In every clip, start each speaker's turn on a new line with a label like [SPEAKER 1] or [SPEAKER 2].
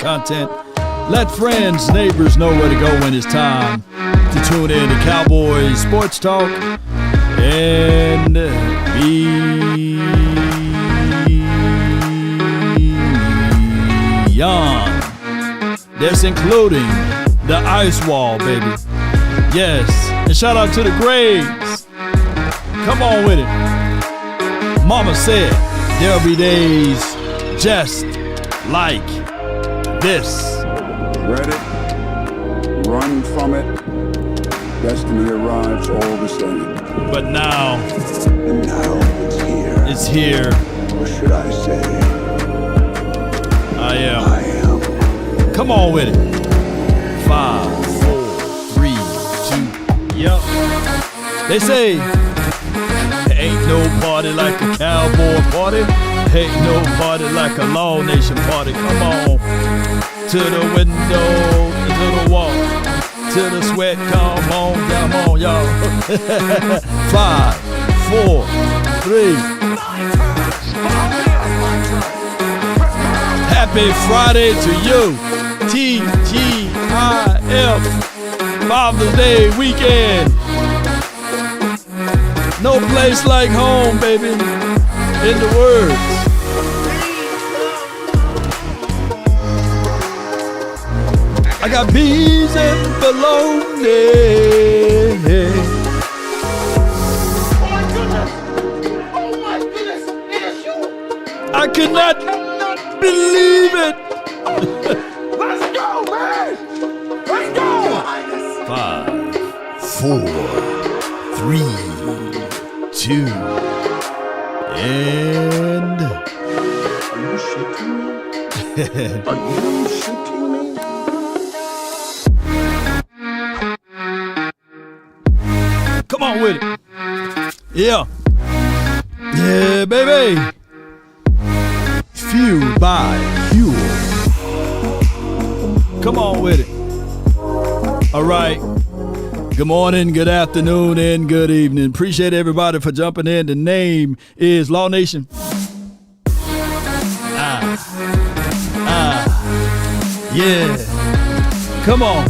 [SPEAKER 1] content. Let friends, neighbors know where to go when it's time to tune in to Cowboys Sports Talk and beyond. That's including the ice wall, baby. Yes. And shout out to the Graves. Come on with it. Mama said there'll be days just like this.
[SPEAKER 2] Dread it, run from it, destiny arrives all the same.
[SPEAKER 1] But now,
[SPEAKER 2] And now it's here.
[SPEAKER 1] it's here.
[SPEAKER 2] Or should I say,
[SPEAKER 1] I am.
[SPEAKER 2] I am.
[SPEAKER 1] Come on with it. 5, 4, 3, 2. Yup. They say, ain't no party like a cowboy party. Ain't no party like a Law Nation party. Come on. To the window, to the wall, to the sweat. Come on, y'all. 5, 4, 3. Happy Friday to you. TGIF. Father's Day weekend. No place like home, baby. In the words. I got peas and bologna.
[SPEAKER 3] Oh my goodness, it is you!
[SPEAKER 1] I cannot believe it.
[SPEAKER 3] Let's go, man! Let's go!
[SPEAKER 1] 5, 4, 3, 2, and
[SPEAKER 2] Are you shitting me? Are you shitting me?
[SPEAKER 1] come on with it. Yeah. Yeah, baby. Fueled by fuel. Come on with it. All right. Good morning, good afternoon, and good evening. Appreciate everybody for jumping in. The name is Law Nation. Yeah. Come on.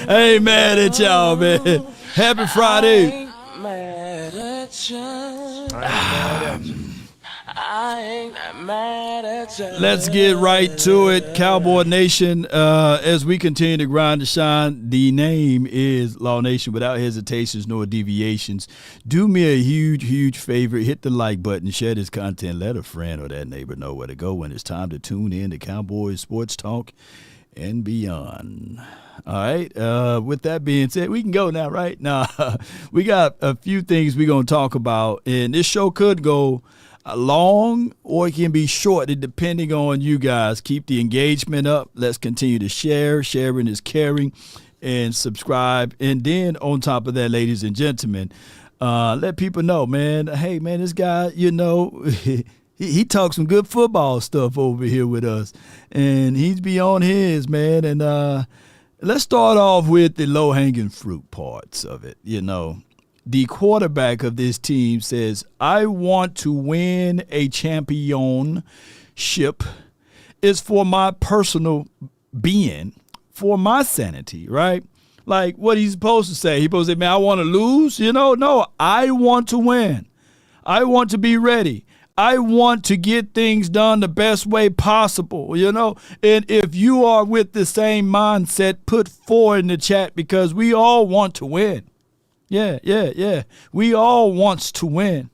[SPEAKER 1] I ain't mad at y'all, man. Happy Friday.
[SPEAKER 4] Mad at you. I ain't mad at you.
[SPEAKER 1] Let's get right to it, Cowboy Nation. As we continue to grind and shine, the name is Law Nation without hesitations nor deviations. Do me a huge, huge favor. Hit the like button, share this content, let a friend or that neighbor know where to go when it's time to tune in to Cowboys Sports Talk and beyond. All right. With that being said, we can go now, right? Nah, we got a few things we're going to talk about, and this show could go long or it can be short, depending on you guys. Keep the engagement up. Let's continue to share. Sharing is caring, and subscribe. And then on top of that, ladies and gentlemen, let people know, man, hey, man, this guy, you know, he talks some good football stuff over here with us, and he's beyond his, man. And let's start off with the low-hanging fruit parts of it, you know. The quarterback of this team says, I want to win a championship. It's for my personal being, for my sanity, right? Like what he's supposed to say. He's supposed to say, man, I want to lose. You know, no, I want to win. I want to be ready. I want to get things done the best way possible, you know. And if you are with the same mindset, put 4 in the chat, because we all want to win. Yeah. We all wants to win.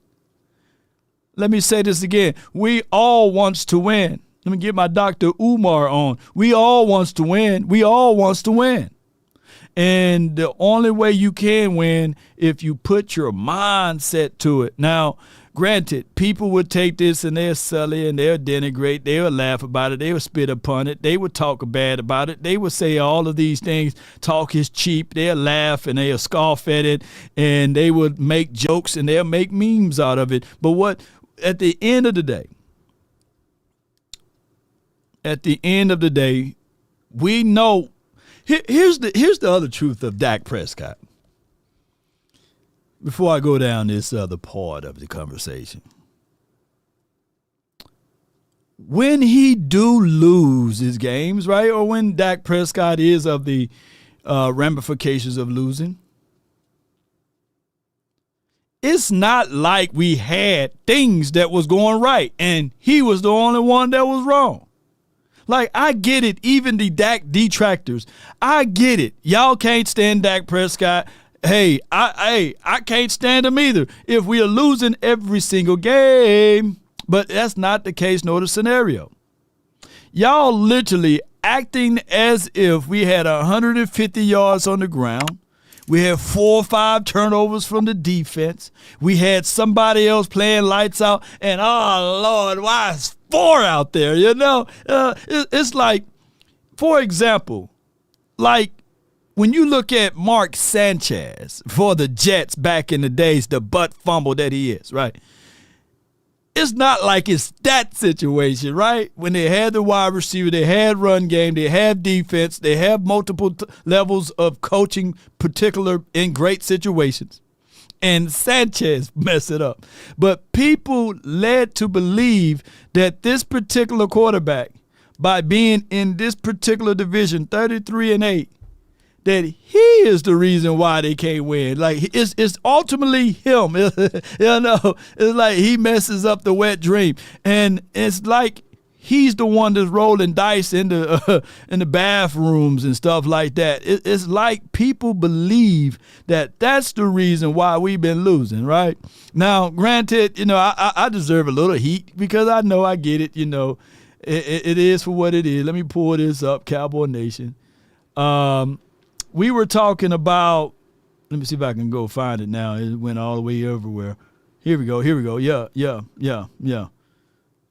[SPEAKER 1] Let me say this again. We all wants to win. Let me get my Dr. Umar on. We all wants to win. We all wants to win. And the only way you can win if you put your mindset to it. Now, granted, people would take this and they'll sully and they'll denigrate. They'll laugh about it. They will spit upon it. They would talk bad about it. They would say all of these things. Talk is cheap. They'll laugh and they'll scoff at it. And they would make jokes and they'll make memes out of it. But what, at the end of the day, we know. Here's the other truth of Dak Prescott. Before I go down this other part of the conversation, when he do lose his games, right, or when Dak Prescott is of the ramifications of losing, it's not like we had things that was going right and he was the only one that was wrong. Like, I get it, even the Dak detractors. I get it. Y'all can't stand Dak Prescott. Hey, I can't stand him either if we are losing every single game. But that's not the case nor the scenario. Y'all literally acting as if we had 150 yards on the ground. We had 4 or 5 turnovers from the defense. We had somebody else playing lights out. And, oh, Lord, why is 4 out there? You know, it's like, for example, like when you look at Mark Sanchez for the Jets back in the days, the butt fumble that he is, right? It's not like it's that situation, right? When they had the wide receiver, they had run game, they have defense, they have multiple levels of coaching, particular in great situations. And Sanchez messed it up. But people led to believe that this particular quarterback, by being in this particular division, 33-8, that he is the reason why they can't win. Like, it's ultimately him. You know, it's like he messes up the wet dream. And it's like he's the one that's rolling dice in the bathrooms and stuff like that. It's like people believe that that's the reason why we've been losing, right? Now, granted, you know, I deserve a little heat because I know I get it, you know. It is for what it is. Let me pull this up, Cowboy Nation. We were talking about, let me see if I can go find it now. It went all the way everywhere. Here we go. Yeah.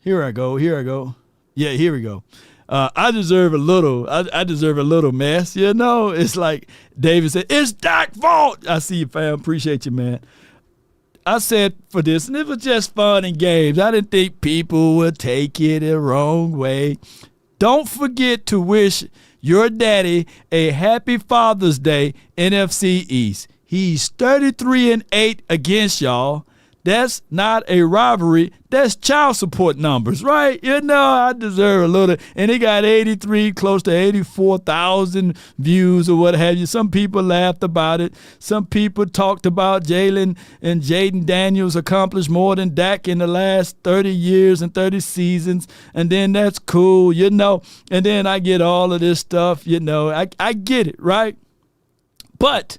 [SPEAKER 1] Here I go. Yeah, here we go. I deserve a little mess, you know. It's like David said, it's Dak's fault. I see you, fam. Appreciate you, man. I said for this, and it was just fun and games. I didn't think people would take it the wrong way. Don't forget to wish your daddy a happy Father's Day, NFC East. He's 33-8 against y'all. That's not a rivalry. That's child support numbers, right? You know, I deserve a little. And he got 83, close to 84,000 views or what have you. Some people laughed about it. Some people talked about Jalen and Jaden Daniels accomplished more than Dak in the last 30 years and 30 seasons. And then that's cool, you know. And then I get all of this stuff, you know. I get it, right? But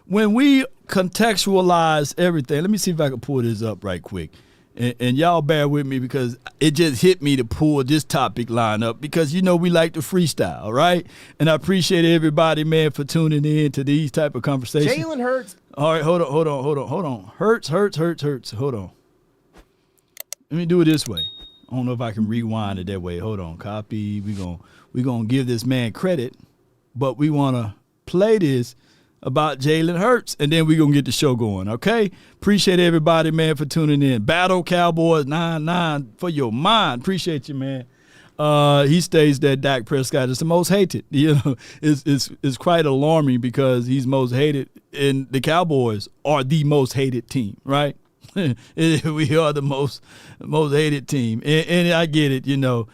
[SPEAKER 1] when we contextualize everything, let me see if I can pull this up right quick. And y'all bear with me because it just hit me to pull this topic line up because, you know, we like to freestyle, right? And I appreciate everybody, man, for tuning in to these type of conversations.
[SPEAKER 5] Jalen Hurts.
[SPEAKER 1] All right, hold on. Hurts. Hold on. Let me do it this way. I don't know if I can rewind it that way. Hold on. Copy. We're gonna give this man credit, but we want to play this about Jalen Hurts, and then we're going to get the show going, okay? Appreciate everybody, man, for tuning in. Battle Cowboys 99 for your mind. Appreciate you, man. He states that Dak Prescott is the most hated. You know, it's quite alarming because he's most hated, and the Cowboys are the most hated team, right? We are the most hated team, and I get it, you know.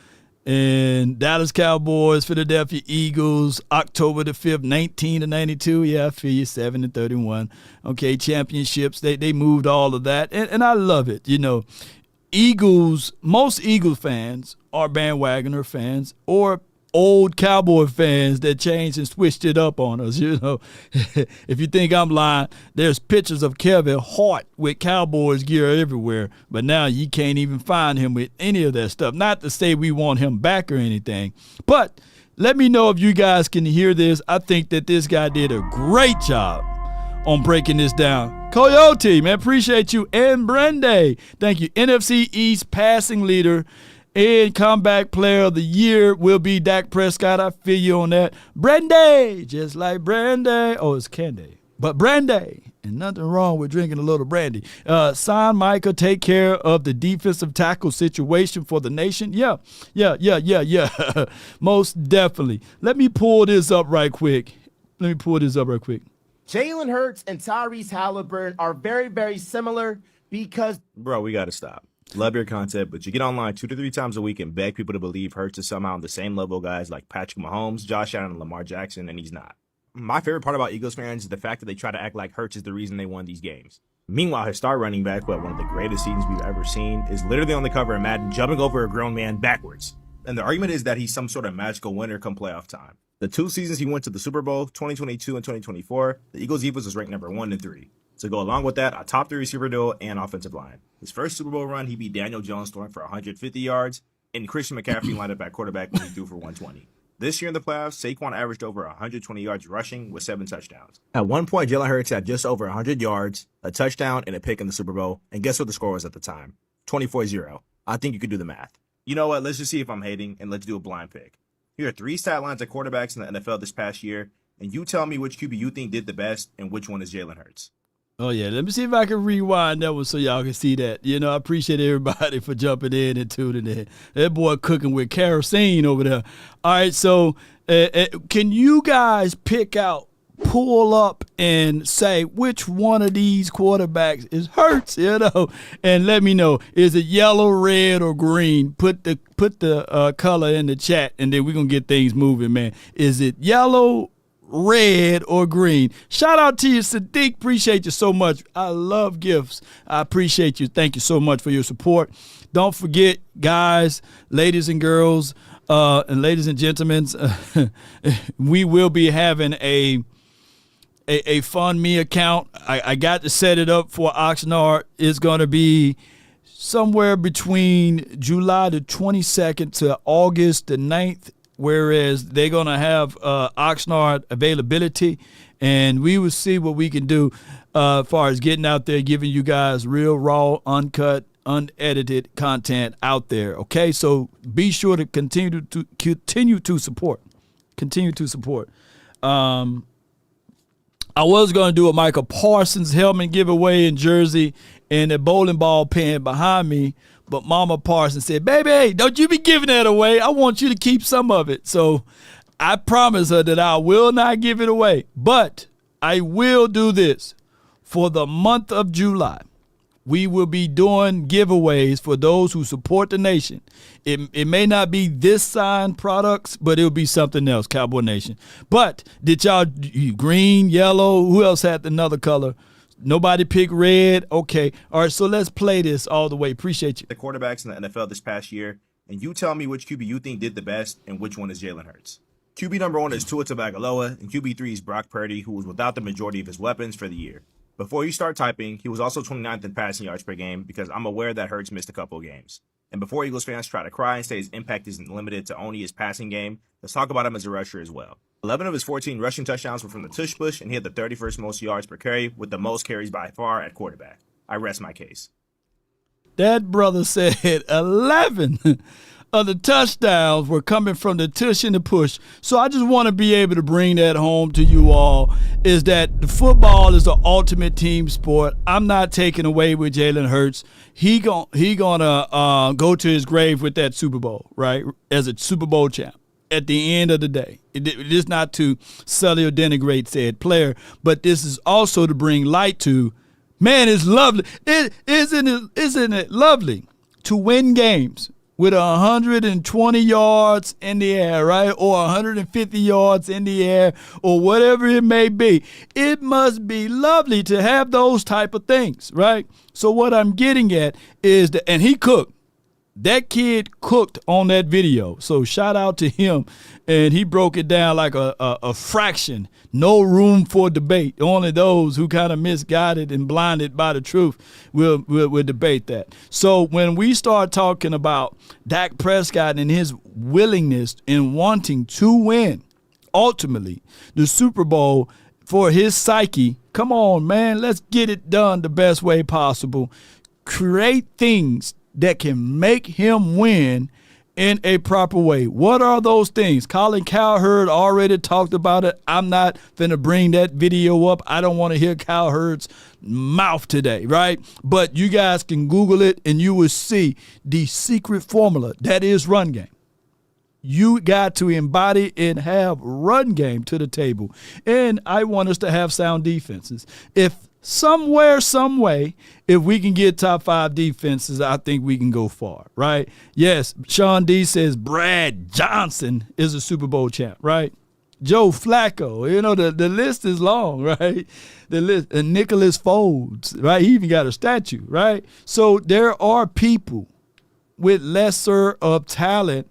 [SPEAKER 1] And Dallas Cowboys, Philadelphia Eagles, October the 5th, 1992. Yeah, I feel you, 7-31. Okay, championships, they moved all of that. And I love it. You know, most Eagles fans are bandwagoner fans or old Cowboy fans that changed and switched it up on us, you know. If you think I'm lying, there's pictures of Kevin Hart with Cowboys gear everywhere, but now you can't even find him with any of that stuff. Not to say we want him back or anything, but let me know if you guys can hear this. I think that this guy did a great job on breaking this down. Coyote, man, appreciate you. And Brende, thank you. NFC East passing leader and comeback player of the year will be Dak Prescott. I feel you on that. Brandy, just like Brandy. Oh, it's candy. But Brandy. And nothing wrong with drinking a little brandy. Sign Micah, take care of the defensive tackle situation for the nation. Yeah. Most definitely. Let me pull this up right quick.
[SPEAKER 5] Jalen Hurts and Tyrese Halliburton are very, very similar because...
[SPEAKER 6] Bro, we got to stop.
[SPEAKER 5] Love your content, but you get online 2 to 3 times a week and beg people to believe Hurts is somehow on the same level of guys like Patrick Mahomes, Josh Allen, and Lamar Jackson, and he's not. My favorite part about Eagles fans is the fact that they try to act like Hurts is the reason they won these games. Meanwhile, his star running back, who had one of the greatest seasons we've ever seen, is literally on the cover of Madden jumping over a grown man backwards. And the argument is that he's some sort of magical winner come playoff time. The 2 seasons he went to the Super Bowl, 2022 and 2024, the Eagles' defense was ranked number 1 and 3. To go along with that, a top 3 receiver duo and offensive line. His first Super Bowl run, he beat Daniel Jones throwing for 150 yards, and Christian McCaffrey lined up at quarterback when he threw for 120. This year in the playoffs, Saquon averaged over 120 yards rushing with 7 touchdowns. At one point, Jalen Hurts had just over 100 yards, a touchdown, and a pick in the Super Bowl. And guess what the score was at the time? 24-0. I think you could do the math. You know what? Let's just see if I'm hating, and let's do a blind pick. Here are 3 stat lines of quarterbacks in the NFL this past year, and you tell me which QB you think did the best and which one is Jalen Hurts.
[SPEAKER 1] Oh, yeah. Let me see if I can rewind that one so y'all can see that. You know, I appreciate everybody for jumping in and tuning in. That boy cooking with kerosene over there. All right, so can you guys pull up and say which one of these quarterbacks is Hurts, you know, and let me know. Is it yellow, red, or green? Put the color in the chat, and then we're going to get things moving, man. Is it yellow, red, or green? Shout out to you, Sadiq. Appreciate you so much. I love gifts. I appreciate you. Thank you so much for your support. Don't forget, guys, ladies and girls, and ladies and gentlemen, we will be having a Fund Me account. I got to set it up for Oxnard. It's going to be somewhere between July the 22nd to August the 9th, whereas they're going to have Oxnard availability, and we will see what we can do as far as getting out there, giving you guys real, raw, uncut, unedited content out there, okay? So be sure to continue to support. Continue to support. I was going to do a Micah Parsons helmet giveaway in Jersey and a bowling ball pin behind me, but Mama Parsons said, baby, don't you be giving that away. I want you to keep some of it. So I promise her that I will not give it away, but I will do this. For the month of July, we will be doing giveaways for those who support the nation. It may not be this signed products, but it'll be something else, Cowboy Nation. But did y'all green, yellow? Who else had another color? Nobody picked red? Okay. All right, so let's play this all the way. Appreciate you.
[SPEAKER 5] The quarterbacks in the NFL this past year, and you tell me which QB you think did the best and which one is Jalen Hurts. QB number 1 is Tua Tagovailoa, and QB 3 is Brock Purdy, who was without the majority of his weapons for the year. Before you start typing, he was also 29th in passing yards per game because I'm aware that Hurts missed a couple of games. And before Eagles fans try to cry and say his impact isn't limited to only his passing game, let's talk about him as a rusher as well. 11 of his 14 rushing touchdowns were from the tush push, and he had the 31st most yards per carry with the most carries by far at quarterback. I rest my case.
[SPEAKER 1] That brother said 11 of the touchdowns were coming from the tush and the push. So I just want to be able to bring that home to you all, is that the football is the ultimate team sport. I'm not taking away with Jalen Hurts. He gonna go to his grave with that Super Bowl, right, as a Super Bowl champ. At the end of the day, it is not to sully or denigrate said player, but this is also to bring light to, man, it's lovely. Isn't it lovely to win games with 120 yards in the air, right? Or 150 yards in the air, or whatever it may be. It must be lovely to have those type of things, right? So what I'm getting at is that, and he cooked. That kid cooked on that video. So shout out to him. And he broke it down like a fraction. No room for debate. Only those who kind of misguided and blinded by the truth will debate that. So when we start talking about Dak Prescott and his willingness and wanting to win, ultimately, the Super Bowl for his psyche, come on, man, let's get it done the best way possible. Create things that can make him win in a proper way. What are those things? Colin Cowherd already talked about it. I'm not finna bring that video up. I don't want to hear Cowherd's mouth today, right? But you guys can Google it and you will see the secret formula that is run game. You got to embody and have run game to the table. And I want us to have sound defenses. If somewhere, some way, if we can get top 5 defenses, I think we can go far, right? Yes, Sean D says Brad Johnson is a Super Bowl champ, right? Joe Flacco, the list is long, right? The list, and Nicholas Foles, right? He even got a statue, right? So there are people with lesser of talent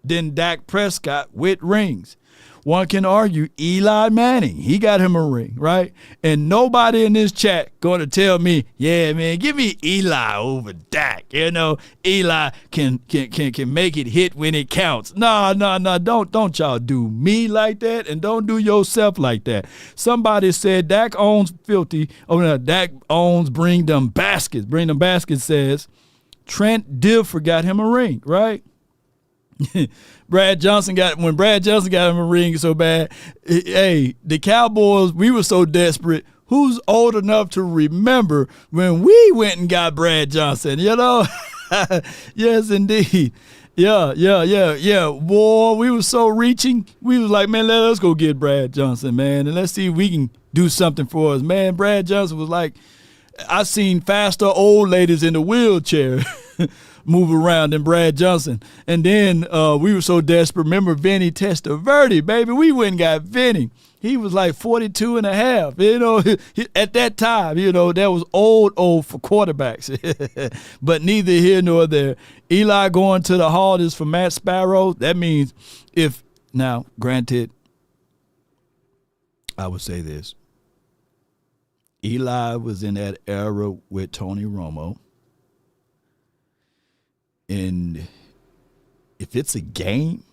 [SPEAKER 1] than Dak Prescott with rings. One can argue Eli Manning, he got him a ring, right? And nobody in this chat going to tell me, yeah, man, give me Eli over Dak. Eli can make it hit when it counts. No, don't y'all do me like that, and don't do yourself like that. Somebody said Dak owns filthy. Oh no, Dak owns bring them baskets. Bring them baskets says Trent Dilfer got him a ring, right? When Brad Johnson got him a ring so bad. Hey, the Cowboys, we were so desperate. Who's old enough to remember when we went and got Brad Johnson? Yes, indeed. Yeah. Boy, we were so reaching. We was like, man, let's go get Brad Johnson, man, and let's see if we can do something for us. Man, Brad Johnson was like, I seen faster old ladies in the wheelchair move around than Brad Johnson. And then we were so desperate. Remember Vinny Testaverde, baby? We went and got Vinny. He was like 42 and a half. At that time, that was old for quarterbacks. But neither here nor there. Eli going to the Hall is for Matt Sparrow. That means now, granted, I would say this. Eli was in that era with Tony Romo. And if it's a game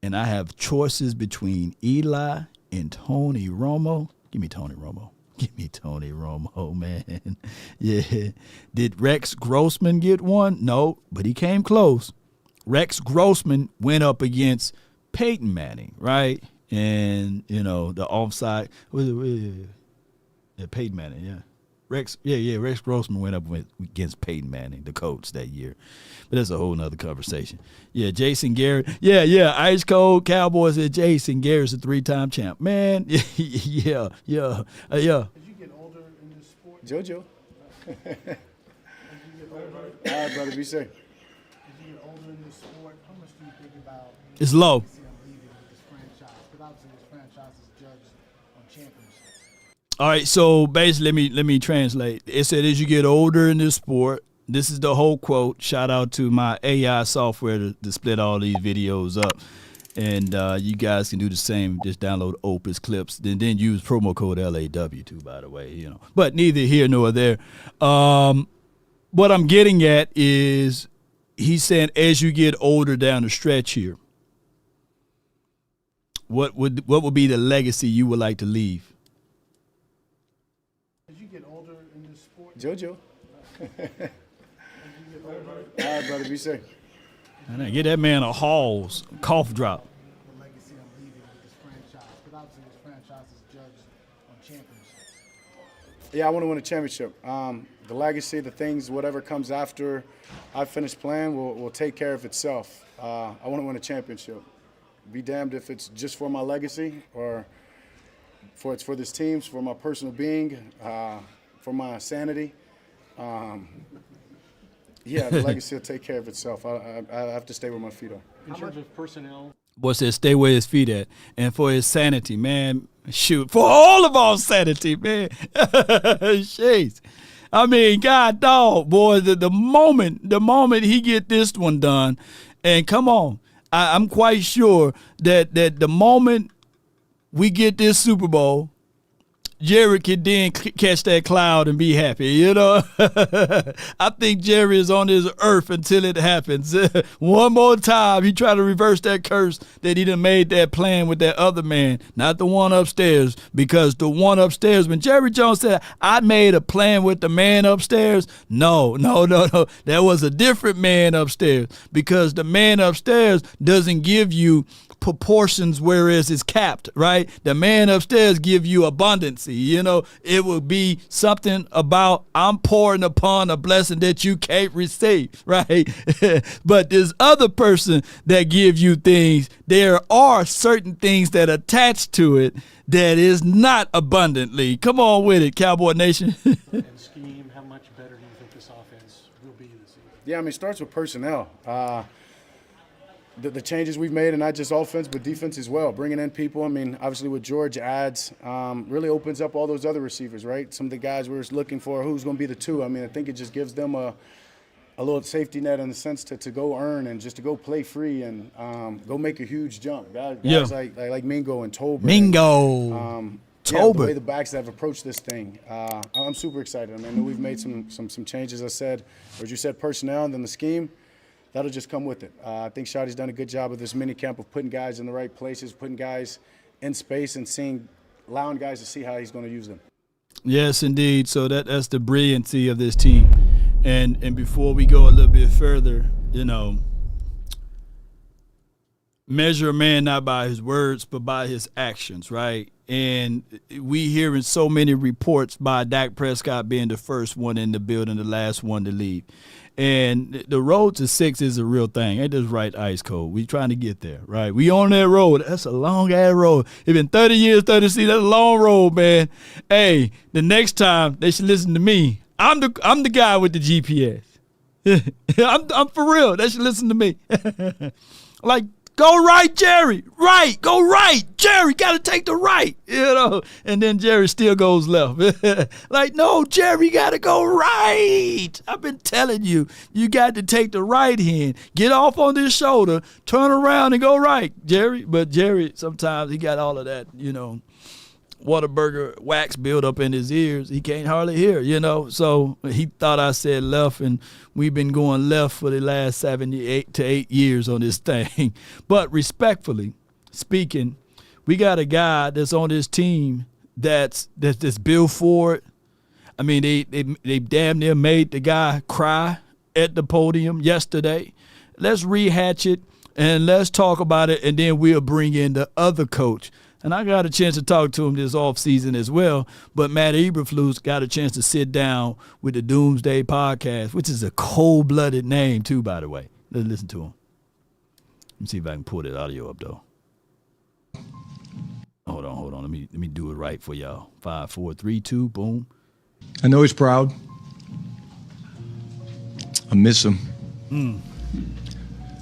[SPEAKER 1] and I have choices between Eli and Tony Romo, give me Tony Romo. Give me Tony Romo, man. Yeah. Did Rex Grossman get one? No, but he came close. Rex Grossman went up against Peyton Manning, right? And, the offside. Yeah, Peyton Manning, yeah. Rex Grossman went up against Peyton Manning, the coach, that year. But that's a whole nother conversation. Yeah, Jason Garrett. Yeah, Ice Cold Cowboys said Jason Garrett's a 3-time champ. Man, yeah.
[SPEAKER 6] As you get older in this sport,
[SPEAKER 7] JoJo.
[SPEAKER 6] as you get older,
[SPEAKER 7] All right, brother, be safe.
[SPEAKER 6] as you get older in this sport, how much do you think about
[SPEAKER 1] It's low.
[SPEAKER 6] legacy I'm leaving with this franchise? Because obviously this franchise is judged on championships.
[SPEAKER 1] All right, so basically, let me translate. It said, as you get older in this sport, this is the whole quote. Shout out to my AI software to split all these videos up. And you guys can do the same. Just download Opus Clips. Then use promo code LAW too, by the way. But neither here nor there. What I'm getting at is he's saying as you get older down the stretch here, what would be the legacy you would like to leave?
[SPEAKER 6] As you get older in this sport,
[SPEAKER 7] JoJo.
[SPEAKER 6] as you get older,
[SPEAKER 7] All right, brother, be safe.
[SPEAKER 1] And get that man a Halls cough drop.
[SPEAKER 6] the legacy I'm leaving with this franchise? Because obviously this franchise is judged on championships.
[SPEAKER 7] Yeah, I want to win a championship. The legacy, the things, whatever comes after I finish playing will take care of itself. I want to win a championship. Be damned if it's just for my legacy or it's for this team, for my personal being, for my sanity. Yeah, the legacy will take care of itself. I have to stay where my feet are.
[SPEAKER 6] In terms of personnel,
[SPEAKER 1] Boy said stay where his feet at. And for his sanity, man, shoot. For all of our sanity, man. Jeez. I mean, God dog, boy, the moment he get this one done, and come on, I'm quite sure that the moment we get this Super Bowl, Jerry can then catch that cloud and be happy, I think Jerry is on this earth until it happens. One more time, he try to reverse that curse that he done made that plan with that other man, not the one upstairs, because the one upstairs, when Jerry Jones said, I made a plan with the man upstairs, no. There was a different man upstairs, because the man upstairs doesn't give you proportions, whereas it's capped, right? The man upstairs give you abundance. see. You know, it will be something about I'm pouring upon a blessing that you can't receive, right? But this other person that gives you things, there are certain things that attach to it that is not abundantly. Come on with it, Cowboy Nation.
[SPEAKER 8] And scheme, how much better do you think this offense will be this season?
[SPEAKER 7] Yeah, I mean, it starts with personnel. The changes we've made, and not just offense, but defense as well. Bringing in people, I mean, obviously with George adds, really opens up all those other receivers, right? Some of the guys we're looking for, who's going to be the two. I mean, I think it just gives them a little safety net in the sense to go earn and just to go play free and go make a huge jump. Guys like Mingo and Tolbert.
[SPEAKER 1] Tolbert.
[SPEAKER 7] The way the backs have approached this thing, I'm super excited. I mean, I know we've made some changes, I said, or as you said, personnel, and then the scheme. That'll just come with it. I think Schotty's done a good job of this mini camp of putting guys in the right places, putting guys in space, and allowing guys to see how he's going to use them.
[SPEAKER 1] Yes, indeed. So that's the brilliancy of this team. And before we go a little bit further, you know, measure a man not by his words, but by his actions, right? And we hearing so many reports by Dak Prescott being the first one in the building, the last one to leave. And the road to 6 is a real thing. Ain't just right ice cold. We trying to get there, right? We on that road. That's a long-ass road. It's been 30 years, 30 seasons. That's a long road, man. Hey, the next time they should listen to me. I'm the guy with the GPS. I'm for real. They should listen to me. Like, go right, Jerry. Right. Go right. Jerry, got to take the right. You know, and then Jerry still goes left. Like, no, Jerry, got to go right. I've been telling you, you got to take the right hand. Get off on this shoulder, turn around and go right, Jerry. But Jerry, sometimes he got all of that, you know, Whataburger wax build up in his ears. He can't hardly hear, you know. So he thought I said left, and we've been going left for the last 78 to 8 years on this thing. But respectfully speaking, we got a guy that's on this team that's Bill Ford. I mean, they damn near made the guy cry at the podium yesterday. Let's rehatch it and let's talk about it, and then we'll bring in the other coach. And I got a chance to talk to him this offseason as well. But Matt Eberflus got a chance to sit down with the Doomsday Podcast, which is a cold-blooded name, too, by the way. Let's listen to him. Let me see if I can pull that audio up, though. Hold on. Let me do it right for y'all. 5, 4, 3, 2, boom.
[SPEAKER 9] I know he's proud. I miss him.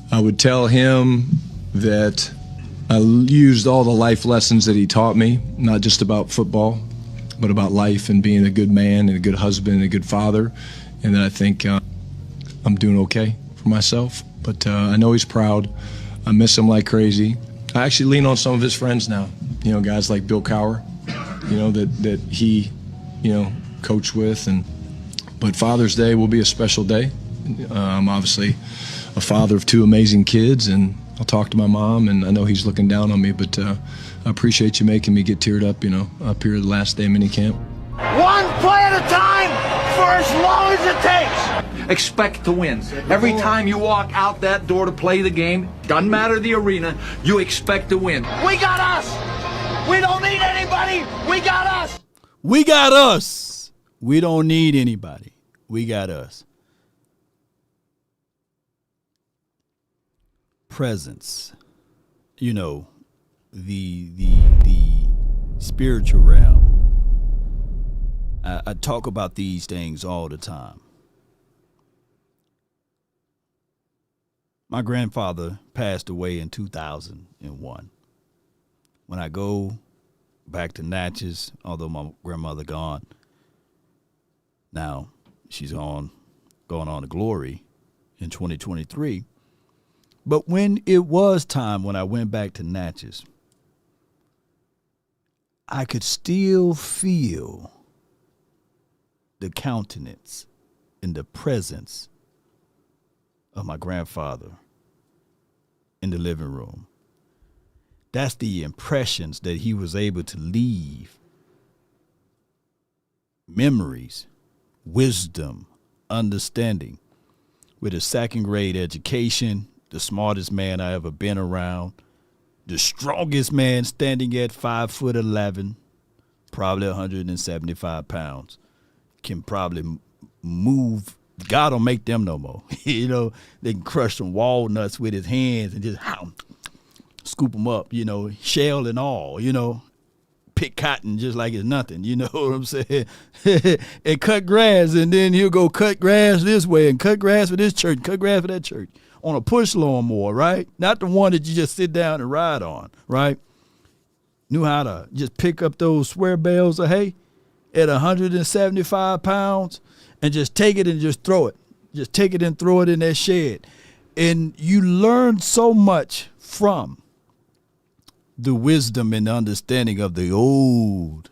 [SPEAKER 9] I would tell him that I used all the life lessons that he taught me, not just about football, but about life and being a good man and a good husband and a good father. And that I think I'm doing okay for myself. But I know he's proud. I miss him like crazy. I actually lean on some of his friends now. You know, guys like Bill Cowher, you know, that he, you know, coached with. But Father's Day will be a special day. I'm obviously a father of 2 amazing kids, and I'll talk to my mom, and I know he's looking down on me, but I appreciate you making me get teared up, you know, up here the last day of minicamp.
[SPEAKER 3] One play at a time for as long as it takes.
[SPEAKER 10] Expect to win. Every time you walk out that door to play the game, doesn't matter the arena, you expect to win.
[SPEAKER 3] We got us. We don't need anybody. We got us.
[SPEAKER 1] We got us. We don't need anybody. We got us. Presence, you know, the spiritual realm. I talk about these things all the time. My grandfather passed away in 2001. When I go back to Natchez, although my grandmother gone, now she's going on to glory in 2023. But when it was time, when I went back to Natchez, I could still feel the countenance and the presence of my grandfather in the living room. That's the impressions that he was able to leave. Memories, wisdom, understanding. With a 2nd grade education, the smartest man I ever been around, the strongest man standing at 5'11", probably 175 pounds, can probably move. God don't make them no more. You know, they can crush some walnuts with his hands and just scoop them up, you know, shell and all, you know, pick cotton just like it's nothing, you know what I'm saying? And cut grass, and then he'll go cut grass this way and cut grass for this church, cut grass for that church on a push lawnmower, right? Not the one that you just sit down and ride on, right? Knew how to just pick up those square bales of hay at 175 pounds and just take it and just throw it. Just take it and throw it in that shed. And you learn so much from the wisdom and understanding of the old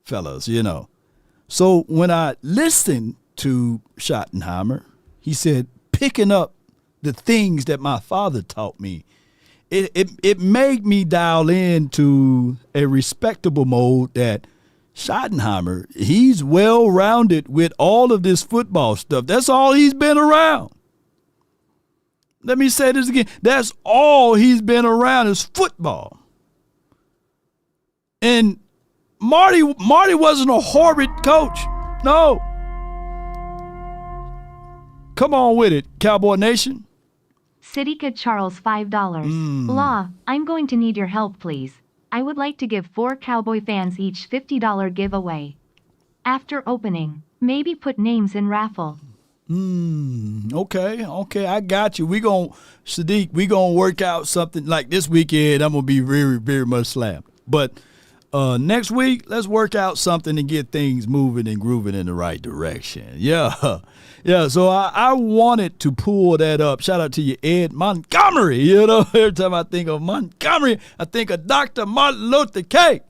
[SPEAKER 1] fellas, you know. So when I listened to Schottenheimer, he said, picking up the things that my father taught me, it made me dial into a respectable mode that Schottenheimer, he's well-rounded with all of this football stuff. That's all he's been around. Let me say this again. That's all he's been around is football. And Marty wasn't a horrid coach. No. Come on with it, Cowboy Nation.
[SPEAKER 11] City Kid Charles $5. Law, I'm going to need your help, please. I would like to give 4 Cowboy fans each $50 giveaway. After opening, maybe put names in raffle.
[SPEAKER 1] Okay, I got you. Sadiq, we gonna work out something like this weekend. I'm gonna be very, very much slammed. But next week, let's work out something and get things moving and grooving in the right direction. Yeah. So I wanted to pull that up. Shout out to you, Ed Montgomery. You know, every time I think of Montgomery, I think of Dr. Martin Luther King.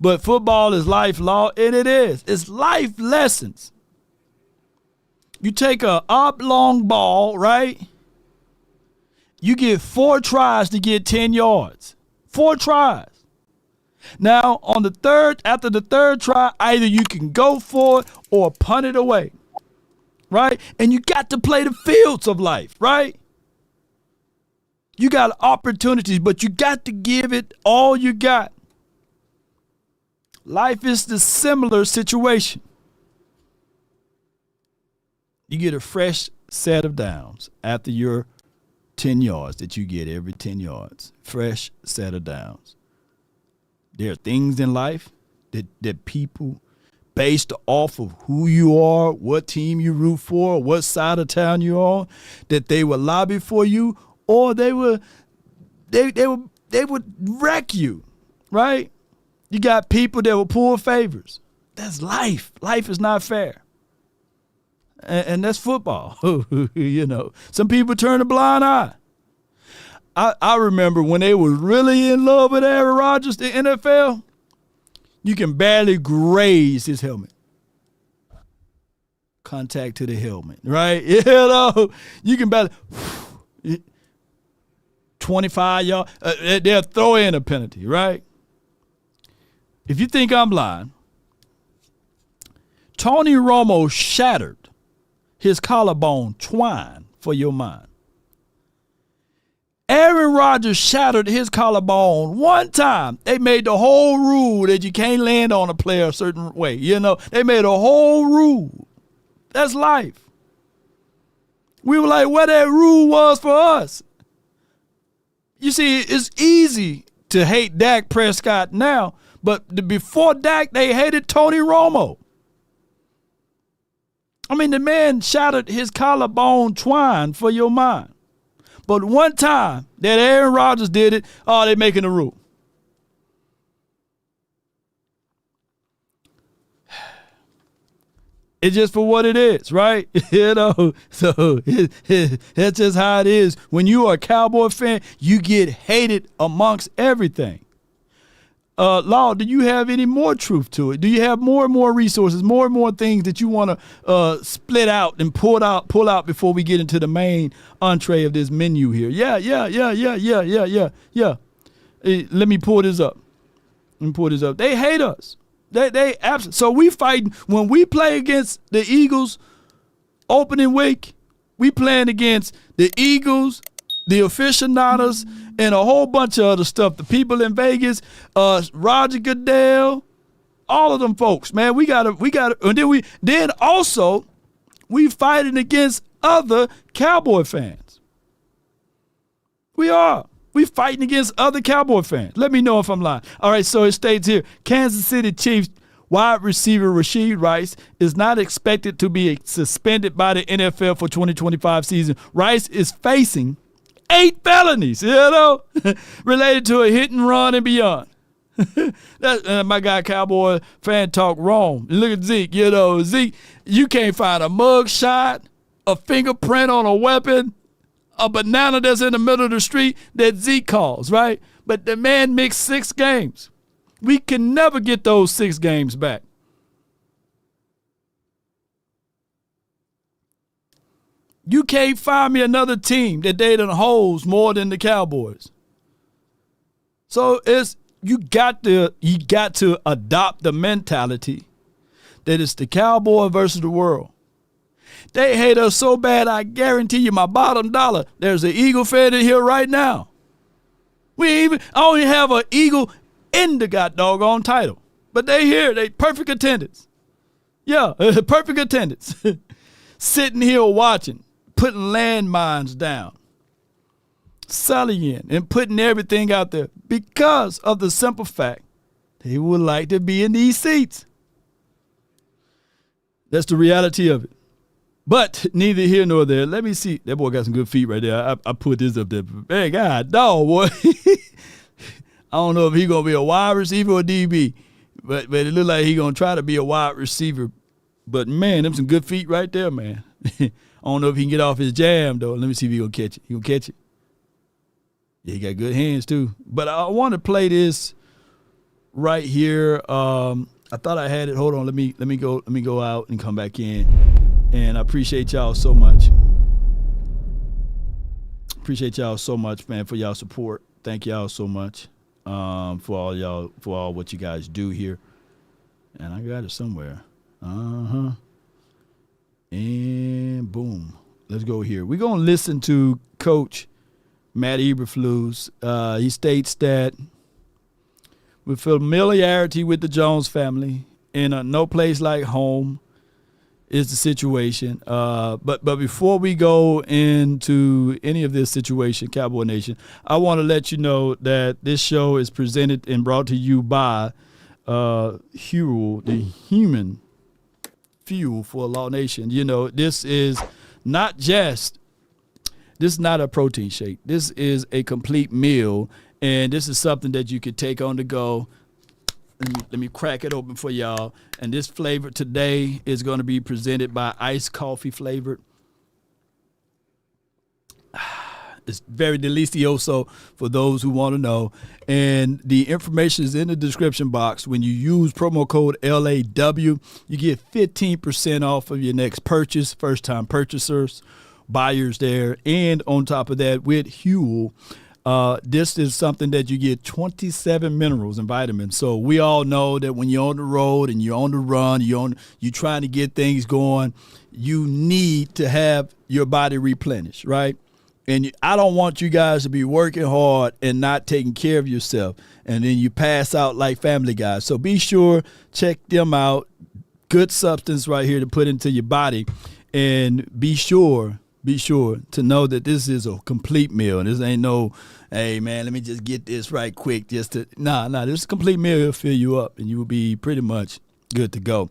[SPEAKER 1] But football is life law, and it is. It's life lessons. You take a oblong ball, right? You get 4 tries to get 10 yards. 4 tries. Now, after the third try, either you can go for it or punt it away, right? And you got to play the fields of life, right? You got opportunities, but you got to give it all you got. Life is the similar situation. You get a fresh set of downs after your 10 yards that you get every 10 yards. Fresh set of downs. There are things in life that people, based off of who you are, what team you root for, what side of town you're on, that they will lobby for you, or they would wreck you, right? You got people that will pull favors. That's life. Life is not fair. And that's football. You know, some people turn a blind eye. I remember when they was really in love with Aaron Rodgers, the NFL, you can barely graze his helmet. Contact to the helmet, right? You know, you can barely 25 yards. They'll throw in a penalty, right? If you think I'm lying, Tony Romo shattered his collarbone twine for your mind. Aaron Rodgers shattered his collarbone one time. They made the whole rule that you can't land on a player a certain way. You know, they made a whole rule. That's life. We were like, what that rule was for us. You see, it's easy to hate Dak Prescott now, but before Dak, they hated Tony Romo. I mean, the man shattered his collarbone twine for your mind. But one time that Aaron Rodgers did it, they're making a rule. It's just for what it is, right? You know, so that's just how it is. When you are a Cowboy fan, you get hated amongst everything. Law, do you have any more truth to it? Do you have more and more resources, more and more things that you want to split out and pull out before we get into the main entree of this menu here? Yeah. Hey, let me pull this up. They hate us. They absolutely. So we fighting when we play against the Eagles opening week. We playing against the Eagles, the aficionados, and a whole bunch of other stuff. The people in Vegas, Roger Goodell, All of them folks, man. We gotta, and then also we fighting against other Cowboy fans. We are. We fighting against other Cowboy fans. Let me know if I'm lying. All right, so it states here, Kansas City Chiefs wide receiver Rashid Rice is not expected to be suspended by the NFL for 2025 season. Rice is facing 8 felonies, related to a hit and run and beyond. My guy Cowboy fan talk wrong. Look at Zeke, Zeke, you can't find a mug shot, a fingerprint on a weapon, a banana that's in the middle of the street that Zeke calls, right? But the man mixed 6 games. We can never get those 6 games back. You can't find me another team that they done holds more than the Cowboys. So you got to adopt the mentality that it's the Cowboy versus the world. They hate us so bad, I guarantee you my bottom dollar, there's an Eagle fan in here right now. I only have an Eagle in the doggone title. But they here, they perfect attendance. Yeah, perfect attendance. Sitting here watching, putting landmines down, selling in, and putting everything out there because of the simple fact they would like to be in these seats. That's the reality of it. But neither here nor there. Let me see. That boy got some good feet right there. I put this up there. Hey, God, dog, boy. I don't know if he's going to be a wide receiver or DB, but it look like he's going to try to be a wide receiver. But, man, them some good feet right there, man. I don't know if he can get off his jam, though. Let me see if he going to catch it. He going to catch it. Yeah, he got good hands, too. But I want to play this right here. I thought I had it. Hold on. Let me go out and come back in. And I appreciate y'all so much. Appreciate y'all so much, man, for y'all support. Thank y'all so much for all what you guys do here. And I got it somewhere. And boom. Let's go here. We're going to listen to Coach Matt Eberflus. He states that with familiarity with the Jones family in a no place like home is the situation. But before we go into any of this situation, Cowboy Nation, I want to let you know that this show is presented and brought to you by Huel, the human fuel for a law nation. This is not a protein shake. This is a complete meal, and this is something that you could take on the go. Let me crack it open for y'all. And this flavor today is going to be presented by iced coffee flavored. It's very delicioso for those who want to know. And the information is in the description box. When you use promo code LAW, you get 15% off of your next purchase, first-time purchasers, buyers there. And on top of that, with Huel, this is something that you get 27 minerals and vitamins. So we all know that when you're on the road and you're on the run, you're trying to get things going, you need to have your body replenished, right? And I don't want you guys to be working hard and not taking care of yourself, and then you pass out like Family Guy. So be sure, check them out. Good substance right here to put into your body, and be sure to know that this is a complete meal. This ain't no, hey, man, let me just get this right quick. This is a complete meal. It'll fill you up, and you will be pretty much good to go.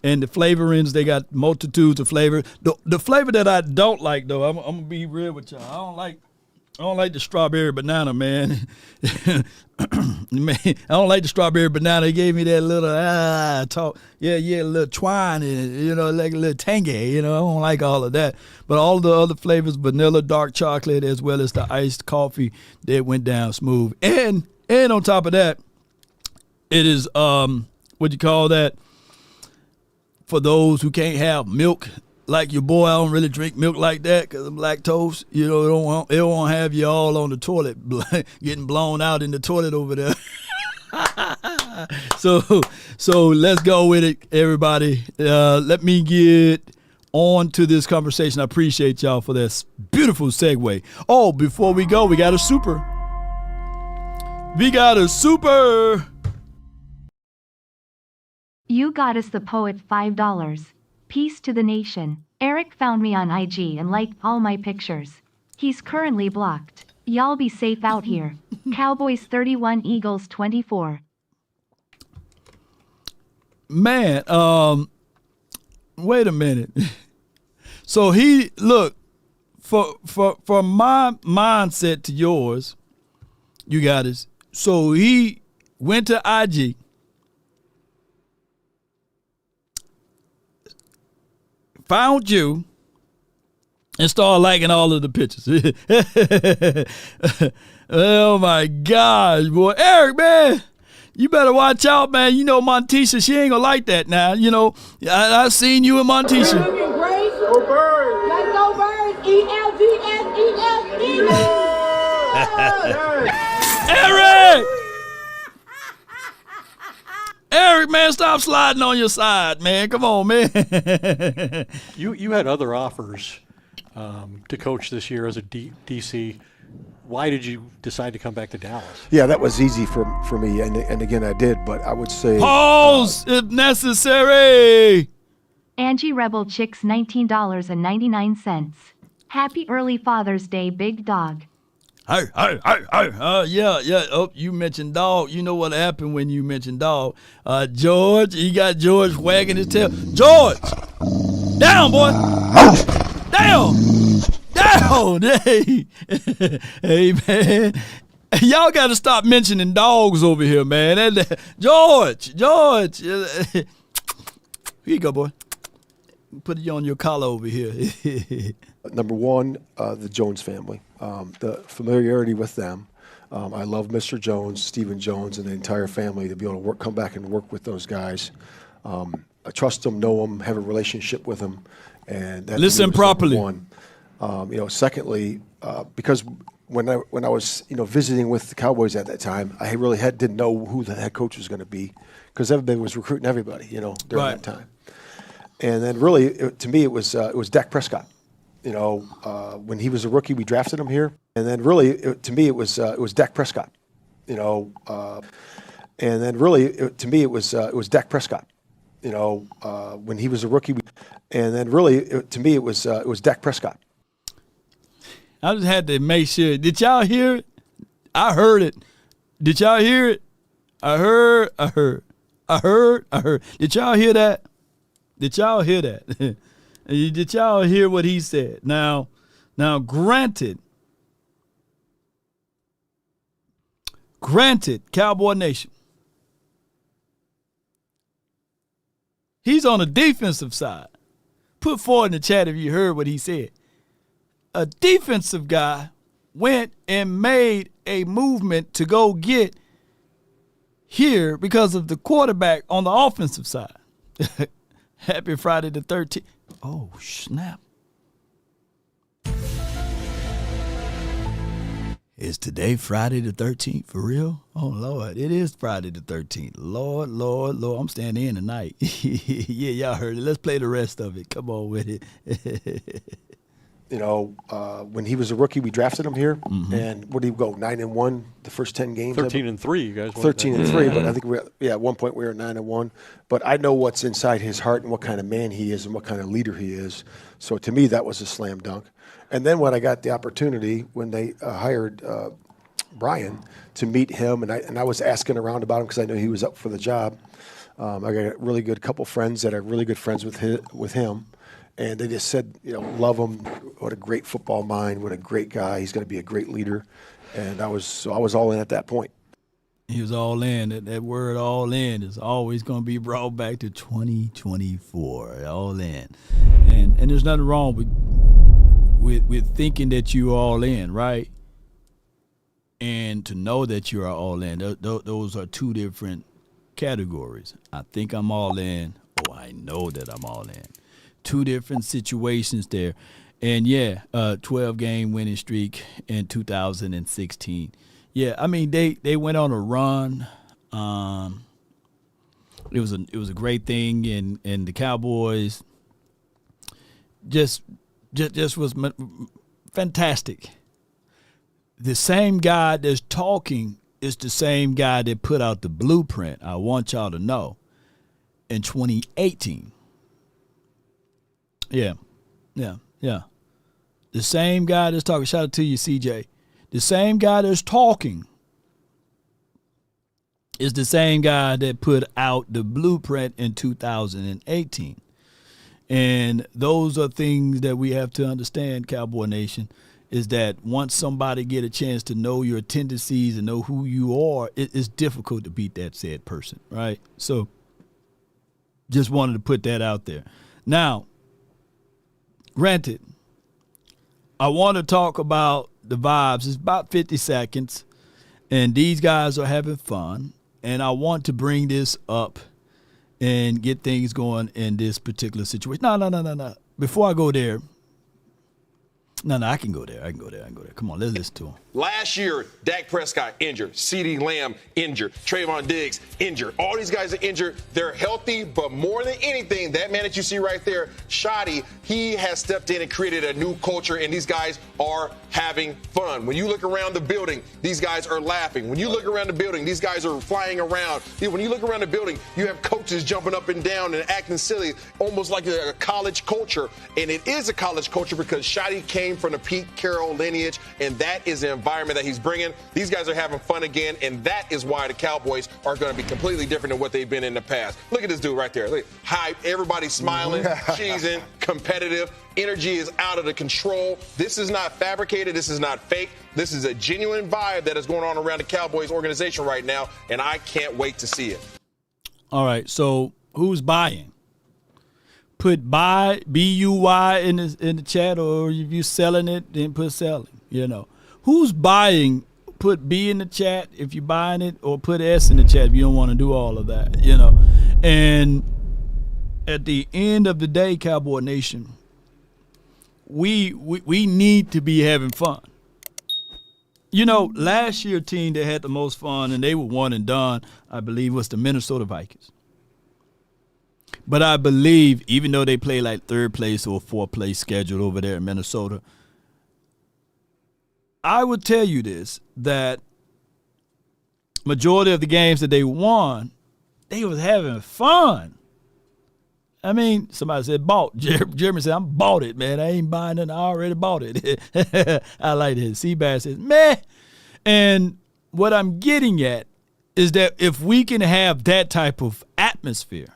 [SPEAKER 1] And the flavorings, they got multitudes of flavor. The flavor that I don't like, though, I'm going to be real with y'all. I don't like the strawberry banana, man. Man, I don't like the strawberry banana. They gave me that little talk. Yeah, a little twine in it, like a little tangy. I don't like all of that. But all the other flavors, vanilla, dark chocolate, as well as the iced coffee, that went down smooth. And on top of that, it is for those who can't have milk. Like your boy, I don't really drink milk like that because I'm lactose. It don't have you all on the toilet, getting blown out in the toilet over there. So let's go with it, everybody. Let me get on to this conversation. I appreciate y'all for this beautiful segue. Oh, before we go, we got a super.
[SPEAKER 11] You got us the poet $5. Peace to the nation. Eric found me on IG and liked all my pictures. He's currently blocked. Y'all be safe out here. Cowboys 31, Eagles 24.
[SPEAKER 1] Man, wait a minute. So for my mindset to yours, you got it. So he went to IG, found you, and started liking all of the pictures. Oh my gosh, boy. Eric, man, you better watch out, man. You know Montisha, she ain't gonna like that now. You know, I seen you in Montisha.
[SPEAKER 3] Go Birds! Let's go Birds! E-L-G-S-E-S-E-S!
[SPEAKER 1] Eric! Eric, man, stop sliding on your side, man. Come on, man.
[SPEAKER 8] You had other offers to coach this year as a DC. Why did you decide to come back to Dallas?
[SPEAKER 12] Yeah, that was easy for me, and again I did, but I would say
[SPEAKER 1] pause if necessary.
[SPEAKER 11] Angie Rebel Chicks $19.99. Happy early Father's Day, big dog.
[SPEAKER 1] Yeah. Oh, you mentioned dog. You know what happened when you mentioned dog. George, he got George wagging his tail. George, down, boy. Down. Hey, hey, man. Y'all got to stop mentioning dogs over here, man. George. Here you go, boy. Put it on your collar over here.
[SPEAKER 12] Number one, the Jones family, the familiarity with them. I love Mr. Jones, Stephen Jones, and the entire family to be able to come back and work with those guys. I trust them, know them, have a relationship with them, and that
[SPEAKER 1] listen properly.
[SPEAKER 12] One. Secondly, because when I was visiting with the Cowboys at that time, I really didn't know who the head coach was going to be because everybody was recruiting everybody, during that time. And then really, to me, it was Dak Prescott. When he was a rookie, we drafted him here. And then really, to me, it was Dak Prescott. And then really, to me, it was Dak Prescott. When he was a rookie, and then really, to me, it was Dak Prescott.
[SPEAKER 1] I just had to make sure. Did y'all hear it? I heard it. Did y'all hear it? I heard. Did y'all hear that? Did y'all hear that? Did y'all hear what he said? Now, granted, Cowboy Nation, he's on the defensive side. Put forward in the chat if you heard what he said. A defensive guy went and made a movement to go get here because of the quarterback on the offensive side. Happy Friday the 13th. Oh, snap. Is today Friday the 13th for real? Oh, Lord. It is Friday the 13th. Lord. I'm staying in tonight. Yeah, y'all heard it. Let's play the rest of it. Come on with it.
[SPEAKER 12] When he was a rookie, we drafted him here. Mm-hmm. And what did he go, 9-1 the first 10 games?
[SPEAKER 8] 13-3, you guys.
[SPEAKER 12] 13-3, but I think at one point we were 9-1. But I know what's inside his heart and what kind of man he is and what kind of leader he is. So to me, that was a slam dunk. And then when I got the opportunity, when they hired Brian to meet him, and I was asking around about him because I knew he was up for the job. I got a really good couple friends that are really good friends with him. And they just said, love him. What a great football mind. What a great guy. He's going to be a great leader. And I was all in at that point.
[SPEAKER 1] He was all in. That word all in is always going to be brought back to 2024. All in. And there's nothing wrong with thinking that you're all in, right? And to know that you are all in. Those are two different categories. I think I'm all in, or I know that I'm all in. Two different situations there. And, 12-game winning streak in 2016. Yeah, I mean, they went on a run. It was a great thing, and the Cowboys just was fantastic. The same guy that's talking is the same guy that put out the blueprint. I want y'all to know. in 2018. Yeah. The same guy that's talking, shout out to you, CJ. The same guy that's talking is the same guy that put out the blueprint in 2018. And those are things that we have to understand, Cowboy Nation, is that once somebody get a chance to know your tendencies and know who you are, it's difficult to beat that said person, right? So just wanted to put that out there. Now, granted, I want to talk about the vibes. It's about 50 seconds, and these guys are having fun, and I want to bring this up and get things going in this particular situation. No. Before I go there, I can go there. Come on, let's listen to him.
[SPEAKER 13] Last year, Dak Prescott injured, CeeDee Lamb injured, Trayvon Diggs injured. All these guys are injured. They're healthy, but more than anything, that man that you see right there, Shotty, he has stepped in and created a new culture, and these guys are having fun. When you look around the building, these guys are laughing. When you look around the building, these guys are flying around. When you look around the building, you have coaches jumping up and down and acting silly, almost like a college culture. And it is a college culture because Shotty came from the Pete Carroll lineage, and that is the environment that he's bringing. These guys are having fun again, and that is why the Cowboys are going to be completely different than what they've been in the past. Look at this dude right there. Look, hype, everybody's smiling, cheesing, competitive. Energy is out of the control. This is not fabricated. This is not fake. This is a genuine vibe that is going on around the Cowboys organization right now, and I can't wait to see it.
[SPEAKER 1] All right, so who's buying? Put buy, B-U-Y, in the chat, or if you're selling it, then put selling, Who's buying? Put B in the chat if you're buying it, or put S in the chat if you don't want to do all of that, And at the end of the day, Cowboy Nation, we need to be having fun. Last year team that had the most fun, and they were one and done, I believe, was the Minnesota Vikings. But I believe, even though they play like third place or fourth place schedule over there in Minnesota, I would tell you this, that majority of the games that they won, they was having fun. I mean, somebody said bought. Jeremy said, I'm bought it, man. I ain't buying it. I already bought it. I like it. Seabass says, meh. And what I'm getting at is that if we can have that type of atmosphere,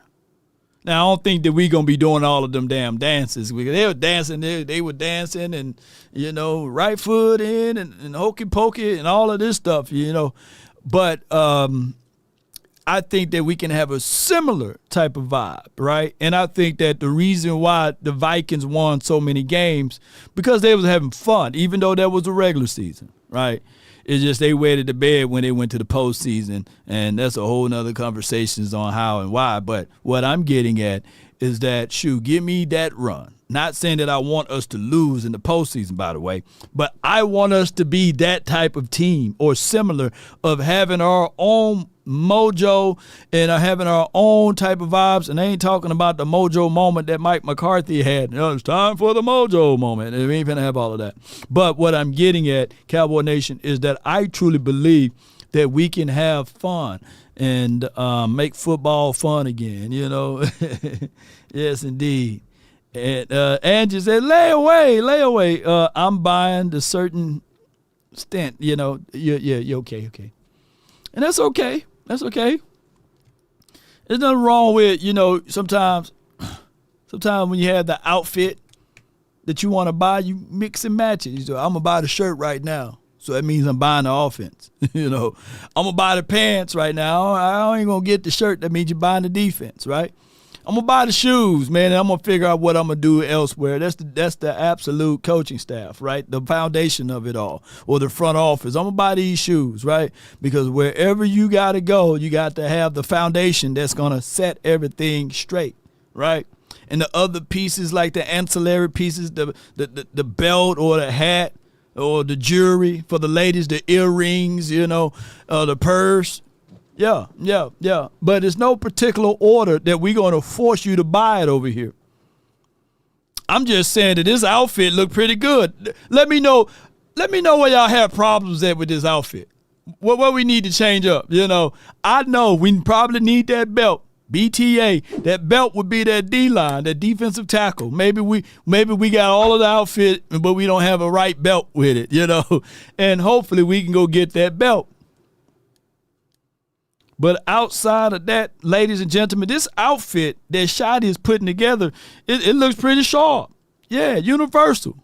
[SPEAKER 1] now, I don't think that we're going to be doing all of them damn dances. They were dancing, they were dancing and, right foot in and hokey pokey and all of this stuff, But I think that we can have a similar type of vibe, right? And I think that the reason why the Vikings won so many games, because they was having fun, even though that was a regular season, right? It's just they wetted the bed when they went to the postseason, and that's a whole nother conversations on how and why. But what I'm getting at is that, give me that run. Not saying that I want us to lose in the postseason, by the way, but I want us to be that type of team or similar of having our own mojo and having our own type of vibes. And I ain't talking about the mojo moment that Mike McCarthy had. It's time for the mojo moment. And we ain't gonna have all of that. But what I'm getting at, Cowboy Nation, is that I truly believe that we can have fun and make football fun again, Yes, indeed. And Angie said, lay away. I'm buying the certain stint, you're okay. And that's okay. There's nothing wrong with, sometimes when you have the outfit that you want to buy, you mix and match it. I'm going to buy the shirt right now. So that means I'm buying the offense. I'm going to buy the pants right now. I ain't going to get the shirt. That means you're buying the defense, right? I'm going to buy the shoes, man, and I'm going to figure out what I'm going to do elsewhere. That's the absolute coaching staff, right? The foundation of it all, or the front office. I'm going to buy these shoes, right? Because wherever you got to go, you got to have the foundation that's going to set everything straight, right? And the other pieces, like the ancillary pieces, the belt or the hat or the jewelry for the ladies, the earrings, the purse. Yeah. But it's no particular order that we're going to force you to buy it over here. I'm just saying that this outfit look pretty good. Let me know where y'all have problems at with this outfit. What we need to change up, I know we probably need that belt. BTA, that belt would be that D-line, that defensive tackle. Maybe we got all of the outfit, but we don't have a right belt with it, you know. And hopefully we can go get that belt. But outside of that, ladies and gentlemen, this outfit that Shotty is putting together, it looks pretty sharp. Yeah, universal.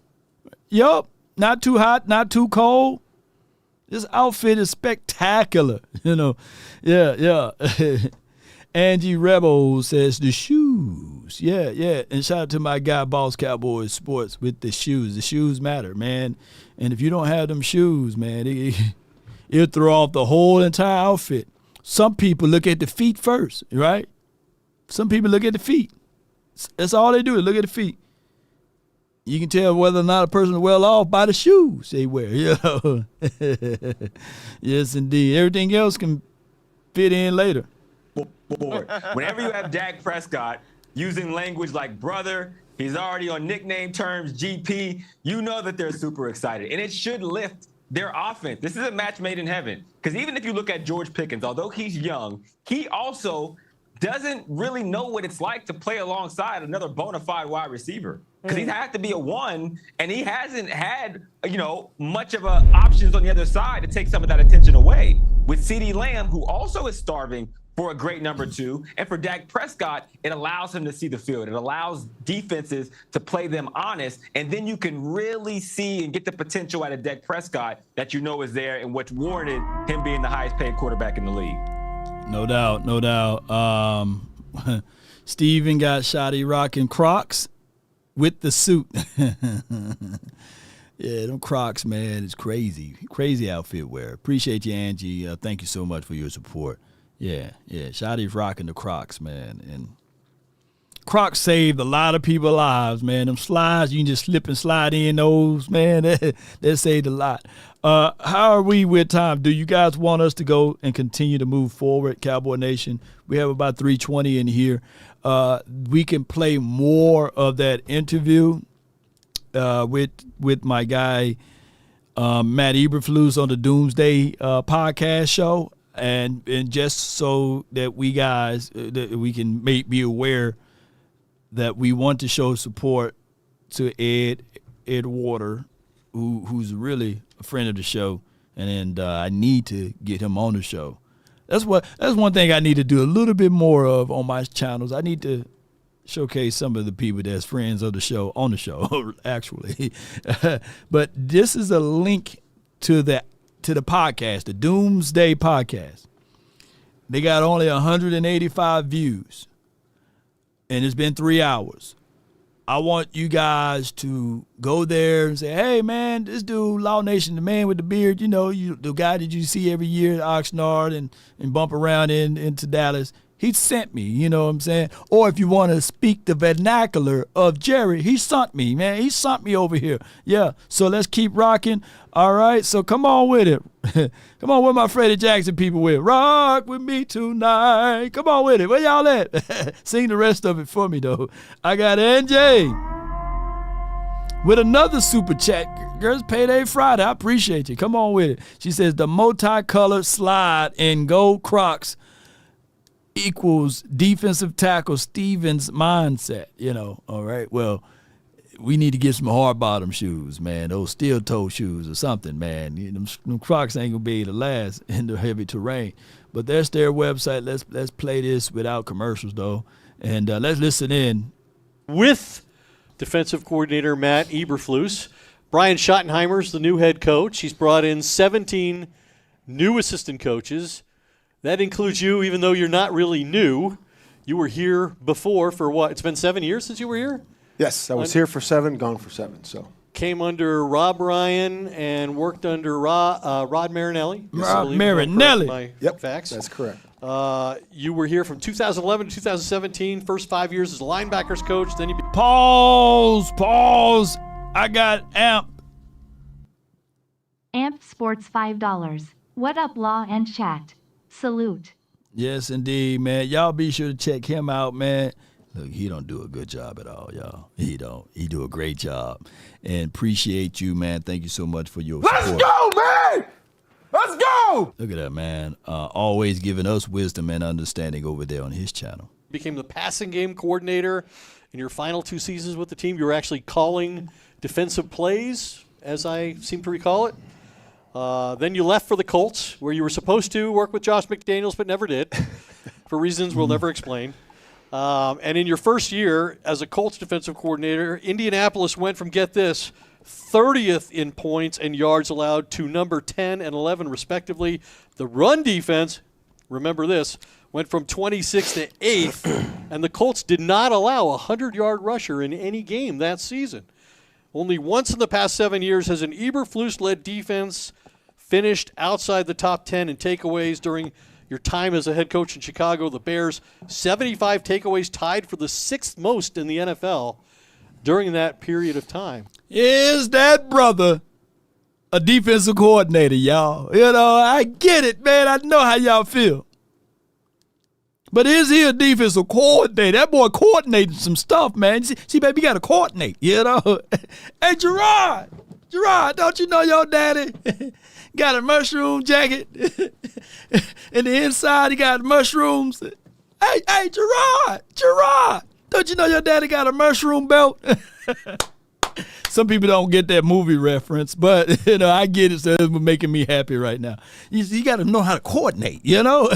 [SPEAKER 1] Yup, not too hot, not too cold. This outfit is spectacular, you know. Yeah. Angie Rebel says the shoes. Yeah. And shout out to my guy, Boss Cowboys Sports, with the shoes. The shoes matter, man. And if you don't have them shoes, man, it'll throw off the whole entire outfit. Some people look at the feet first, right? Some people look at the feet. That's all they do is look at the feet. You can tell whether or not a person is well off by the shoes they wear. You know? Yes, indeed. Everything else can fit in later.
[SPEAKER 14] Whenever you have Dak Prescott using language like brother, he's already on nickname terms, GP, you know that they're super excited. And it should lift their offense. This is a match made in heaven. Because even if you look at George Pickens, although he's young, he also doesn't really know what it's like to play alongside another bona fide wide receiver. Because he has to be a one, and he hasn't had, much of options on the other side to take some of that attention away. With CeeDee Lamb, who also is starving for a great number two, and for Dak Prescott, it allows him to see the field. It allows defenses to play them honest, and then you can really see and get the potential out of Dak Prescott that you know is there and what's warranted him being the highest paid quarterback in the league.
[SPEAKER 1] No doubt. Steven got Shotty rocking Crocs with the suit. Yeah, them Crocs, man, it's crazy. Crazy outfit wear. Appreciate you, Angie. Thank you so much for your support. Yeah. Shotty's rocking the Crocs, man. And Crocs saved a lot of people's lives, man. Them slides, you can just slip and slide in those, man. That saved a lot. How are we with time? Do you guys want us to go and continue to move forward, Cowboy Nation? We have about 3:20 in here. We can play more of that interview with my guy Matt Eberflus on the Doomsday podcast show, and just so that we guys that we can be aware that we want to show support to Ed Water, who's really a friend of the show, and I need to get him on the show. That's one thing I need to do a little bit more of on my channels. I need to showcase some of the people that's friends of the show on the show, actually. But this is a link to the podcast, the Doomsday podcast. They got only 185 views, and it's been 3 hours. I want you guys to go there and say, hey, man, this dude, Law Nation, the man with the beard, the guy that you see every year at Oxnard and bump around into Dallas, he sent me, you know what I'm saying? Or if you want to speak the vernacular of Jerry, he sent me, man. He sent me over here. Yeah, so let's keep rocking. All right, so come on with it. Come on with my Freddie Jackson people with. Rock with me tonight. Come on with it. Where y'all at? Sing the rest of it for me, though. I got NJ with another super chat. Girls, Payday Friday. I appreciate you. Come on with it. She says the multicolored slide in gold Crocs equals defensive tackle Stevens mindset, All right, well, we need to get some hard bottom shoes, man. Those steel toe shoes or something, man. Them Crocs ain't gonna be able to last in the heavy terrain. But that's their website. Let's play this without commercials, though, and let's listen in
[SPEAKER 8] with defensive coordinator Matt Eberflus. Brian Schottenheimer's the new head coach. He's brought in 17 new assistant coaches. That includes you, even though you're not really new. You were here before for what? It's been 7 years since you were here?
[SPEAKER 12] Yes, I was here for 7, gone for 7. So
[SPEAKER 8] came under Rob Ryan and worked under Rod Marinelli.
[SPEAKER 1] Rob Marinelli.
[SPEAKER 12] Yep,
[SPEAKER 8] facts.
[SPEAKER 12] That's correct.
[SPEAKER 8] You were here from 2011 to 2017. First 5 years as a linebackers coach. Then you
[SPEAKER 1] Pause. I got Amp.
[SPEAKER 11] Amp Sports $5. What up, Law and Chat? Salute.
[SPEAKER 1] Yes, indeed, man. Y'all be sure to check him out, man. Look, he don't do a good job at all, y'all. He don't. He do a great job. And appreciate you, man. Thank you so much for your support.
[SPEAKER 3] Let's go, man! Let's go!
[SPEAKER 1] Look at that, man. Always giving us wisdom and understanding over there on his channel.
[SPEAKER 8] Became the passing game coordinator in your final 2 seasons with the team. You were actually calling defensive plays, as I seem to recall it. Then you left for the Colts, where you were supposed to work with Josh McDaniels but never did, for reasons we'll never explain. And in your first year as a Colts defensive coordinator, Indianapolis went from, get this, 30th in points and yards allowed to number 10 and 11, respectively. The run defense, remember this, went from 26th to 8th, and the Colts did not allow a 100-yard rusher in any game that season. Only once in the past 7 years has an Eberflus-led defense finished outside the top 10 in takeaways during your time as a head coach in Chicago. The Bears, 75 takeaways, tied for the 6th most in the NFL during that period of time.
[SPEAKER 1] Is that brother a defensive coordinator, y'all? You know, I get it, man. I know how y'all feel. But is he a defensive coordinator? That boy coordinating some stuff, man. See, baby, you got to coordinate, you know. Hey, Gerard, don't you know your daddy got a mushroom jacket? And the inside, he got mushrooms. Hey, Gerard, don't you know your daddy got a mushroom belt? Some people don't get that movie reference, but, you know, I get it, so it's making me happy right now. You got to know how to coordinate, you know.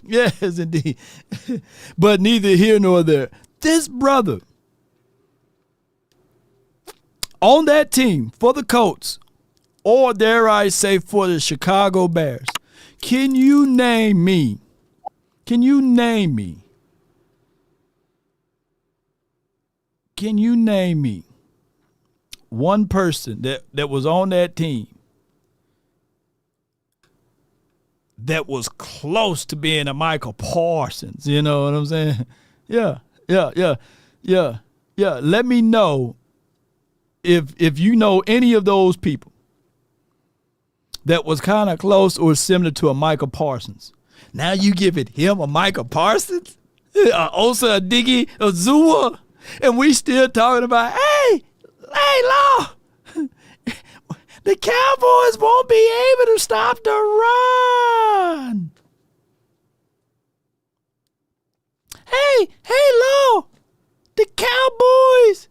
[SPEAKER 1] Yes, indeed. But neither here nor there. This brother on that team for the Colts, or dare I say for the Chicago Bears, can you name me one person that was on that team that was close to being a Micah Parsons? You know what I'm saying? Yeah. Let me know if you know any of those people that was kind of close or similar to a Micah Parsons. Now you give it him a Micah Parsons, Osa Adighi Azua, and we still talking about, hey, Law, the Cowboys won't be able to stop the run. Hey, Law, the Cowboys,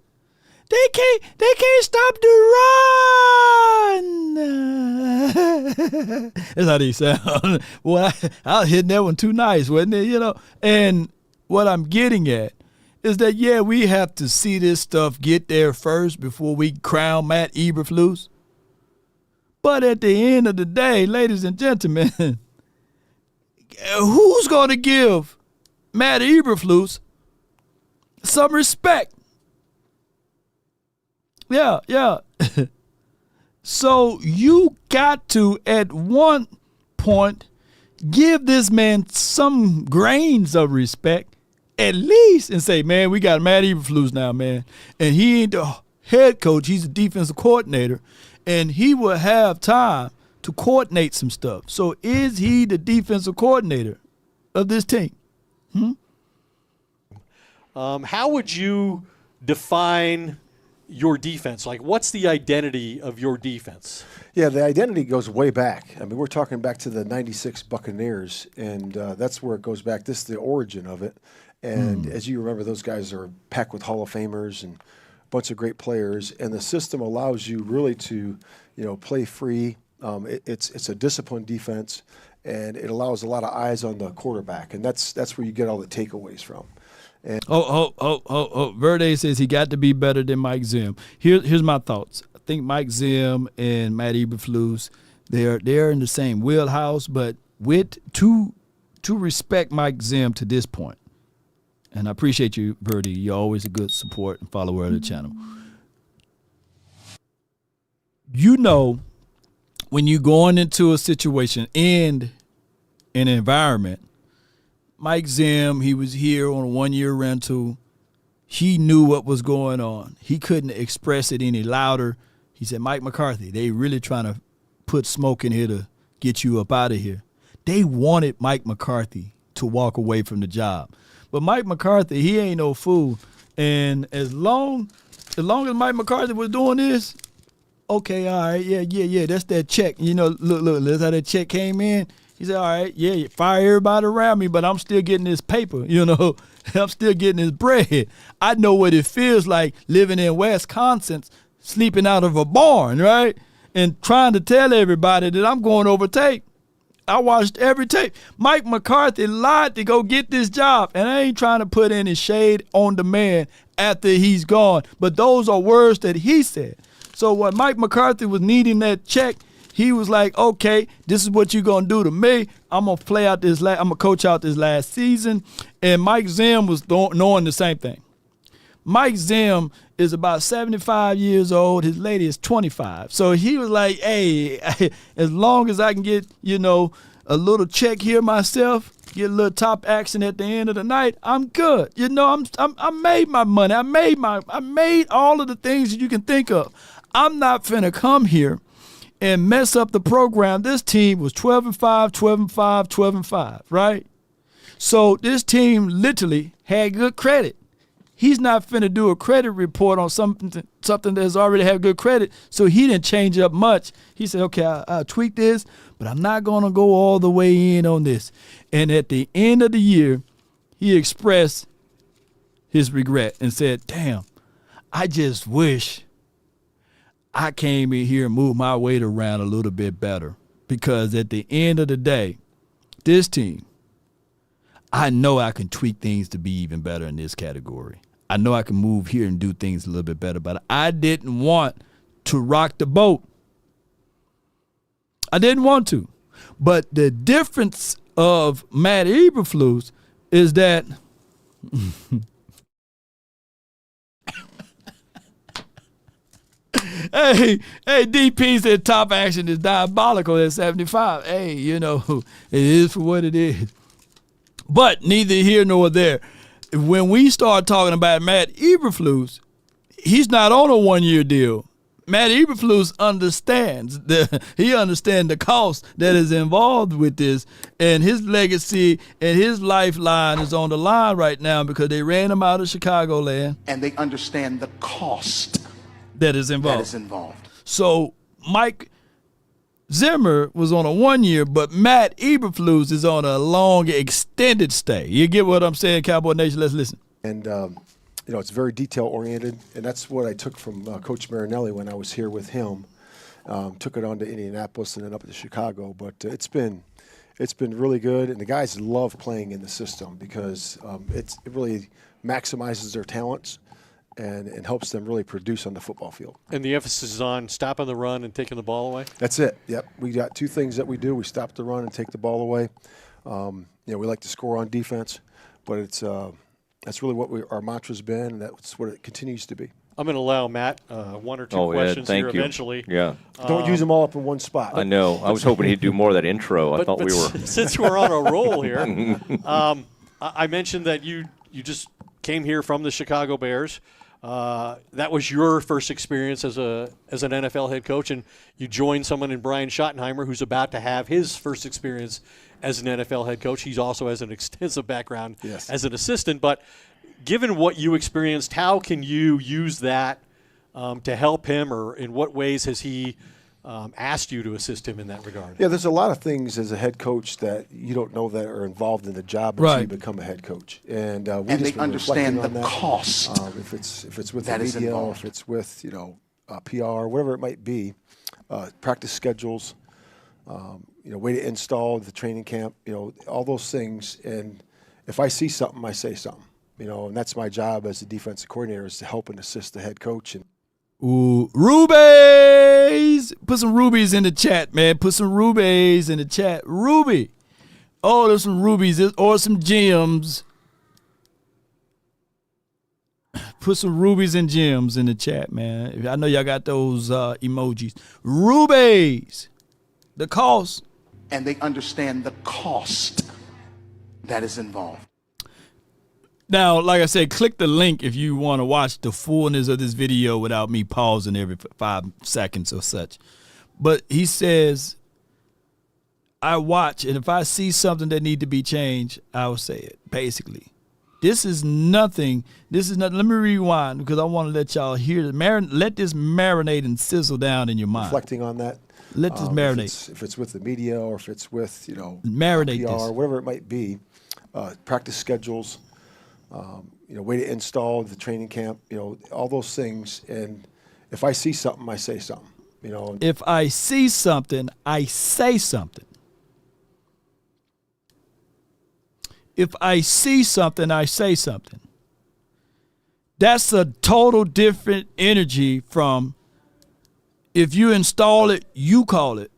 [SPEAKER 1] they can't stop the run. That's how they sound. Well, I was hitting that one too nice, wasn't it? You know, and what I'm getting at is that, yeah, we have to see this stuff get there first before we crown Matt Eberflus. But at the end of the day, ladies and gentlemen, who's going to give Matt Eberflus some respect? Yeah. So you got to, at one point, give this man some grains of respect, at least, and say, man, we got Matt Eberflus now, man. And he ain't the head coach. He's a defensive coordinator. And he will have time to coordinate some stuff. So is he the defensive coordinator of this team?
[SPEAKER 8] How would you define your defense? Like, what's the identity of your defense?
[SPEAKER 12] Yeah, the identity goes way back. I mean, we're talking back to the 96 Buccaneers, and that's where it goes back. This is the origin of it. And as you remember, those guys are packed with Hall of Famers and a bunch of great players. And the system allows you really to, play free. It's a disciplined defense, and it allows a lot of eyes on the quarterback. And that's where you get all the takeaways from. And
[SPEAKER 1] Verde says he got to be better than Mike Zim. Here's my thoughts. I think Mike Zim and Matt Eberflus, they're in the same wheelhouse, but with to respect Mike Zim to this point. And I appreciate you, Birdie. You're always a good support and follower of the channel. When you're going into a situation and an environment, Mike Zim, he was here on a 1-year rental. He knew what was going on. He couldn't express it any louder. He said, Mike McCarthy, they really trying to put smoke in here to get you up out of here. They wanted Mike McCarthy to walk away from the job. But Mike McCarthy, he ain't no fool. And as long as Mike McCarthy was doing this, okay, all right, yeah, that's that check. You know, look, that's how that check came in. He said, all right, yeah, you fire everybody around me, but I'm still getting this paper, you know. I'm still getting this bread. I know what it feels like living in Wisconsin, sleeping out of a barn, right? And trying to tell everybody that I'm going over tape. I watched every tape. Mike McCarthy lied to go get this job, and I ain't trying to put any shade on the man after he's gone, but those are words that he said. So when Mike McCarthy was needing that check, he was like, okay, this is what you're going to do to me. I'm going to play out I'm going to coach out this last season. And Mike Zim was knowing the same thing. Mike Zim is about 75 years old. His lady is 25. So he was like, hey, as long as I can get, you know, a little check here myself, get a little top action at the end of the night, I'm good. You know, I made my money. I made all of the things that you can think of. I'm not finna come here and mess up the program. This team was 12-5, 12-5, 12-5, right? So this team literally had good credit. He's not finna do a credit report on something that's already had good credit, so he didn't change up much. He said, okay, I'll tweak this, but I'm not going to go all the way in on this. And at the end of the year, he expressed his regret and said, damn, I just wish I came in here and moved my weight around a little bit better, because at the end of the day, this team, I know I can tweak things to be even better in this category. I know I can move here and do things a little bit better, but I didn't want to rock the boat. I didn't want to. But the difference of Matt Eberflus is that Hey, DP said top action is diabolical at 75. Hey, you know, it is for what it is. But neither here nor there. When we start talking about Matt Eberflus, he's not on a one-year deal. Matt Eberflus understands the cost that is involved with this, and his legacy and his lifeline is on the line right now because they ran him out of Chicagoland.
[SPEAKER 15] And they understand the cost
[SPEAKER 1] that is involved. So Mike Zimmer was on a 1 year, but Matt Eberflus is on a long, extended stay. You get what I'm saying, Cowboy Nation? Let's listen.
[SPEAKER 12] And, you know, it's very detail-oriented, and that's what I took from Coach Marinelli when I was here with him. Took it on to Indianapolis and then up to Chicago. But it's been really good, and the guys love playing in the system because it really maximizes their talents and helps them really produce on the football field.
[SPEAKER 8] And the emphasis is on stopping the run and taking the ball away?
[SPEAKER 12] That's it, yep. We got two things that we do. We stop the run and take the ball away. You know, we like to score on defense, but it's that's really what our mantra's been, and that's what it continues to be.
[SPEAKER 8] I'm going to allow Matt one or two questions here eventually.
[SPEAKER 16] Yeah.
[SPEAKER 12] Don't use them all up in one spot.
[SPEAKER 16] I know. I was hoping he'd do more of that intro. I thought we were.
[SPEAKER 8] Since we're on a roll here, I mentioned that you just came here from the Chicago Bears. That was your first experience as an NFL head coach, and you joined someone in Brian Schottenheimer who's about to have his first experience as an NFL head coach. He's also has an extensive background as an assistant. But given what you experienced, how can you use that to help him, or in what ways has he asked you to assist him in that regard?
[SPEAKER 12] Yeah, there's a lot of things as a head coach that you don't know that are involved in the job until you become a head coach. And
[SPEAKER 15] they understand the cost.
[SPEAKER 12] If it's with the media, or if it's with PR, whatever it might be, practice schedules, way to install the training camp, all those things. And if I see something, I say something. And that's my job as a defensive coordinator, is to help and assist the head coach. And
[SPEAKER 1] ooh, rubies! Put some rubies in the chat, man. Put some rubies in the chat. Ruby. Oh, there's some rubies or some gems. Put some rubies and gems in the chat, man. I know y'all got those emojis. Rubies. The cost.
[SPEAKER 15] And they understand the cost that is involved.
[SPEAKER 1] Now, like I said, click the link if you want to watch the fullness of this video without me pausing every 5 seconds or such. But he says, I watch, and if I see something that need to be changed, I will say it, basically. This is nothing. Let me rewind because I want to let y'all hear it. Let this marinate and sizzle down in your mind.
[SPEAKER 12] Reflecting on that.
[SPEAKER 1] Let this marinate.
[SPEAKER 12] If it's with the media or if it's with,
[SPEAKER 1] marinate
[SPEAKER 12] PR,
[SPEAKER 1] this.
[SPEAKER 12] whatever it might be, practice schedules, way to install the training camp, all those things. And if I see something, I say something.
[SPEAKER 1] If I see something, I say something. If I see something, I say something. That's a total different energy from if you install it, you call it.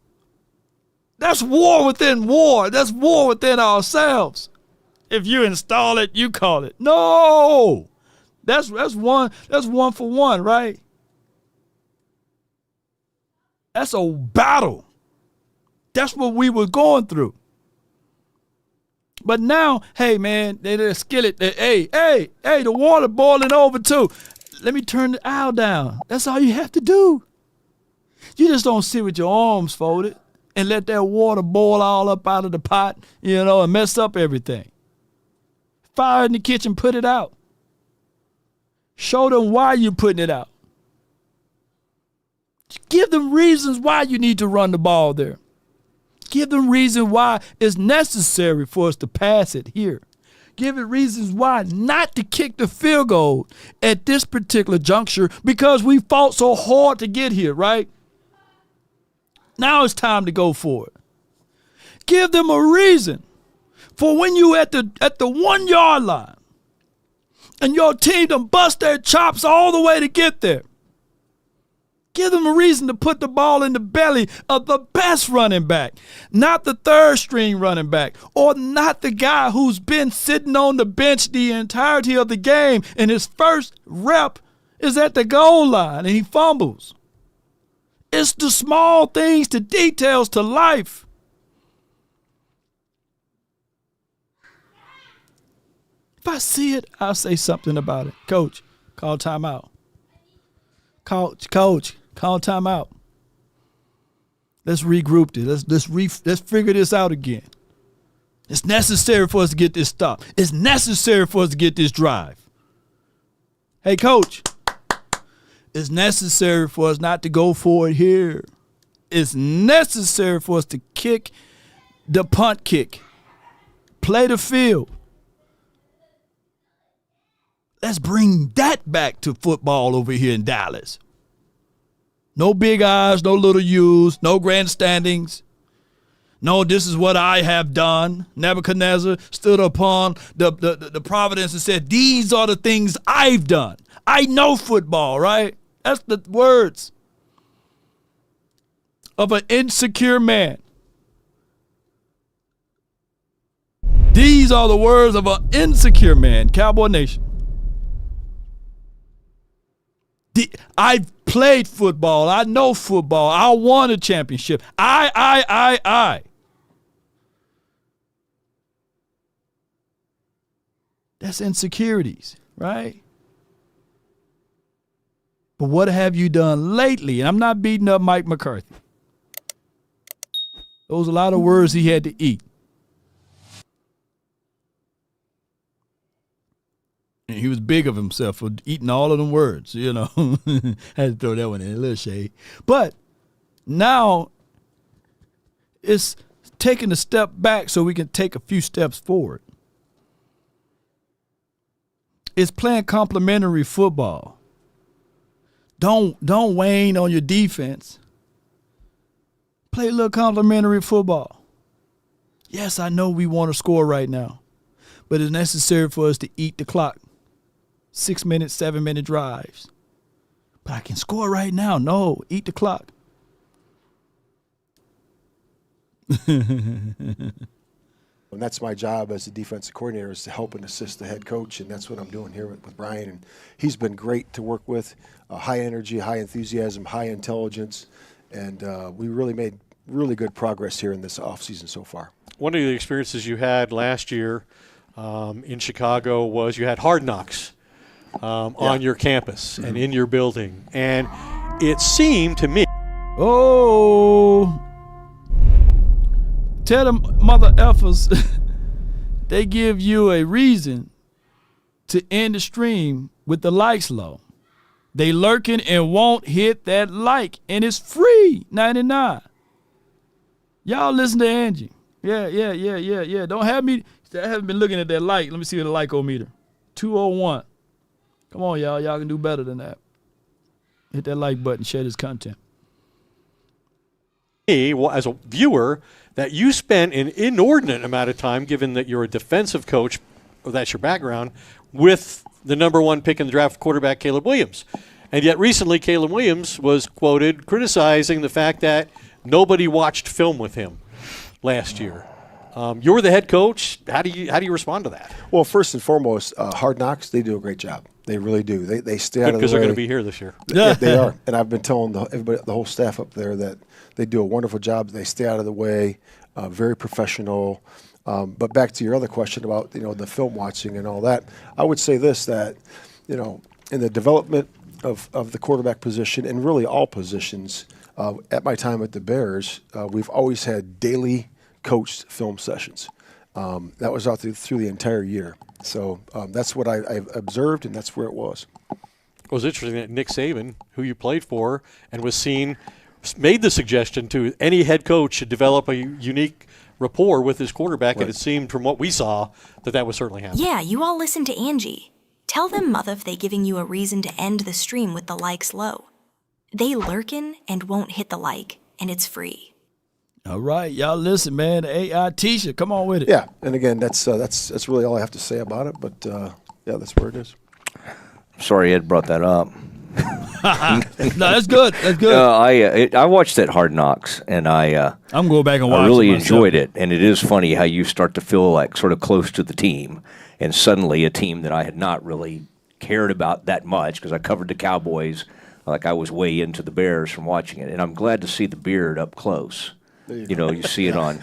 [SPEAKER 1] That's war within war. That's war within ourselves. If you install it, you call it. No. That's one for one, right? That's a battle. That's what we were going through. But now, hey, man, they're skillet. Hey, the water boiling over too. Let me turn the aisle down. That's all you have to do. You just don't sit with your arms folded and let that water boil all up out of the pot, and mess up everything. Fire in the kitchen, put it out. Show them why you're putting it out. Give them reasons why you need to run the ball there. Give them reason why it's necessary for us to pass it here. Give it reasons why not to kick the field goal at this particular juncture because we fought so hard to get here, right? Now it's time to go for it. Give them a reason for when you at the 1 yard line and your team done bust their chops all the way to get there. Give them a reason to put the ball in the belly of the best running back, not the third string running back, or not the guy who's been sitting on the bench the entirety of the game and his first rep is at the goal line and he fumbles. It's the small things, the details to life. If I see it, I'll say something about it. Coach, call timeout. Coach, call timeout. Let's regroup this. Let's figure this out again. It's necessary for us to get this stop. It's necessary for us to get this drive. Hey, coach, it's necessary for us not to go for it here. It's necessary for us to kick the punt kick. Play the field. Let's bring that back to football over here in Dallas. No big I's, no little U's, no grandstandings. No, this is what I have done. Nebuchadnezzar stood upon the providence and said, these are the things I've done. I know football, right? That's the words of an insecure man. These are the words of an insecure man, Cowboy Nation. I've played football. I know football. I won a championship. I. That's insecurities, right? But what have you done lately? And I'm not beating up Mike McCarthy. Those are a lot of words he had to eat. And he was big of himself for eating all of them words, Had to throw that one in, a little shade. But now it's taking a step back so we can take a few steps forward. It's playing complementary football. Don't wane on your defense. Play a little complementary football. Yes, I know we want to score right now, but it's necessary for us to eat the clock. 6-minute, 7-minute drives. But I can score right now. No, eat the clock.
[SPEAKER 12] And that's my job as a defensive coordinator, is to help and assist the head coach, and that's what I'm doing here with Brian. And he's been great to work with, high energy, high enthusiasm, high intelligence, and we really made really good progress here in this offseason so far.
[SPEAKER 8] One of the experiences you had last year in Chicago was you had Hard Knocks on your campus and in your building, and it seemed to me.
[SPEAKER 1] Tell them mother effers they give you a reason to end the stream with the likes low. They lurking and won't hit that like, and it's free, 99. Y'all listen to Angie. Yeah. Don't have me. I haven't been looking at that like. Let me see the like-o-meter. 201. Come on, y'all. Y'all can do better than that. Hit that like button. Share this content.
[SPEAKER 8] As a viewer, that you spent an inordinate amount of time, given that you're a defensive coach, or that's your background, with the number one pick in the draft quarterback, Caleb Williams. And yet recently, Caleb Williams was quoted criticizing the fact that nobody watched film with him last year. You're the head coach. How do you respond to that?
[SPEAKER 12] Well, first and foremost, Hard Knocks, they do a great job. They really do. They stay out of the way.
[SPEAKER 8] Because they're going to be here this year.
[SPEAKER 12] Yeah, they are. And I've been telling everybody, the whole staff up there, that they do a wonderful job. They stay out of the way, very professional. But back to your other question about the film watching and all that, I would say this, that in the development of the quarterback position and really all positions, at my time at the Bears, we've always had daily coached film sessions. That was out through the entire year. So that's what I've observed, and that's where it was.
[SPEAKER 8] It was interesting that Nick Saban, who you played for and was seen, made the suggestion to any head coach should develop a unique rapport with his quarterback, right. And it seemed from what we saw that was certainly happening.
[SPEAKER 17] Yeah, you all listen to Angie. Tell them, mother, if they giving you a reason to end the stream with the likes low. They lurkin' and won't hit the like, and it's free.
[SPEAKER 1] All right, y'all listen, man. The AI T-shirt, come on with it.
[SPEAKER 12] Yeah, and again, that's really all I have to say about it. But yeah, that's where it is.
[SPEAKER 16] Sorry, Ed brought that up.
[SPEAKER 1] No, that's good. That's good.
[SPEAKER 16] I watched that Hard Knocks, and I'm
[SPEAKER 1] going back and watch.
[SPEAKER 16] I really enjoyed it, and it is funny how you start to feel like sort of close to the team, and suddenly a team that I had not really cared about that much because I covered the Cowboys, like I was way into the Bears from watching it, and I'm glad to see the beard up close. You see it on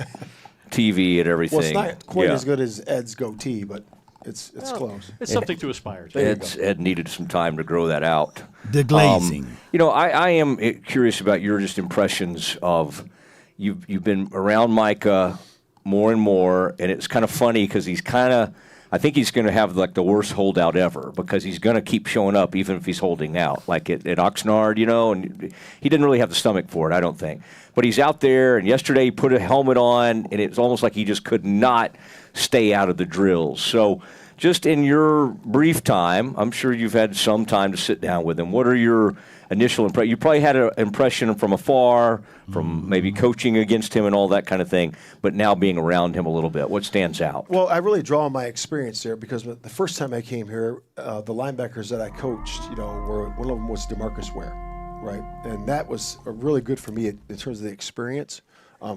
[SPEAKER 16] TV and everything.
[SPEAKER 12] Well, it's not quite as good as Ed's goatee, but it's close.
[SPEAKER 8] It's something to aspire to.
[SPEAKER 16] Ed needed some time to grow that out.
[SPEAKER 1] The glazing.
[SPEAKER 16] I am curious about your just impressions of you've been around Micah more and more, and it's kind of funny because I think he's going to have like the worst holdout ever because he's going to keep showing up even if he's holding out, like at Oxnard, and he didn't really have the stomach for it, I don't think. But he's out there, and yesterday he put a helmet on, and it's almost like he just could not stay out of the drills. So just in your brief time, I'm sure you've had some time to sit down with him. What are your initial impressions? You probably had an impression from afar, from maybe coaching against him and all that kind of thing, but now being around him a little bit. What stands out?
[SPEAKER 12] Well, I really draw on my experience there because the first time I came here, the linebackers that I coached, one of them was DeMarcus Ware, right? And that was really good for me in terms of the experience.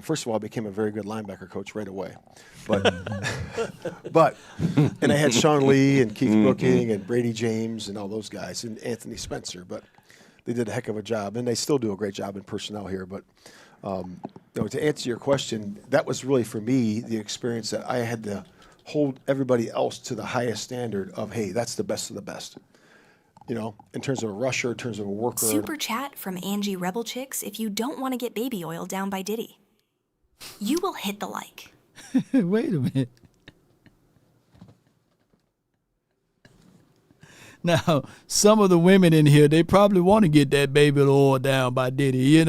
[SPEAKER 12] First of all, I became a very good linebacker coach right away. But and I had Sean Lee and Keith Brooking and Brady James and all those guys and Anthony Spencer, but they did a heck of a job, and they still do a great job in personnel here. But to answer your question, that was really for me the experience that I had to hold everybody else to the highest standard of, hey, that's the best of the best. In terms of a rusher, in terms of a worker.
[SPEAKER 17] Super chat from Angie Rebel Chicks. If you don't want to get baby oil down by Diddy, you will hit the like.
[SPEAKER 1] Wait a minute. Now, some of the women in here, they probably want to get that baby oil down by Diddy,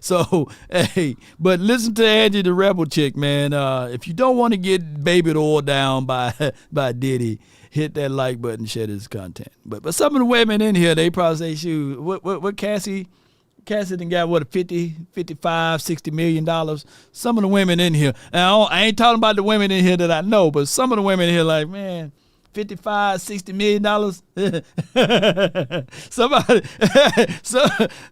[SPEAKER 1] So, hey, but listen to Angie the Rebel Chick, man. If you don't want to get baby oil down by Diddy, hit that like button, share this content. But some of the women in here, they probably say, shoot, what Cassie done got, what, $50, $55, $60 million? Some of the women in here, and I ain't talking about the women in here that I know, but some of the women in here like, man, $55, $60 million. Somebody,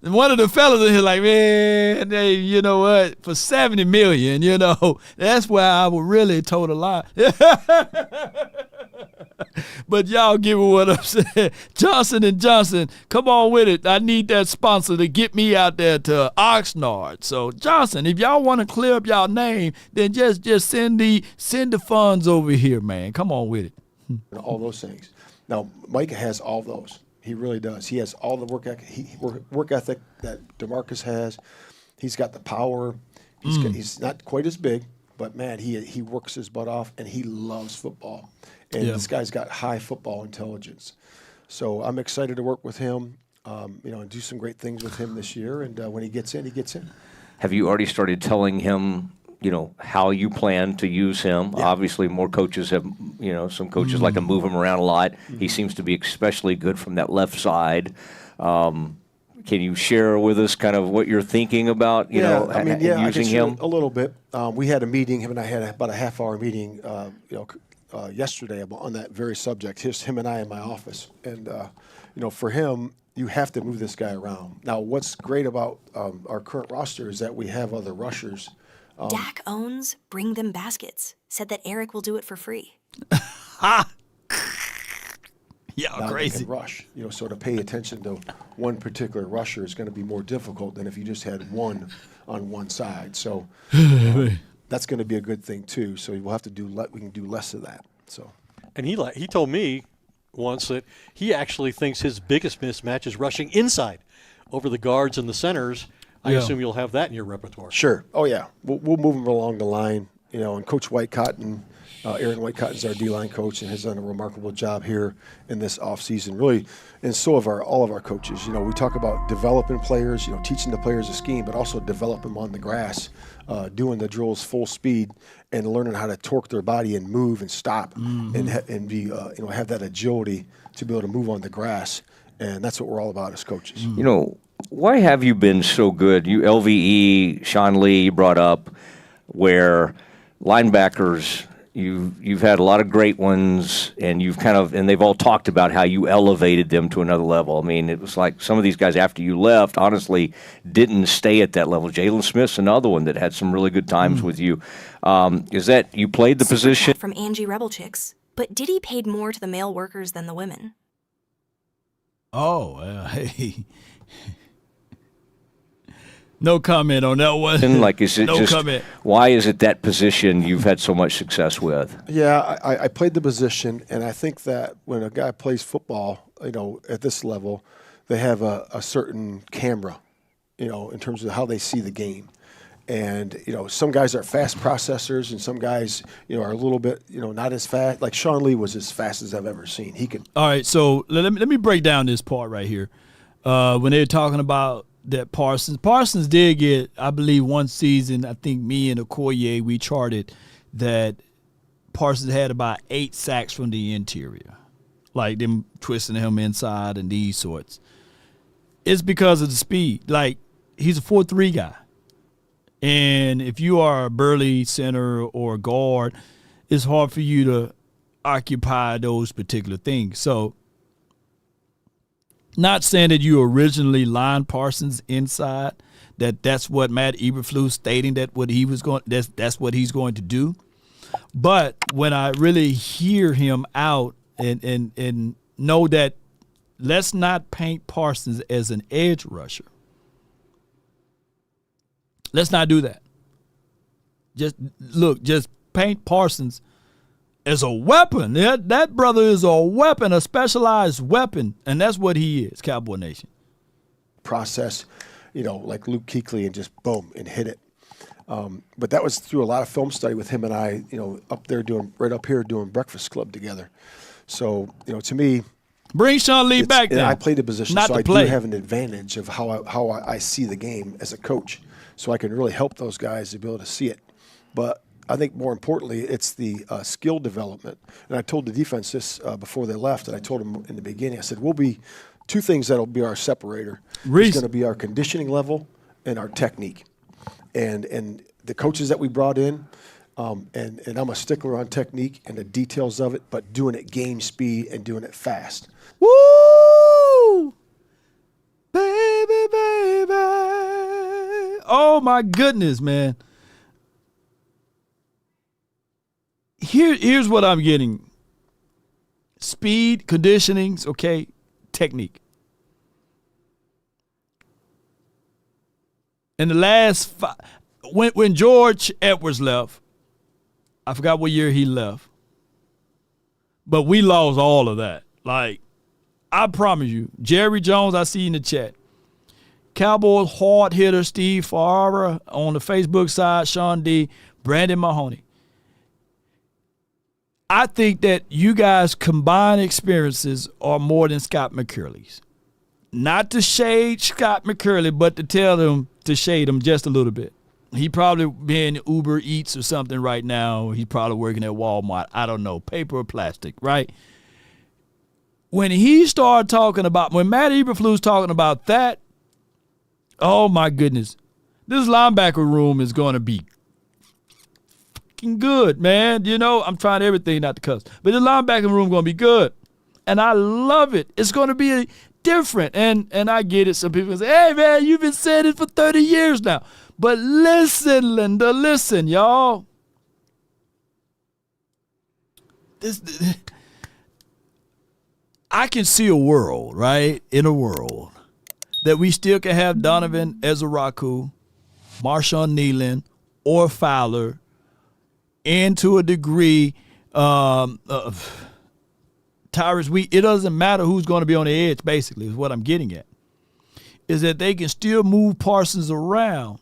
[SPEAKER 1] one of the fellas in here like, man, you know what? For $70 million, that's where I would really told a lie. But y'all give me what I'm saying. Johnson & Johnson, come on with it. I need that sponsor to get me out there to Oxnard. So Johnson, if y'all want to clear up y'all name, then just send the funds over here, man. Come on with it.
[SPEAKER 12] All those things. Now, Micah has all those. He really does. He has all the work ethic that DeMarcus has. He's got the power. He's not quite as big, but man, he works his butt off, and he loves football. And this guy's got high football intelligence. So I'm excited to work with him, and do some great things with him this year. And when he gets in, he gets in.
[SPEAKER 16] Have you already started telling him, how you plan to use him? Yeah. Obviously, more coaches have, some coaches like to move him around a lot. He seems to be especially good from that left side. Can you share with us kind of what you're thinking about, using him?
[SPEAKER 12] A little bit. We had a meeting, him and I had about a half-hour meeting, yesterday on that very subject, him and I in my office. And, for him, you have to move this guy around. Now, what's great about our current roster is that we have other rushers.
[SPEAKER 17] Dak owns Bring Them Baskets. Said that Eric will do it for free.
[SPEAKER 1] Yeah, crazy.
[SPEAKER 12] They can rush. So to pay attention to one particular rusher is going to be more difficult than if you just had one on one side. So that's going to be a good thing too. So we'll have to we can do less of that. So.
[SPEAKER 8] And he told me once that he actually thinks his biggest mismatch is rushing inside over the guards and the centers. I assume you'll have that in your repertoire.
[SPEAKER 12] Sure. Oh, yeah. We'll move him along the line. And Coach Whitecotton, Aaron Whitecotton's our D-line coach and has done a remarkable job here in this offseason, really. And so have all of our coaches. We talk about developing players, teaching the players a scheme, but also develop them on the grass, doing the drills full speed and learning how to torque their body and move and stop and be, have that agility to be able to move on the grass. And that's what we're all about as coaches.
[SPEAKER 16] Why have you been so good? You LVE, Sean Lee, you brought up, where linebackers, you've had a lot of great ones, and and they've all talked about how you elevated them to another level. I mean, it was like some of these guys after you left, honestly, didn't stay at that level. Jalen Smith's another one that had some really good times with you. Is that you played the position?
[SPEAKER 17] From Angie Rebel Chicks, but Diddy paid more to the male workers than the women.
[SPEAKER 1] Oh, hey. No comment on that one.
[SPEAKER 16] Is it
[SPEAKER 1] no comment.
[SPEAKER 16] Why is it that position you've had so much success with?
[SPEAKER 12] Yeah, I played the position, and I think that when a guy plays football, at this level, they have a certain camera, in terms of how they see the game. And, some guys are fast processors, and some guys, are a little bit, not as fast. Like Sean Lee was as fast as I've ever seen. He could.
[SPEAKER 1] All right, so let me break down this part right here. When they were talking about that Parsons did get, I believe, one season, I think me and Okoye, we charted that Parsons had about 8 sacks from the interior, like them twisting him inside and these sorts. It's because of the speed. Like, he's a 4-3 guy. And if you are a burly center or a guard, it's hard for you to occupy those particular things. So, not saying that you originally lined Parsons inside, that's what Matt Eberflus stating that what he was going that's what he's going to do. But when I really hear him out and know that let's not paint Parsons as an edge rusher. Let's not do that. Just paint Parsons as a weapon. That brother is a weapon, a specialized weapon, and that's what he is, Cowboy Nation.
[SPEAKER 12] Process, like Luke Kuechly and just boom and hit it. But that was through a lot of film study with him and I, right up here doing Breakfast Club together. So, to me,
[SPEAKER 1] bring Sean Lee back then.
[SPEAKER 12] I played the position,
[SPEAKER 1] not
[SPEAKER 12] so I
[SPEAKER 1] play.
[SPEAKER 12] do have an advantage of how I see the game as a coach. So I can really help those guys to be able to see it. But I think more importantly, it's the skill development. And I told the defense this before they left, and I told them in the beginning, I said, we'll be 2 things that'll be our separator. It's going to be our conditioning level and our technique. And the coaches that we brought in, and I'm a stickler on technique and the details of it, but doing it game speed and doing it fast.
[SPEAKER 1] Woo! Baby, baby. Oh, my goodness, man. Here's what I'm getting. Speed, conditionings, okay, technique. In the last when George Edwards left, I forgot what year he left, but we lost all of that. Like, I promise you, Jerry Jones, I see in the chat, Cowboys hard hitter Steve Farber on the Facebook side, Sean D, Brandon Mahoney. I think that you guys' combined experiences are more than Scott McCurley's. Not to shade Scott McCurley, but to tell him to shade him just a little bit. He probably being Uber Eats or something right now. He's probably working at Walmart. I don't know, paper or plastic, right? When he started talking about, when Matt Eberflus talking about that, oh my goodness, this linebacker room is going to be fucking good, man. You know, I'm trying everything not to cuss, but the linebacker room going to be good, and I love it. It's going to be different, and I get it. Some people say, "Hey, man, you've been saying it for 30 years now." But listen, Linda, listen, y'all. I can see a world, right? In a world that we still can have Donovan Ezeraku, Marshawn Nealon, or Fowler, and to a degree, Tyrus Wheat. It doesn't matter who's going to be on the edge, basically, is what I'm getting at. Is that they can still move Parsons around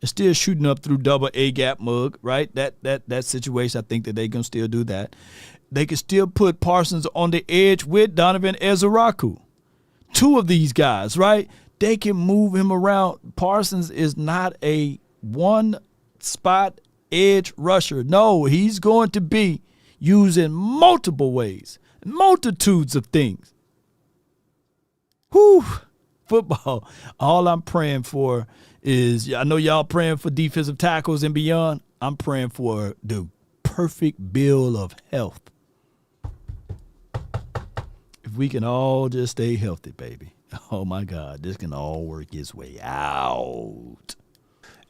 [SPEAKER 1] and still shooting up through double A-gap mug, right? That situation, I think that they can still do that. They can still put Parsons on the edge with Donovan Ezeraku. Two of these guys, right? They can move him around. Parsons is not a one-spot edge rusher. No, he's going to be used in multiple ways, multitudes of things. Whew. Football. All I'm praying for is, I know y'all praying for defensive tackles and beyond. I'm praying for the perfect bill of health. If we can all just stay healthy, baby. Oh, my God. This can all work its way out.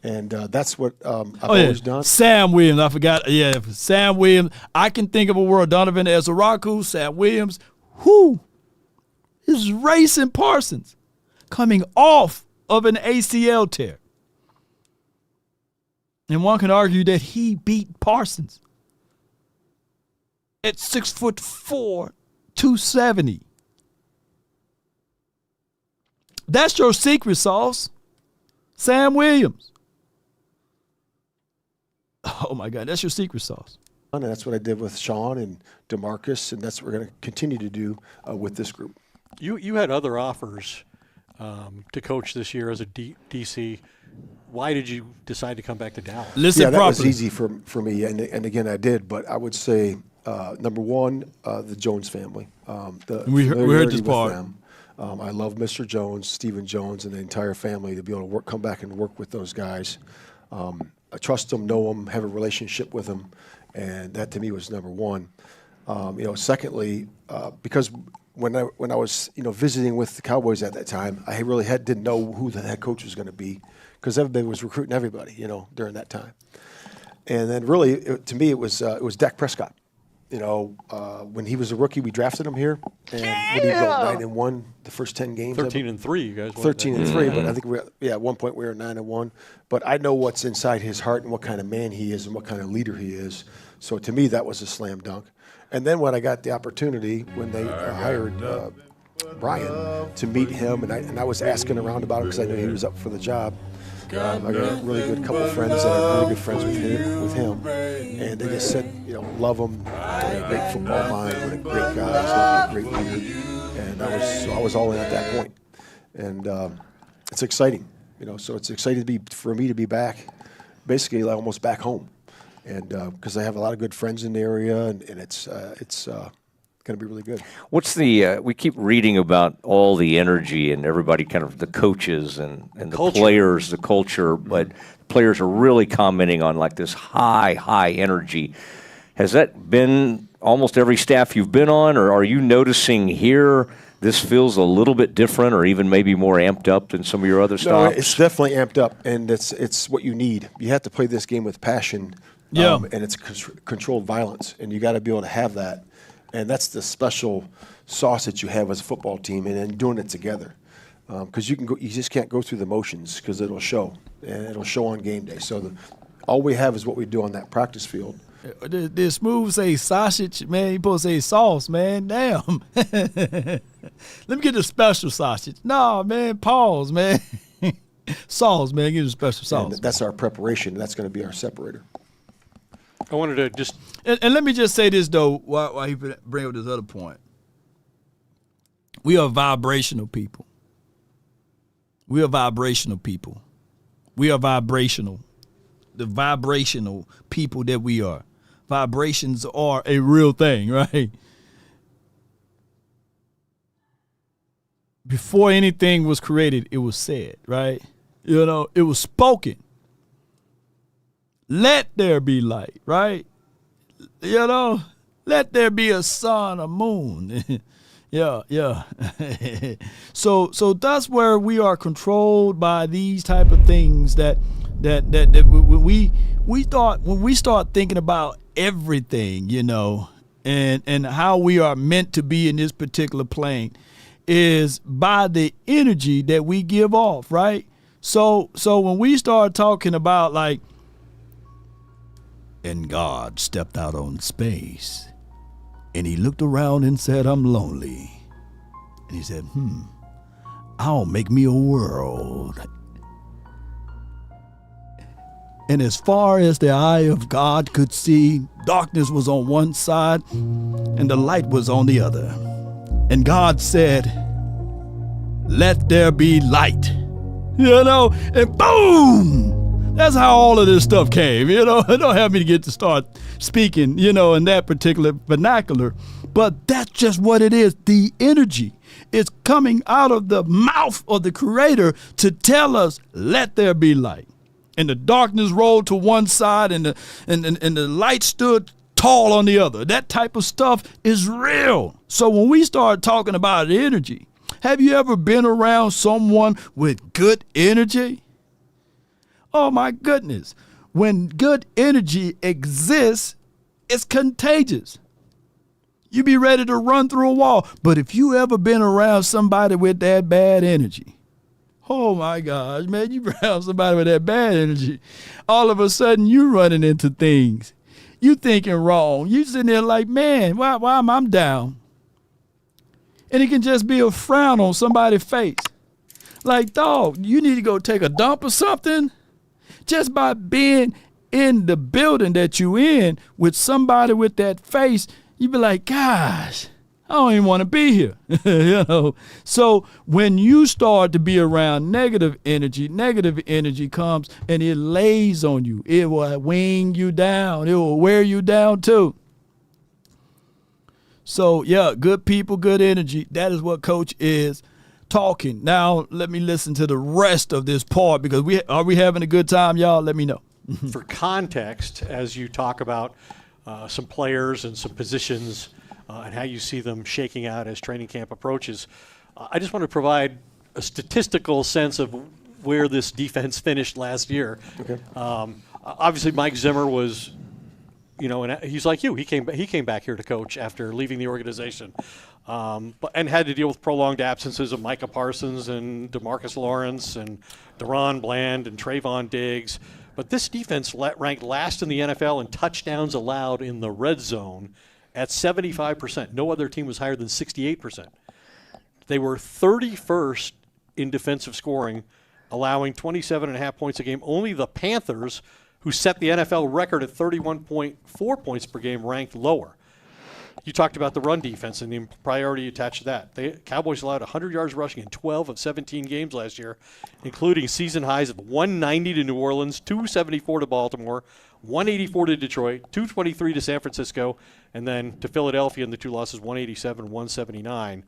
[SPEAKER 12] And that's what I've always done.
[SPEAKER 1] Sam Williams. I forgot. Yeah, Sam Williams. I can think of a world. Donovan Ezeraku, Sam Williams. Who is racing Parsons coming off of an ACL tear? And one can argue that he beat Parsons at 6'4", 270. That's your secret sauce, Sam Williams. Oh, my God, that's your secret sauce.
[SPEAKER 12] And that's what I did with Sean and DeMarcus, and that's what we're going to continue to do with this group.
[SPEAKER 8] You had other offers to coach this year as a DC. Why did you decide to come back to Dallas?
[SPEAKER 12] That was easy for me, and again, I did. But I would say, number one, the Jones family.
[SPEAKER 1] We heard this part.
[SPEAKER 12] I love Mr. Jones, Stephen Jones, and the entire family to be able to come back and work with those guys. I trust them, know them, have a relationship with them, and that to me was number one. Secondly, because when I was visiting with the Cowboys at that time, I really didn't know who the head coach was going to be because everybody was recruiting everybody during that time. And then really, to me, it was Dak Prescott. When he was a rookie, we drafted him here, and what did he go 9-1 the first 10 games.
[SPEAKER 8] 13-3, you guys.
[SPEAKER 12] 13-3, but I think at one point we were 9-1. But I know what's inside his heart and what kind of man he is and what kind of leader he is. So to me, that was a slam dunk. And then when I got the opportunity when they hired Brian to meet him, and I was asking around about him because I knew he was up for the job. I got a really good couple of friends that are really good friends with him, and they just said, love him, great football mind, what a great guy, he's going to be a great leader, and I was all in at that point, and it's exciting, so it's exciting for me to be back, basically almost back home, and because I have a lot of good friends in the area, and it's going to be really good.
[SPEAKER 16] What's the we keep reading about all the energy and everybody, kind of the coaches and the players, the culture, but players are really commenting on like this high energy. Has that been almost every staff you've been on, or are you noticing here this feels a little bit different or even maybe more amped up than some of your other stops?
[SPEAKER 12] No, it's definitely amped up, and it's what you need. You have to play this game with passion, and it's controlled violence, and you got to be able to have that. And that's the special sauce that you have as a football team, and then doing it together. Because you just can't go through the motions because it'll show, and it'll show on game day. So all we have is what we do on that practice field,
[SPEAKER 1] Did Smooth say sausage? Man, he supposed to say sauce, man. Damn. Let me get the special sausage. No, man, pause, man. Sauce, man. Get the special sauce.
[SPEAKER 12] And that's our preparation. That's going to be our separator.
[SPEAKER 8] I wanted to just
[SPEAKER 1] and let me just say this though, while he bring up this other point. We are vibrational people. We are vibrational people. We are vibrational. The vibrational people that we are. Vibrations are a real thing, right? Before anything was created, it was said, right? You know, it was spoken. Let there be light, right? You know, let there be a sun, a moon. Yeah. So that's where we are controlled by these type of things that when we start thinking about everything, you know, and how we are meant to be in this particular plane is by the energy that we give off, right? So when we start talking about like, and God stepped out on space, and he looked around and said, I'm lonely. And he said, I'll make me a world. And as far as the eye of God could see, darkness was on one side and the light was on the other. And God said, let there be light. You know, and boom! That's how all of this stuff came. You know, it don't have me to get to start speaking, you know, in that particular vernacular. But that's just what it is. The energy is coming out of the mouth of the Creator to tell us, let there be light. And the darkness rolled to one side and the light stood tall on the other. That type of stuff is real. So when we start talking about energy, have you ever been around someone with good energy? Oh my goodness. When good energy exists, it's contagious. You be ready to run through a wall. But if you ever been around somebody with that bad energy, oh my gosh, man, you around somebody with that bad energy, all of a sudden you running into things. You thinking wrong. You sitting there like, man, why am I down? And it can just be a frown on somebody's face. Like, dog, you need to go take a dump or something? Just by being in the building that you in with somebody with that face, you be like, gosh, I don't even want to be here. You know. So when you start to be around negative energy comes and it lays on you. It will wing you down. It will wear you down too. So yeah, good people, good energy. That is what Coach is talking. Now let me listen to the rest of this part because are we having a good time, y'all? Let me know.
[SPEAKER 8] For context, as you talk about some players and some positions and how you see them shaking out as training camp approaches, I just want to provide a statistical sense of where this defense finished last year.
[SPEAKER 12] Okay.
[SPEAKER 8] Obviously, Mike Zimmer was, and he's like you. He came back here to coach after leaving the organization, and had to deal with prolonged absences of Micah Parsons and DeMarcus Lawrence and Deron Bland and Trayvon Diggs. But this defense ranked last in the NFL in touchdowns allowed in the red zone at 75%. No other team was higher than 68%. They were 31st in defensive scoring, allowing 27.5 points a game. Only the Panthers, who set the NFL record at 31.4 points per game, ranked lower. You talked about the run defense and the priority attached to that. The Cowboys allowed 100 yards rushing in 12 of 17 games last year, including season highs of 190 to New Orleans, 274 to Baltimore, 184 to Detroit, 223 to San Francisco, and then to Philadelphia in the two losses, 187 and 179.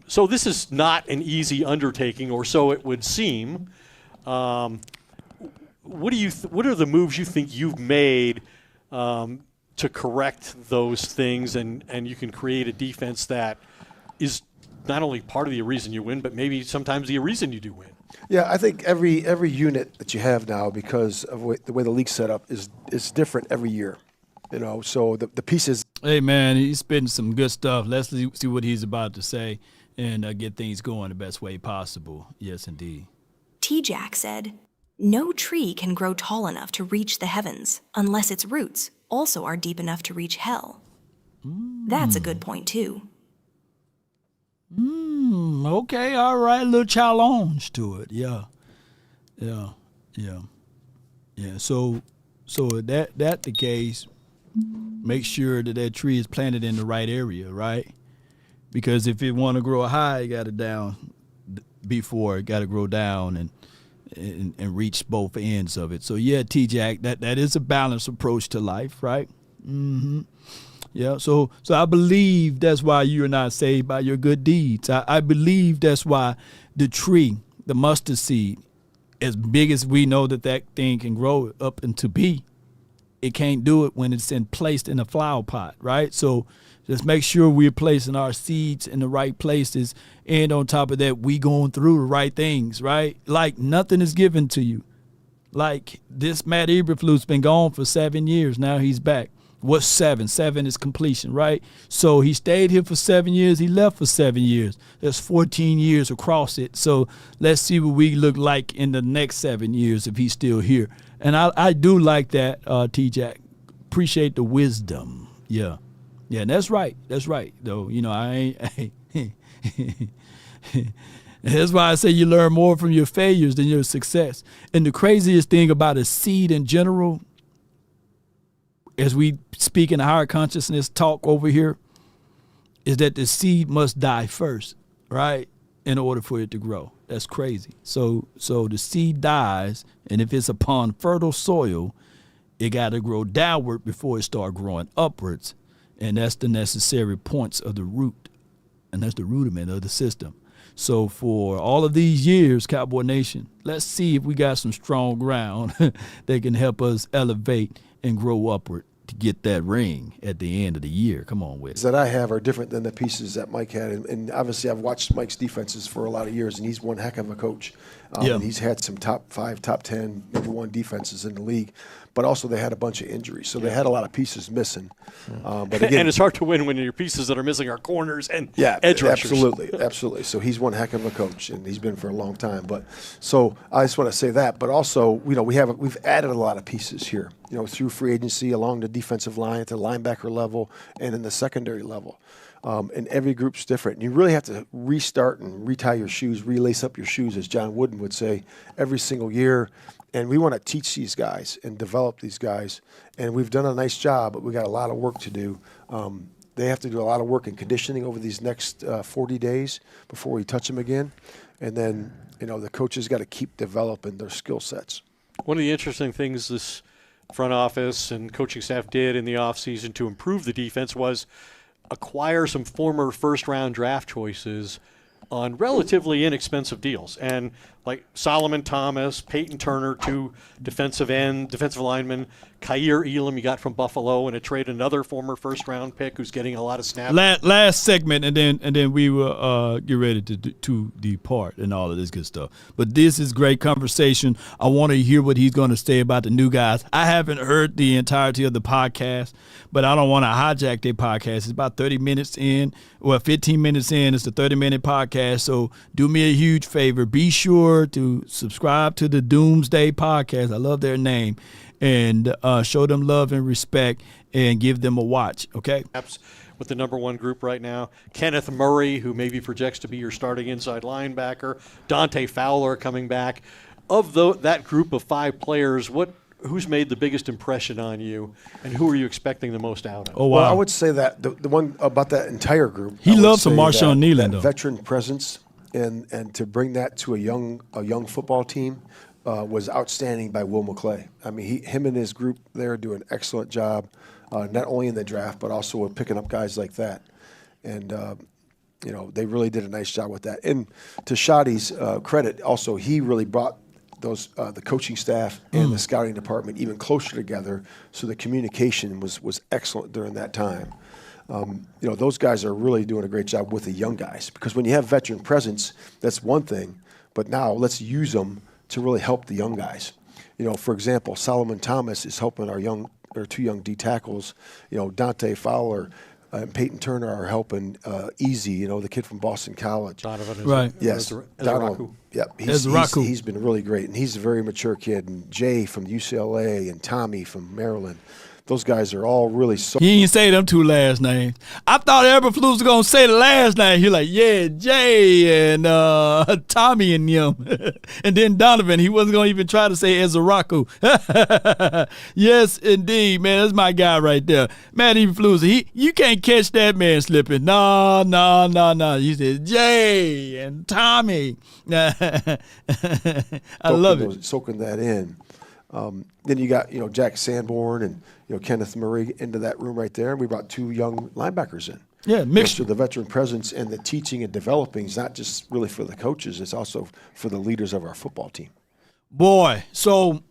[SPEAKER 8] So this is not an easy undertaking, or so it would seem. What are the moves you think you've made to correct those things, and you can create a defense that is not only part of the reason you win, but maybe sometimes the reason you do win?
[SPEAKER 12] Yeah, I think every unit that you have now, because of the way the league's set up, is different every year. So the pieces.
[SPEAKER 1] Hey, man, he's spitting some good stuff. Let's see what he's about to say and get things going the best way possible. Yes, indeed.
[SPEAKER 17] T-Jack said, No tree can grow tall enough to reach the heavens unless its roots also are deep enough to reach hell. That's a good point, too.
[SPEAKER 1] Okay, all right, a little challenge to it. Yeah. So that the case, make sure that tree is planted in the right area, right? Because if it want to grow high, it got to down before it got to grow down and reach both ends of it. So yeah, T-Jack, that is a balanced approach to life, right? Mm-hmm. Yeah. So I believe that's why you're not saved by your good deeds. I believe that's why the tree, the mustard seed, as big as we know that thing can grow up into be, it can't do it when it's placed in a flower pot, right? So just make sure we're placing our seeds in the right places, and on top of that, we going through the right things, right? Like nothing is given to you. Like this Matt Eberflus been gone for 7 years. Now he's back. What's 7? 7 is completion, right? So he stayed here for 7 years. He left for 7 years. There's 14 years across it. So let's see what we look like in the next 7 years if he's still here. And I do like that, T-Jack. Appreciate the wisdom. Yeah. Yeah, and that's right. That's right, though. You know, I ain't. That's why I say you learn more from your failures than your success. And the craziest thing about a seed in general, as we speak in higher consciousness talk over here, is that the seed must die first, right, in order for it to grow. That's crazy. So the seed dies, and if it's upon fertile soil, it got to grow downward before it start growing upwards. And that's the necessary points of the root, and that's the rudiment of the system. So for all of these years, Cowboy Nation, let's see if we got some strong ground that can help us elevate and grow upward to get that ring at the end of the year. Come on, Wes.
[SPEAKER 12] That I have are different than the pieces that Mike had. And obviously I've watched Mike's defenses for a lot of years, and he's one heck of a coach. And he's had some top 5, top 10, number 1 defenses in the league. But also they had a bunch of injuries, so they had a lot of pieces missing. But again,
[SPEAKER 8] and it's hard to win when your pieces that are missing are corners and edge rushers.
[SPEAKER 12] Absolutely. So he's one heck of a coach, and he's been for a long time. But so I just want to say that. But also, you know, we've added a lot of pieces here. You know, through free agency, along the defensive line, at the linebacker level, and in the secondary level. And every group's different. And you really have to restart and retie your shoes, relace up your shoes, as John Wooden would say, every single year. And we want to teach these guys and develop these guys. And we've done a nice job, but we got a lot of work to do. They have to do a lot of work in conditioning over these next 40 days before we touch them again. And then, you know, the coaches got to keep developing their skill sets.
[SPEAKER 8] One of the interesting things this front office and coaching staff did in the offseason to improve the defense was acquire some former first-round draft choices on relatively inexpensive deals. And like Solomon Thomas, Peyton Turner, 2 defensive linemen, Kaiir Elam you got from Buffalo, and a trade another former first-round pick who's getting a lot of snaps.
[SPEAKER 1] Last segment, and then we will get ready to depart and all of this good stuff. But this is great conversation. I want to hear what he's going to say about the new guys. I haven't heard the entirety of the podcast, but I don't want to hijack their podcast. It's about 30 minutes in. Well, 15 minutes in. It's a 30-minute podcast. So do me a huge favor. Be sure to subscribe to the Doomsday Podcast. I love their name. And show them love and respect and give them a watch, okay?
[SPEAKER 8] With the number 1 group right now. Kenneth Murray, who maybe projects to be your starting inside linebacker. Dante Fowler coming back. Of that group of 5 players, who's made the biggest impression on you, and who are you expecting the most out of?
[SPEAKER 1] Oh, wow.
[SPEAKER 12] Well, I would say that the one about that entire group.
[SPEAKER 1] He loves some Marshawn Nealon, though.
[SPEAKER 12] Veteran presence and to bring that to a young football team was outstanding by Will McClay. I mean, him and his group there do an excellent job, not only in the draft but also with picking up guys like that. And you know, they really did a nice job with that. And to Schotty's credit, also he really brought those the coaching staff and the scouting department even closer together, so the communication was excellent during that time. You know, those guys are really doing a great job with the young guys, because when you have veteran presence, that's one thing, but now let's use them to really help the young guys. You know, for example, Solomon Thomas is helping our 2 young D tackles. You know, Dante Fowler and Peyton Turner are helping Easy, the kid from Boston College.
[SPEAKER 8] Donovan.
[SPEAKER 1] Right.
[SPEAKER 12] Yes.
[SPEAKER 8] Donald.
[SPEAKER 12] Yep.
[SPEAKER 1] Ezraku.
[SPEAKER 12] He's been really great, and he's a very mature kid. And Jay from UCLA and Tommy from Maryland. Those guys are all really so.
[SPEAKER 1] He didn't say them 2 last names. I thought Eberflus was going to say the last name. He like, yeah, Jay and Tommy and them. And then Donovan, he wasn't going to even try to say Ezraku. Yes, indeed, man. That's my guy right there. Man, Eberflus, you can't catch that man slipping. No. You said Jay and Tommy. I love it.
[SPEAKER 12] Soaking that in. Then you got, Jack Sanborn and, Kenneth Murray into that room right there. And we brought 2 young linebackers in.
[SPEAKER 1] Yeah, mixture.
[SPEAKER 12] So the veteran presence and the teaching and developing is not just really for the coaches, it's also for the leaders of our football team.
[SPEAKER 1] Boy, so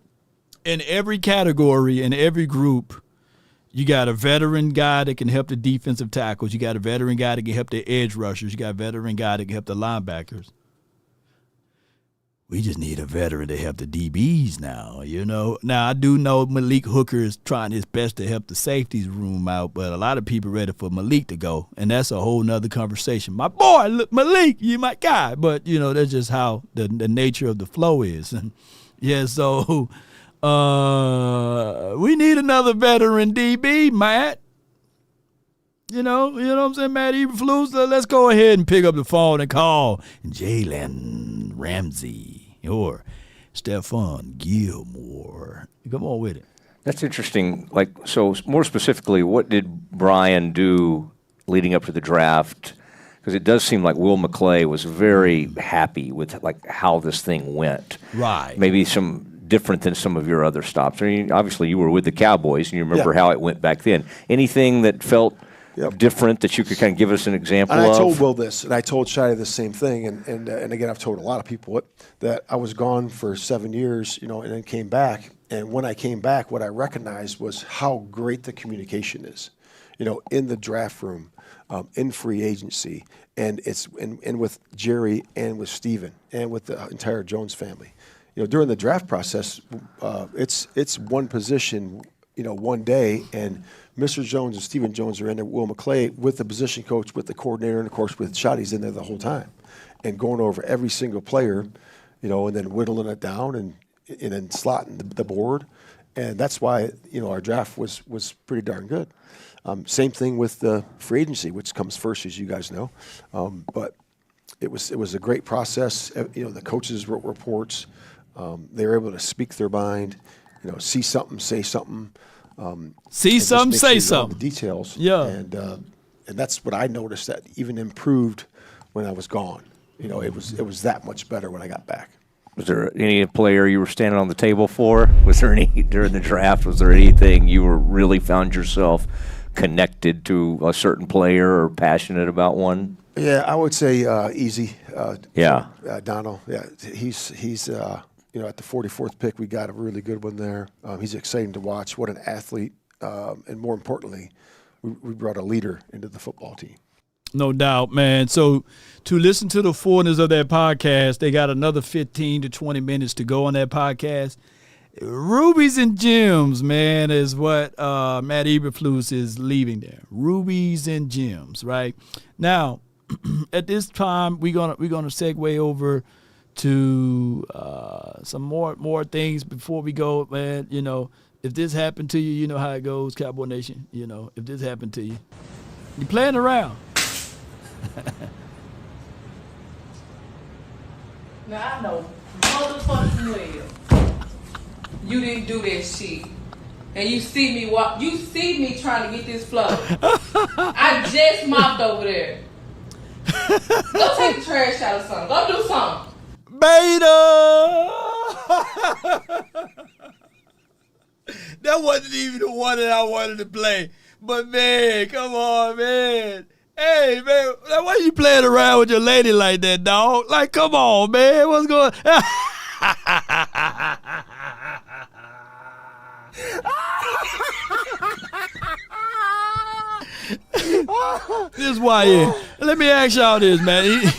[SPEAKER 1] in every category, in every group, you got a veteran guy that can help the defensive tackles. You got a veteran guy that can help the edge rushers. You got a veteran guy that can help the linebackers. We just need a veteran to help the DBs now, Now, I do know Malik Hooker is trying his best to help the safeties room out, but a lot of people ready for Malik to go, and that's a whole nother conversation. My boy, look, Malik, you my guy, but, that's just how the nature of the flow is. Yeah, so we need another veteran DB, Matt. You know what I'm saying, Matt Eberflus? Let's go ahead and pick up the phone and call Jalen Ramsey or Stephon Gilmore. Come on with it.
[SPEAKER 16] That's interesting. So more specifically, what did Brian do leading up to the draft? Because it does seem like Will McClay was very happy with how this thing went.
[SPEAKER 1] Right.
[SPEAKER 16] Maybe some different than some of your other stops. I mean, obviously, you were with the Cowboys, and you remember how it went back then. Anything that felt different that you could kind of give us an example of?
[SPEAKER 12] And I told Will this, and I told Shotty the same thing, and again, I've told a lot of people that I was gone for 7 years, and then came back. And when I came back, what I recognized was how great the communication is, in the draft room, in free agency, and with Jerry and with Steven and with the entire Jones family. During the draft process, it's one position, one day, and Mr. Jones and Stephen Jones are in there, Will McClay, with the position coach, with the coordinator, and, of course, with Shotty's in there the whole time and going over every single player, and then whittling it down and then slotting the board. And that's why, our draft was pretty darn good. Same thing with the free agency, which comes first, as you guys know. But it was a great process. The coaches wrote reports. They were able to speak their mind, see something, say something.
[SPEAKER 1] See something, say
[SPEAKER 12] sure
[SPEAKER 1] something.
[SPEAKER 12] The details.
[SPEAKER 1] Yeah.
[SPEAKER 12] And that's what I noticed that even improved when I was gone. It was that much better when I got back.
[SPEAKER 16] Was there any player you were standing on the table for? Was there any during the draft? Was there anything you were really found yourself connected to a certain player or passionate about one?
[SPEAKER 12] Yeah, I would say Easy. Donald. Yeah, he's at the 44th pick, we got a really good one there. He's exciting to watch. What an athlete. And more importantly, we brought a leader into the football team.
[SPEAKER 1] No doubt, man. So to listen to the fullness of that podcast, they got another 15 to 20 minutes to go on that podcast. Rubies and Gems, man, is what Matt Eberflus is leaving there. Rubies and Gems, right? Now, at this time, we're gonna segue over to some more things before we go, man. If this happened to you, you know how it goes, Cowboy Nation. If this happened to you, you're playing around.
[SPEAKER 18] Now I know motherfucking well you didn't do that shit. And you see me trying to get this flow. I just mopped over there. Go take the trash out or something. Go do something.
[SPEAKER 1] Beta! That wasn't even the one that I wanted to play. But, man, come on, man. Hey, man, why you playing around with your lady like that, dog? Like, come on, man. What's going on? This YN. Let me ask y'all this, man.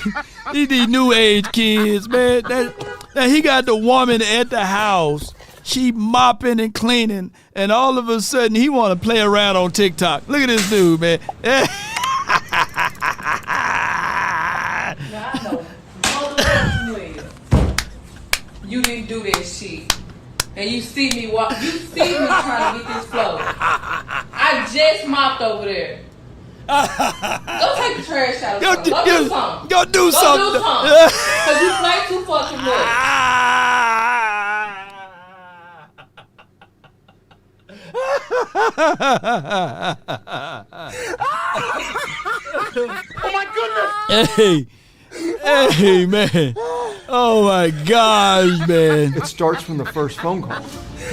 [SPEAKER 1] These new age kids, man. That he got the woman at the house She mopping and cleaning, and all of a sudden he want to play around on TikTok. Look at this dude, man.
[SPEAKER 18] Now I know motherfucking well you didn't do that shit. And you see me trying to get this flow. I just mopped over there. Go take the trash out. Go do something.
[SPEAKER 1] Go do something.
[SPEAKER 18] Because you play too fucking much.
[SPEAKER 3] Oh my goodness!
[SPEAKER 1] Hey, man. Oh, my gosh, man.
[SPEAKER 19] It starts from the first phone call.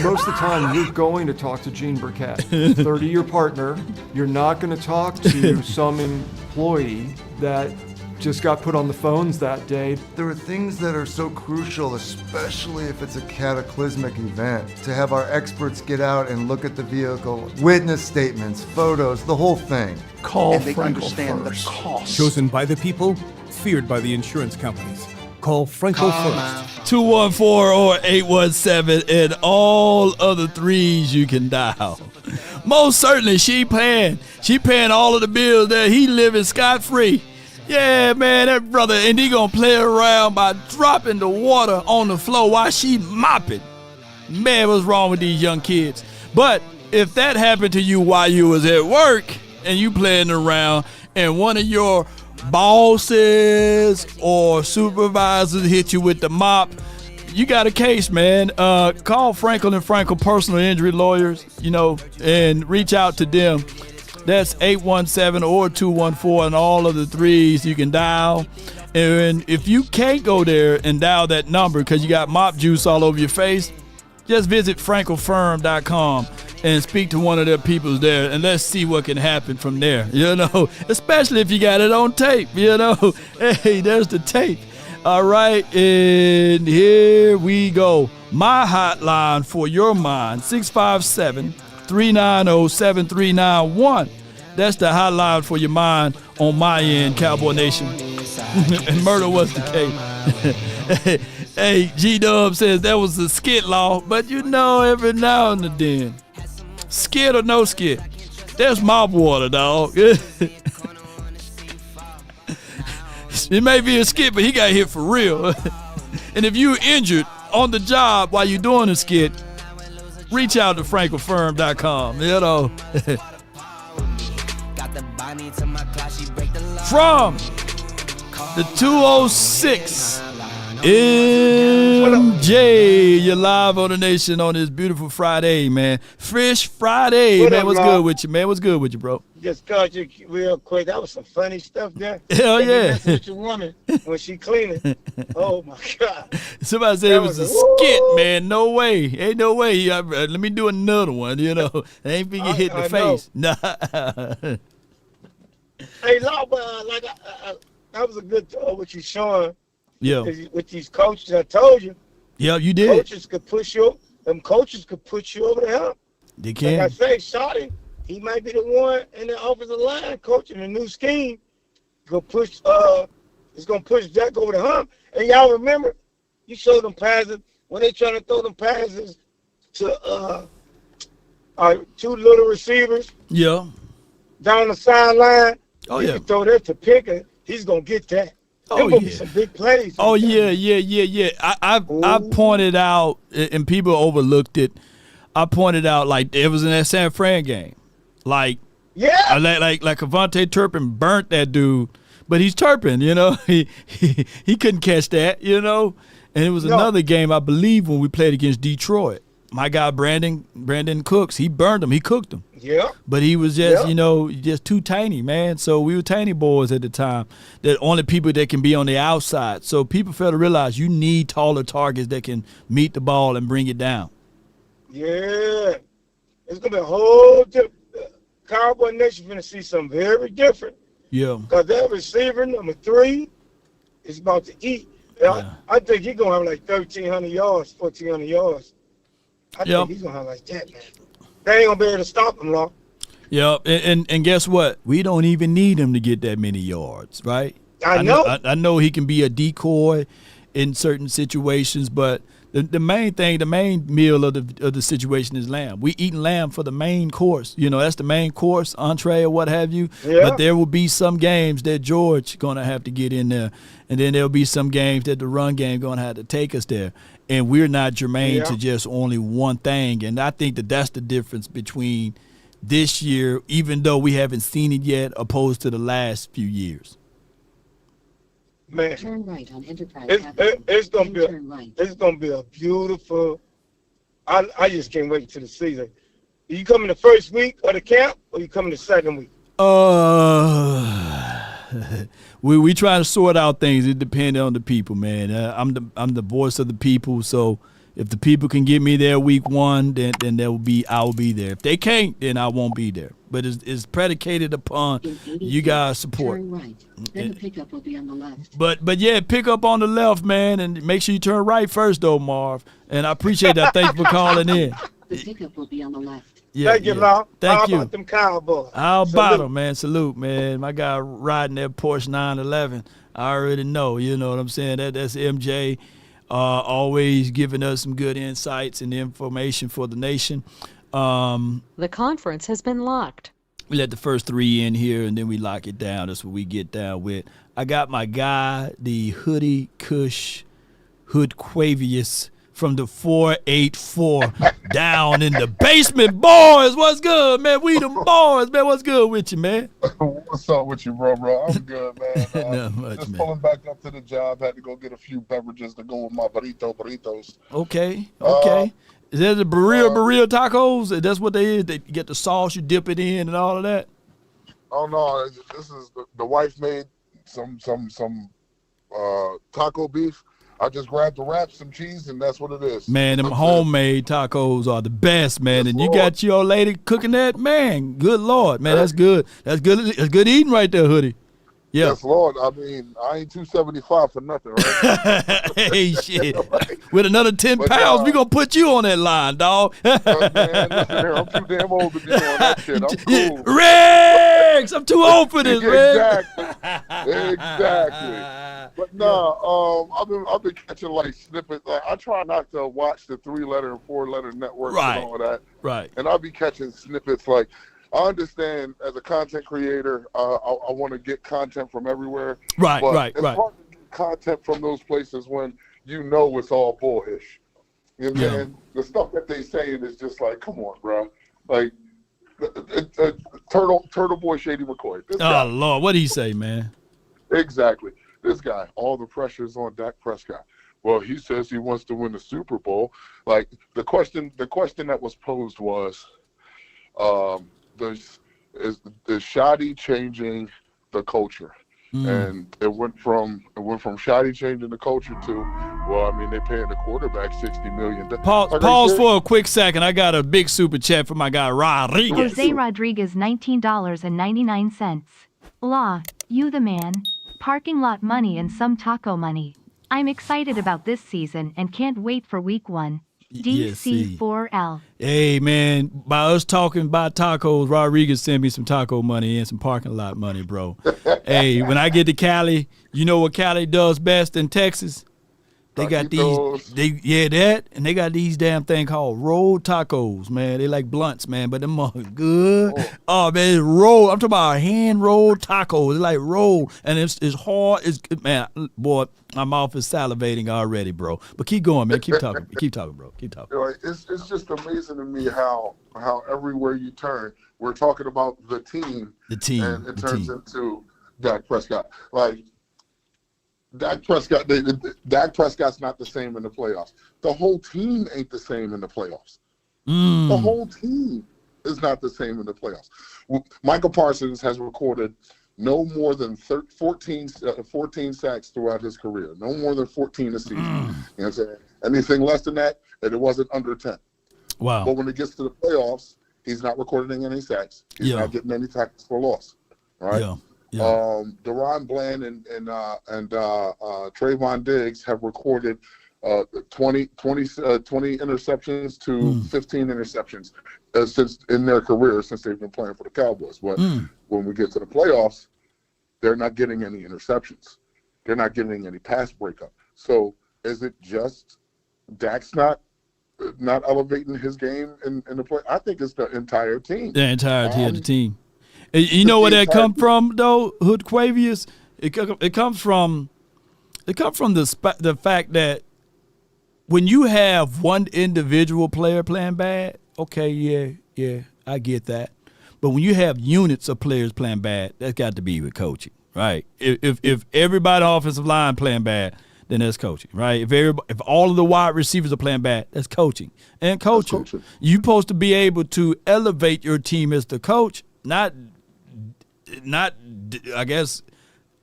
[SPEAKER 19] Most of the time, you're going to talk to Gene Burkett, 30-year partner. You're not going to talk to some employee that just got put on the phones that day.
[SPEAKER 20] There are things that are so crucial, especially if it's a cataclysmic event, to have our experts get out and look at the vehicle, witness statements, photos, the whole thing.
[SPEAKER 12] Call
[SPEAKER 15] And they
[SPEAKER 12] Frankle
[SPEAKER 15] understand
[SPEAKER 12] first.
[SPEAKER 15] the cost.
[SPEAKER 21] Chosen by the people, feared by the insurance companies. Call Frankle first.
[SPEAKER 1] 214 or 817 and all other threes you can dial. Most certainly she paying all of the bills there. He living scot-free. Yeah, man, that brother, and he gonna play around by dropping the water on the floor while she mopping. Man, what's wrong with these young kids? But if that happened to you while you was at work and you playing around and one of your bosses or supervisors hit you with the mop, you got a case, man. Call Frankle and Frankle personal injury lawyers, and reach out to them. That's 817 or 214 and all of the threes you can dial. And if you can't go there and dial that number because you got mop juice all over your face, just visit franklefirm.com and speak to one of their people there, and let's see what can happen from there, especially if you got it on tape, Hey, there's the tape. All right, and here we go. My hotline for your mind, 657-390-7391. That's the hotline for your mind on my end, Cowboy Nation. And murder was the case. Hey, G-Dub says that was a skit law, but every now and then. Skit or no skit, there's mop water, dog. It may be a skit, but he got hit for real. And if you're injured on the job while you're doing a skit, reach out to franklefirm.com, From the 206 MJ, you're live on the Nation on this beautiful Friday, man. Fresh Friday, man. What's good with you, man? What's good with you, bro?
[SPEAKER 22] Just called you real quick. That was some funny stuff there.
[SPEAKER 1] Hell yeah.
[SPEAKER 22] With your woman when she cleaning. Oh my God.
[SPEAKER 1] Somebody said it was a skit, man. No way. Ain't no way. Let me do another one, I ain't finna get hit in the face. Nah.
[SPEAKER 22] Hey, Law, that was a good what you showing.
[SPEAKER 1] Yeah.
[SPEAKER 22] With these coaches, I told you.
[SPEAKER 1] Yeah, you did.
[SPEAKER 22] Coaches could push you. Them coaches could put you over the hump.
[SPEAKER 1] They can.
[SPEAKER 22] Like I say, Shotty, he might be the one in the offensive line coaching the new scheme. It's gonna push Dak over the hump. And y'all remember, you showed them passes when they trying to throw them passes to our two little receivers.
[SPEAKER 1] Yeah.
[SPEAKER 22] Down the sideline.
[SPEAKER 1] Oh
[SPEAKER 22] you
[SPEAKER 1] yeah.
[SPEAKER 22] can throw that to Pickett. He's gonna get that.
[SPEAKER 1] Oh
[SPEAKER 22] gonna
[SPEAKER 1] yeah.
[SPEAKER 22] be some big plays.
[SPEAKER 1] Oh yeah. I pointed out, and people overlooked it. I pointed out like it was in that San Fran game, like Avonte Turpin burnt that dude, but he's Turpin, he couldn't catch that, And it was another game I believe when we played against Detroit. My guy Brandon Cooks, he burned him, he cooked him.
[SPEAKER 22] Yeah.
[SPEAKER 1] But he was just, just too tiny, man. So we were tiny boys at the time. The only people that can be on the outside. So people fail to realize you need taller targets that can meet the ball and bring it down.
[SPEAKER 22] Yeah. It's going to be a whole different. Cowboy Nation going to see something very different.
[SPEAKER 1] Yeah.
[SPEAKER 22] Because that receiver, number 3, is about to eat. Yeah. I think he's going to have like 1,300 yards, 1,400 yards. I think he's going to have like that, man. They ain't going to be able to stop him, Law.
[SPEAKER 1] Yeah, and guess what? We don't even need him to get that many yards, right?
[SPEAKER 22] I know.
[SPEAKER 1] I know he can be a decoy in certain situations, but The main thing, the main meal of the situation is lamb. We eating lamb for the main course. That's the main course, entree or what have you.
[SPEAKER 22] Yeah.
[SPEAKER 1] But there will be some games that George gonna have to get in there, and then there'll be some games that the run game gonna have to take us there. And we're not germane to just only one thing. And I think that's the difference between this year, even though we haven't seen it yet, opposed to the last few years.
[SPEAKER 22] Man,
[SPEAKER 2] turn right on Enterprise.
[SPEAKER 22] It's gonna be a beautiful. I just can't wait till the season. Are you coming the first week of the camp, or you coming the second week?
[SPEAKER 1] We try to sort out things. It depends on the people, man. I'm the voice of the people, so if the people can get me there week 1, then I will be there. If they can't, then I won't be there. But it's predicated upon you guys' support.
[SPEAKER 2] Turn right. Then the pickup will be on the left.
[SPEAKER 1] But yeah, pick up on the left, man, and make sure you turn right first, though, Marv. And I appreciate that. Thanks for calling in.
[SPEAKER 2] The pickup will be on the left.
[SPEAKER 1] Yeah,
[SPEAKER 22] Thank you, Law.
[SPEAKER 1] Thank you.
[SPEAKER 22] How about them Cowboys?
[SPEAKER 1] How about them, man? Salute, man. My guy riding that Porsche 911. I already know. You know what I'm saying? That's MJ. Always giving us some good insights and information for the nation.
[SPEAKER 4] The conference has been locked.
[SPEAKER 1] We let the first 3 in here, and then we lock it down. That's what we get down with. I got my guy, the Hoodie Kush Hood Quavius from the 484 down in the basement. Boys, what's good, man? We them boys, man. What's good with you, man?
[SPEAKER 23] What's up with you, bro? I'm good, man.
[SPEAKER 1] Not much,
[SPEAKER 23] just
[SPEAKER 1] man.
[SPEAKER 23] pulling back up to the job. Had to go get a few beverages to go with my burritos.
[SPEAKER 1] Okay. Is that the burrito tacos? That's what they is. They get the sauce, you dip it in, and all of that.
[SPEAKER 23] Oh no, this is the wife made some taco beef. I just grabbed the wraps, some cheese, and that's what it is.
[SPEAKER 1] Man, them homemade tacos are the best, man.
[SPEAKER 23] Yes,
[SPEAKER 1] and you
[SPEAKER 23] Lord.
[SPEAKER 1] got your lady cooking that, man. Good Lord, man. That's good. That's good eating right there, Hoodie. Yeah.
[SPEAKER 23] Yes, Lord. I mean, I ain't 275 for nothing, right?
[SPEAKER 1] Hey, shit. With another 10 pounds, we going to put you on that line, dog.
[SPEAKER 23] Man, listen, I'm too damn old to be doing that shit. I'm cool.
[SPEAKER 1] Rex, I'm too old for this, man.
[SPEAKER 23] Exactly. But no, I've been catching like snippets. Like, I try not to watch the 3-letter and 4-letter networks and all of that.
[SPEAKER 1] Right.
[SPEAKER 23] And I'll be catching snippets like, I understand as a content creator, I want to get content from everywhere.
[SPEAKER 1] Right,
[SPEAKER 23] but
[SPEAKER 1] right,
[SPEAKER 23] it's
[SPEAKER 1] right.
[SPEAKER 23] hard to get content from those places when you know it's all bullish. You know, and the stuff that they saying is just like, come on, bro. Like, Turtle Boy Shady McCoy. This guy,
[SPEAKER 1] Lord, what did he say, man?
[SPEAKER 23] Exactly. This guy, all the pressure's on Dak Prescott. Well, he says he wants to win the Super Bowl. Like, the question that was posed was, is Shoddy changing the culture? And it went from Shoddy changing the culture to, well, I mean, they're paying the quarterback $60 million.
[SPEAKER 1] Pause for a quick second. I got a big super chat from my guy Rodriguez.
[SPEAKER 11] Jose Rodriguez, $19.99. Law, you the man. Parking lot money and some taco money. I'm excited about this season and can't wait for week 1. DC4L.
[SPEAKER 1] Hey, man, by us talking about tacos, Rodriguez sent me some taco money and some parking lot money, bro. Hey, when I get to Cali, you know what Cali does best in Texas? They got and they got these damn thing called rolled tacos, man. They like blunts, man, but them are good. Oh, man, it's rolled. I'm talking about hand rolled tacos. It's like rolled, and it's hard. Man, boy, my mouth is salivating already, bro. But keep going, man. Keep talking. Keep talking, bro. Keep talking.
[SPEAKER 23] Like, it's just amazing to me how everywhere you turn, we're talking about the team. And it turns into Dak Prescott. Like, Dak Prescott's not the same in the playoffs. The whole team ain't the same in the playoffs. The whole team is not the same in the playoffs. Micah Parsons has recorded no more than 14 sacks throughout his career. No more than 14 a season. You know what I'm saying? Anything less than that, and it wasn't under 10.
[SPEAKER 1] Wow.
[SPEAKER 23] But when it gets to the playoffs, he's not recording any sacks. He's not getting any tackles for loss. Right? Deron Bland and Trayvon Diggs have recorded 20 interceptions to 15 interceptions since in their career since they've been playing for the Cowboys. But when we get to the playoffs, they're not getting any interceptions. They're not getting any pass breakup. So is it just Dak's not elevating his game in the play. I think it's the entire team.
[SPEAKER 1] The entirety of the team. You know where that come from, though, Hood Quavius? It comes from the fact that when you have one individual player playing bad, okay, yeah, I get that. But when you have units of players playing bad, that's got to be with coaching, right? If everybody offensive line playing bad, then that's coaching, right? If all of the wide receivers are playing bad, that's coaching. And coaching, you're supposed to be able to elevate your team as the coach, not I guess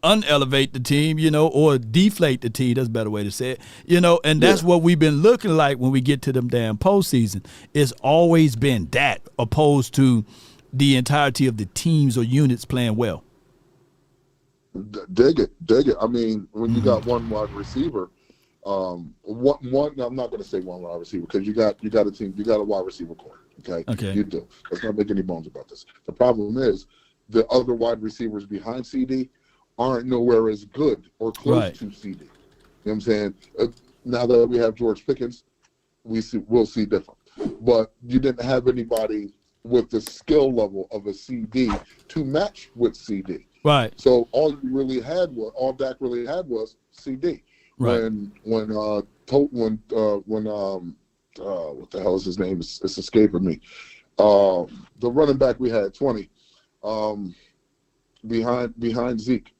[SPEAKER 1] unelevate the team, or deflate the team. That's a better way to say it, and that's what we've been looking like when we get to them damn postseason. It's always been that opposed to the entirety of the teams or units playing well.
[SPEAKER 23] Dig it. I mean, when you got one wide receiver, one I'm not going to say one wide receiver because you got a team, you got a wide receiver core. Okay. You do. Let's not make any bones about this. The problem is the other wide receivers behind CD aren't nowhere as good or close to CD. You know what I'm saying? Now that we have George Pickens, we'll see different. But you didn't have anybody with the skill level of a CD to match with CD.
[SPEAKER 1] Right.
[SPEAKER 23] So all Dak really had was CD.
[SPEAKER 1] Right.
[SPEAKER 23] When what the hell is his name? It's escaping me. The running back we had 20 behind Zeke.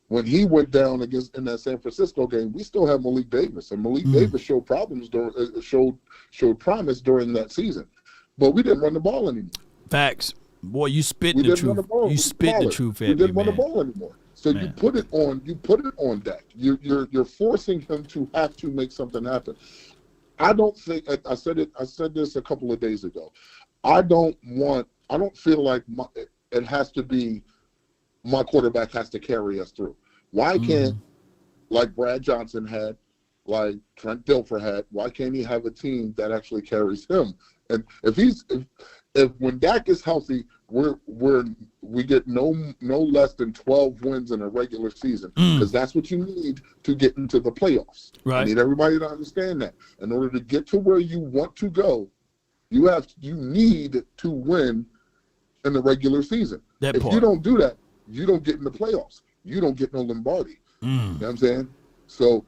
[SPEAKER 23] When he went down in that San Francisco game, we still have Malik Davis, and Malik Davis showed problems showed promise during that season, but we didn't run the ball anymore.
[SPEAKER 1] Facts, boy, you spit the truth. You spit the truth at me, man.
[SPEAKER 23] We didn't run the ball anymore. So you put it on Dak. You're forcing him to have to make something happen. I don't think I said this a couple of days ago. I don't feel like it has to be my quarterback has to carry us through. Why can't, like Brad Johnson had, like Trent Dilfer had, why can't he have a team that actually carries him? And if when Dak is healthy, we get no less than 12 wins in a regular season because that's what you need to get into the playoffs.
[SPEAKER 1] Right.
[SPEAKER 23] I need everybody to understand that. In order to get to where you want to go, you need to win in the regular season. If you don't do that, you don't get in the playoffs. You don't get no Lombardi. You know what I'm saying? So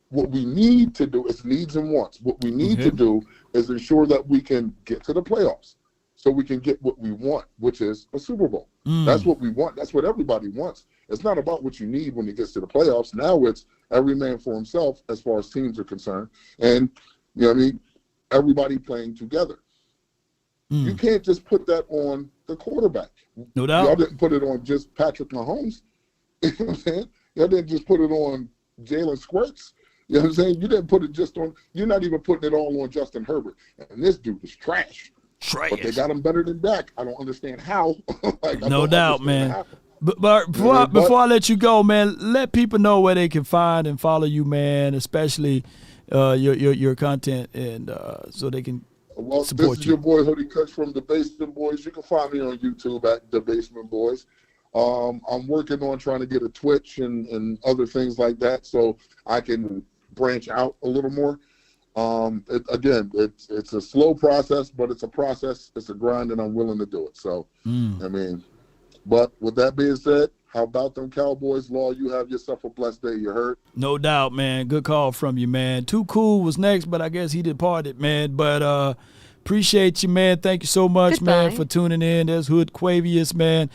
[SPEAKER 23] what we need to do is needs and wants. What we need to do is ensure that we can get to the playoffs so we can get what we want, which is a Super Bowl. That's what we want. That's what everybody wants. It's not about what you need when it gets to the playoffs. Now it's every man for himself as far as teams are concerned. And, you know what I mean, everybody playing together. You can't just put that on the quarterback.
[SPEAKER 1] No doubt.
[SPEAKER 23] Y'all didn't put it on just Patrick Mahomes. You know what I'm saying? Y'all didn't just put it on Jalen Squirts. You know what I'm saying? You didn't put it just on – you're not even putting it all on Justin Herbert. And this dude is trash. But they got him better than Dak. I don't understand how.
[SPEAKER 1] No doubt, man. But before I let you go, man, let people know where they can find and follow you, man, especially your content, and so they can support
[SPEAKER 23] this is your boy Hoodie Cuts from The Basement Boys. You can find me on YouTube at The Basement Boys. I'm working on trying to get a Twitch and other things like that so I can branch out a little more. It's a slow process, but it's a process. It's a grind, and I'm willing to do it. So, I mean, but with that being said, how about them Cowboys? Law, you have yourself a blessed day. You heard?
[SPEAKER 1] No doubt, man. Good call from you, man. Too Cool was next, but I guess he departed, man. But appreciate you, man. Thank you so much, man, for tuning in. There's Hood Quavius, man.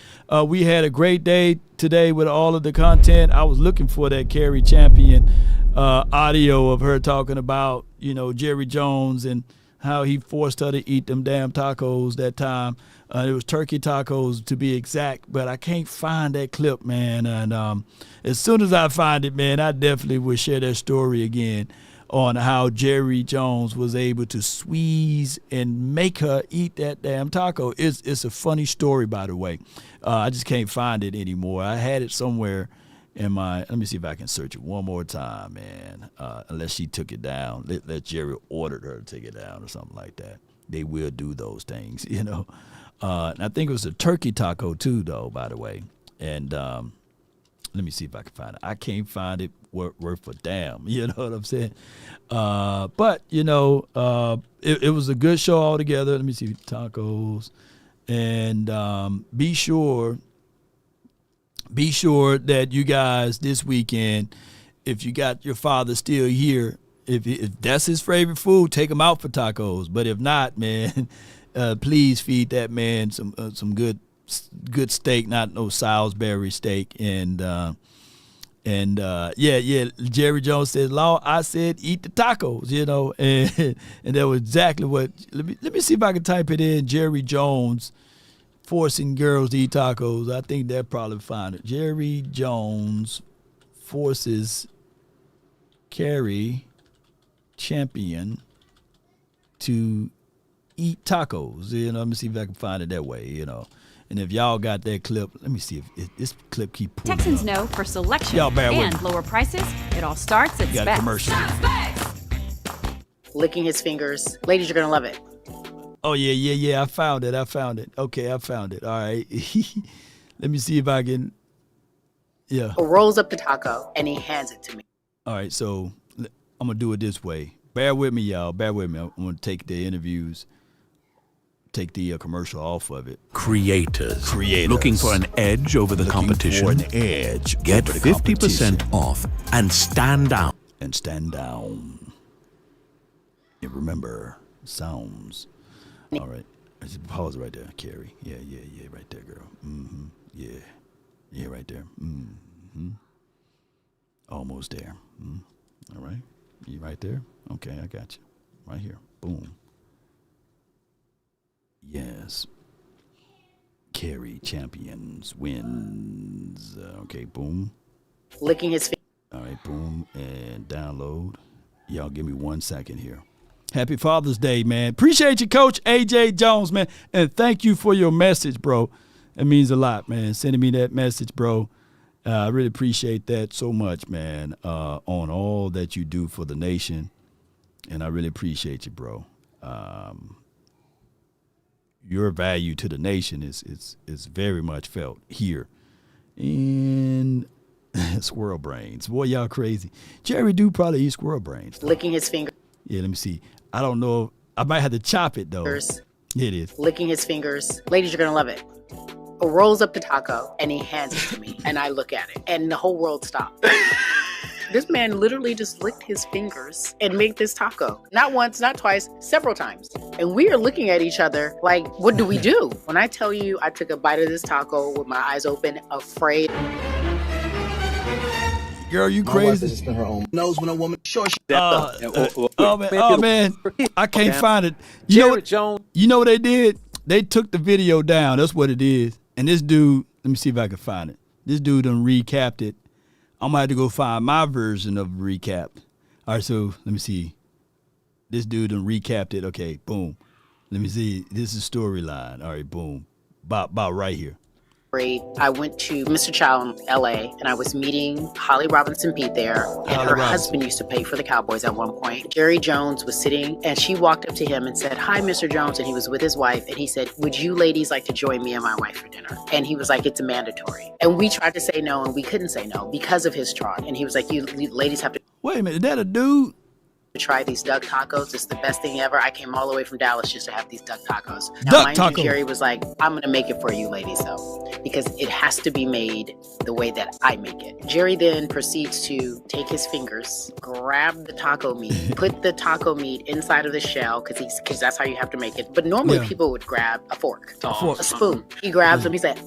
[SPEAKER 1] We had a great day today with all of the content. I was looking for that Carrie Champion audio of her talking about, Jerry Jones and how he forced her to eat them damn tacos that time. It was turkey tacos to be exact, but I can't find that clip, man. And as soon as I find it, man, I definitely will share that story again on how Jerry Jones was able to squeeze and make her eat that damn taco. It's a funny story, by the way. I just can't find it anymore. I had it somewhere in my, let me see if I can search it one more time, man. Unless she took it down. Let Jerry ordered her to take it down or something like that. They will do those things, And I think it was a turkey taco too, though, by the way. And let me see if I can find it. I can't find it. worth a damn. You know what I'm saying? But it was a good show altogether. Let me see, tacos, and be sure that you guys this weekend, if you got your father still here, if that's his favorite food, take him out for tacos. But if not, man, please feed that man some good steak, not no Salisbury steak. And Jerry Jones said, "Law, I said eat the tacos," and that was exactly what. Let me see if I can type it in. Jerry Jones forcing girls to eat tacos. I think they'll probably find it. Jerry Jones forces Carrie Champion to eat tacos. Let me see if I can find it that way. And if y'all got that clip, let me see if this clip keep pulling.
[SPEAKER 5] Texans know for selection
[SPEAKER 1] Y'all bear with
[SPEAKER 5] and
[SPEAKER 1] me.
[SPEAKER 5] lower prices, it all starts at
[SPEAKER 1] Got a
[SPEAKER 5] Specs.
[SPEAKER 1] commercial.
[SPEAKER 6] Licking his fingers. Ladies, you're going to love it.
[SPEAKER 1] Oh, yeah. I found it. Okay, I found it. All right. Let me see if I can. Yeah.
[SPEAKER 6] Rolls up the taco, and he hands it to me.
[SPEAKER 1] All right, so I'm going to do it this way. Bear with me, y'all. Bear with me. I'm going to take the interviews, take the commercial off of it.
[SPEAKER 7] Creators. Looking for an edge over the competition?
[SPEAKER 1] For an edge.
[SPEAKER 7] Get
[SPEAKER 1] over the
[SPEAKER 7] 50% off and stand out.
[SPEAKER 1] And stand down. And remember, sounds. All right. Just pause right there, Carrie. Yeah, right there, girl. Mm-hmm. Yeah, right there. Mm-hmm. Almost there. All right. You right there? Okay, I got you. Right here. Boom. Yes. Carrie Champions wins. Okay, boom.
[SPEAKER 6] Licking his fingers.
[SPEAKER 1] All right, boom. And download. Y'all give me 1 second here. Happy Father's Day, man. Appreciate you, Coach A.J. Jones, man. And thank you for your message, bro. It means a lot, man. Sending me that message, bro. I really appreciate that so much, man, on all that you do for the nation. And I really appreciate you, bro. Your value to the nation is very much felt here in squirrel brains. Boy, y'all crazy. Jerry do probably eat squirrel brains.
[SPEAKER 6] Licking his fingers.
[SPEAKER 1] Yeah, let me see. I don't know. I might have to chop it, though. Yeah, it is.
[SPEAKER 6] Licking his fingers. Ladies, you're going to love it. Rolls up the taco, and he hands it to me, and I look at it, and the whole world stopped. This man literally just licked his fingers and made this taco. Not once, not twice, several times. And we are looking at each other like, what do we do? When I tell you I took a bite of this taco with my eyes open, afraid.
[SPEAKER 1] Girl, you crazy?
[SPEAKER 3] Her own nose when a woman short.
[SPEAKER 1] Man, I can't find it. You know what they did? They took the video down. That's what it is. And this dude, let me see if I can find it. This dude done recapped it. I'm going to have to go find my version of recap. All right, so let me see. This dude done recapped it. Okay, boom. Let me see. This is storyline. All right, boom. About right here.
[SPEAKER 6] I went to Mr. Child in LA, and I was meeting Holly Robinson Pete there, and her husband used to play for the Cowboys at one point. Jerry Jones was sitting, and she walked up to him and said, "Hi, Mr. Jones," and he was with his wife, and he said, "Would you ladies like to join me and my wife for dinner?" And he was like, "It's a mandatory." And we tried to say no, and we couldn't say no because of his trot. And he was like, you ladies have to
[SPEAKER 1] wait a minute, is that a dude?
[SPEAKER 6] Try these duck tacos. It's the best thing ever. I came all the way from Dallas just to have these duck tacos. Now, mind you, Jerry was like, "I'm going to make it for you ladies, though, because it has to be made the way that I make it." Jerry then proceeds to take his fingers, grab the taco meat, put the taco meat inside of the shell, because that's how you have to make it. But normally people would grab a fork, a spoon. He grabs them. He said,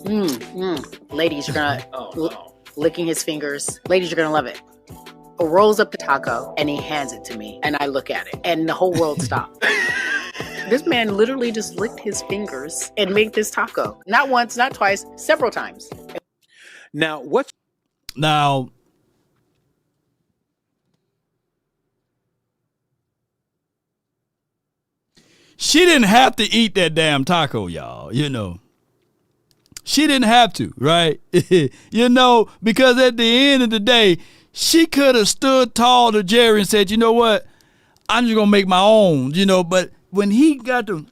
[SPEAKER 6] ladies, you're going to, licking his fingers. Ladies, you're going to love it. Rolls up the taco, and he hands it to me, and I look at it, and the whole world stopped. This man literally just licked his fingers and made this taco. Not once, not twice, several times.
[SPEAKER 1] Now, she didn't have to eat that damn taco, y'all, She didn't have to, right? Because at the end of the day, she could have stood tall to Jerry and said, "You know what? I'm just going to make my own," But when he got to,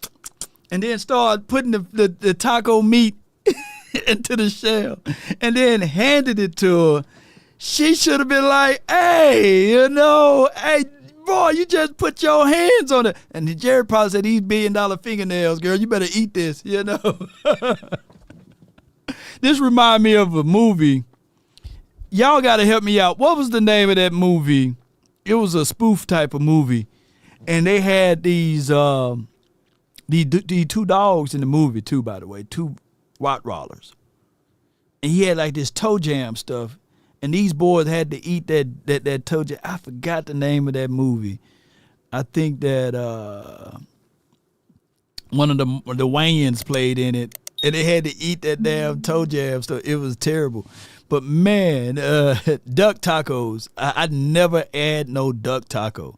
[SPEAKER 1] and then started putting the taco meat into the shell and then handed it to her, she should have been like, hey, hey, boy, you just put your hands on it. And Jerry probably said, these $1 billion fingernails, girl, you better eat this, This remind me of a movie. Y'all got to help me out. What was the name of that movie? It was a spoof type of movie. And they had these two dogs in the movie, too, by the way, 2 Rottweilers. And he had like this toe jam stuff. And these boys had to eat that toe jam. I forgot the name of that movie. I think that one of the Wayans played in it. And they had to eat that damn toe jam stuff. It was terrible. But man, duck tacos, I never had no duck taco.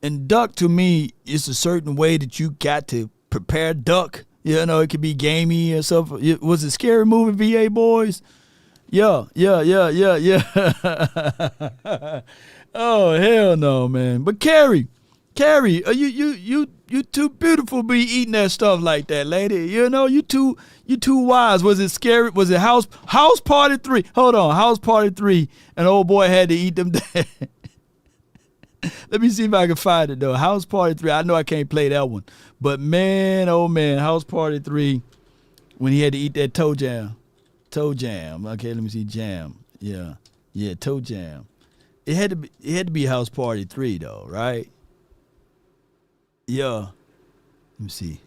[SPEAKER 1] And duck to me is a certain way that you got to prepare duck. It could be gamey or something. Was it Scary Movie, VA Boys? Yeah. Oh, hell no, man. But Carrie, you too beautiful to be eating that stuff like that, lady. You too wise. Was it scary? Was it House Party 3? Hold on, House Party 3. And old boy had to eat them. Let me see if I can find it though. House Party 3. I know I can't play that one, but man, oh man, House Party 3. When he had to eat that toe jam. Okay, let me see, jam. Yeah, toe jam. It had to be House Party 3 though, right? Yeah. Let me see.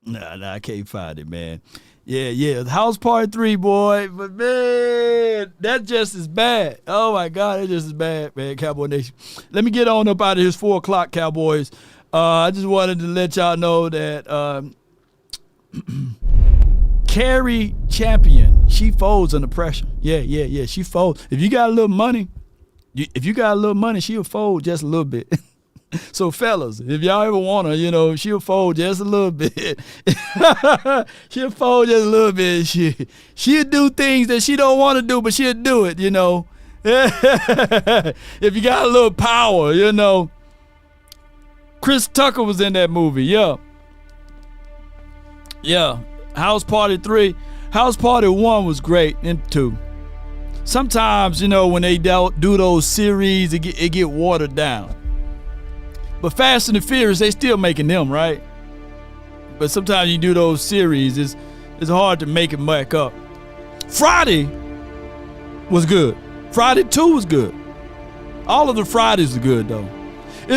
[SPEAKER 1] Nah, I can't find it, man. Yeah. House Party 3, boy. But, man, that's just as bad. Oh, my God, that's just as bad, man, Cowboy Nation. Let me get on up out of his 4 o'clock, Cowboys. I just wanted to let y'all know that Carrie Champion, she folds under pressure. Yeah, she folds. If you got a little money, she'll fold just a little bit. So fellas, if y'all ever want her, she'll fold just a little bit. She'll fold just a little bit. She'll do things that she don't want to do, but she'll do it, If you got a little power, Chris Tucker was in that movie, yeah. House Party 3. House Party 1 was great, and 2. Sometimes, when they do those series, it get watered down. But Fast and the Furious, they still making them, right? But sometimes you do those series, it's hard to make it back up. Friday was good. Friday 2 was good. All of the Fridays are good, though.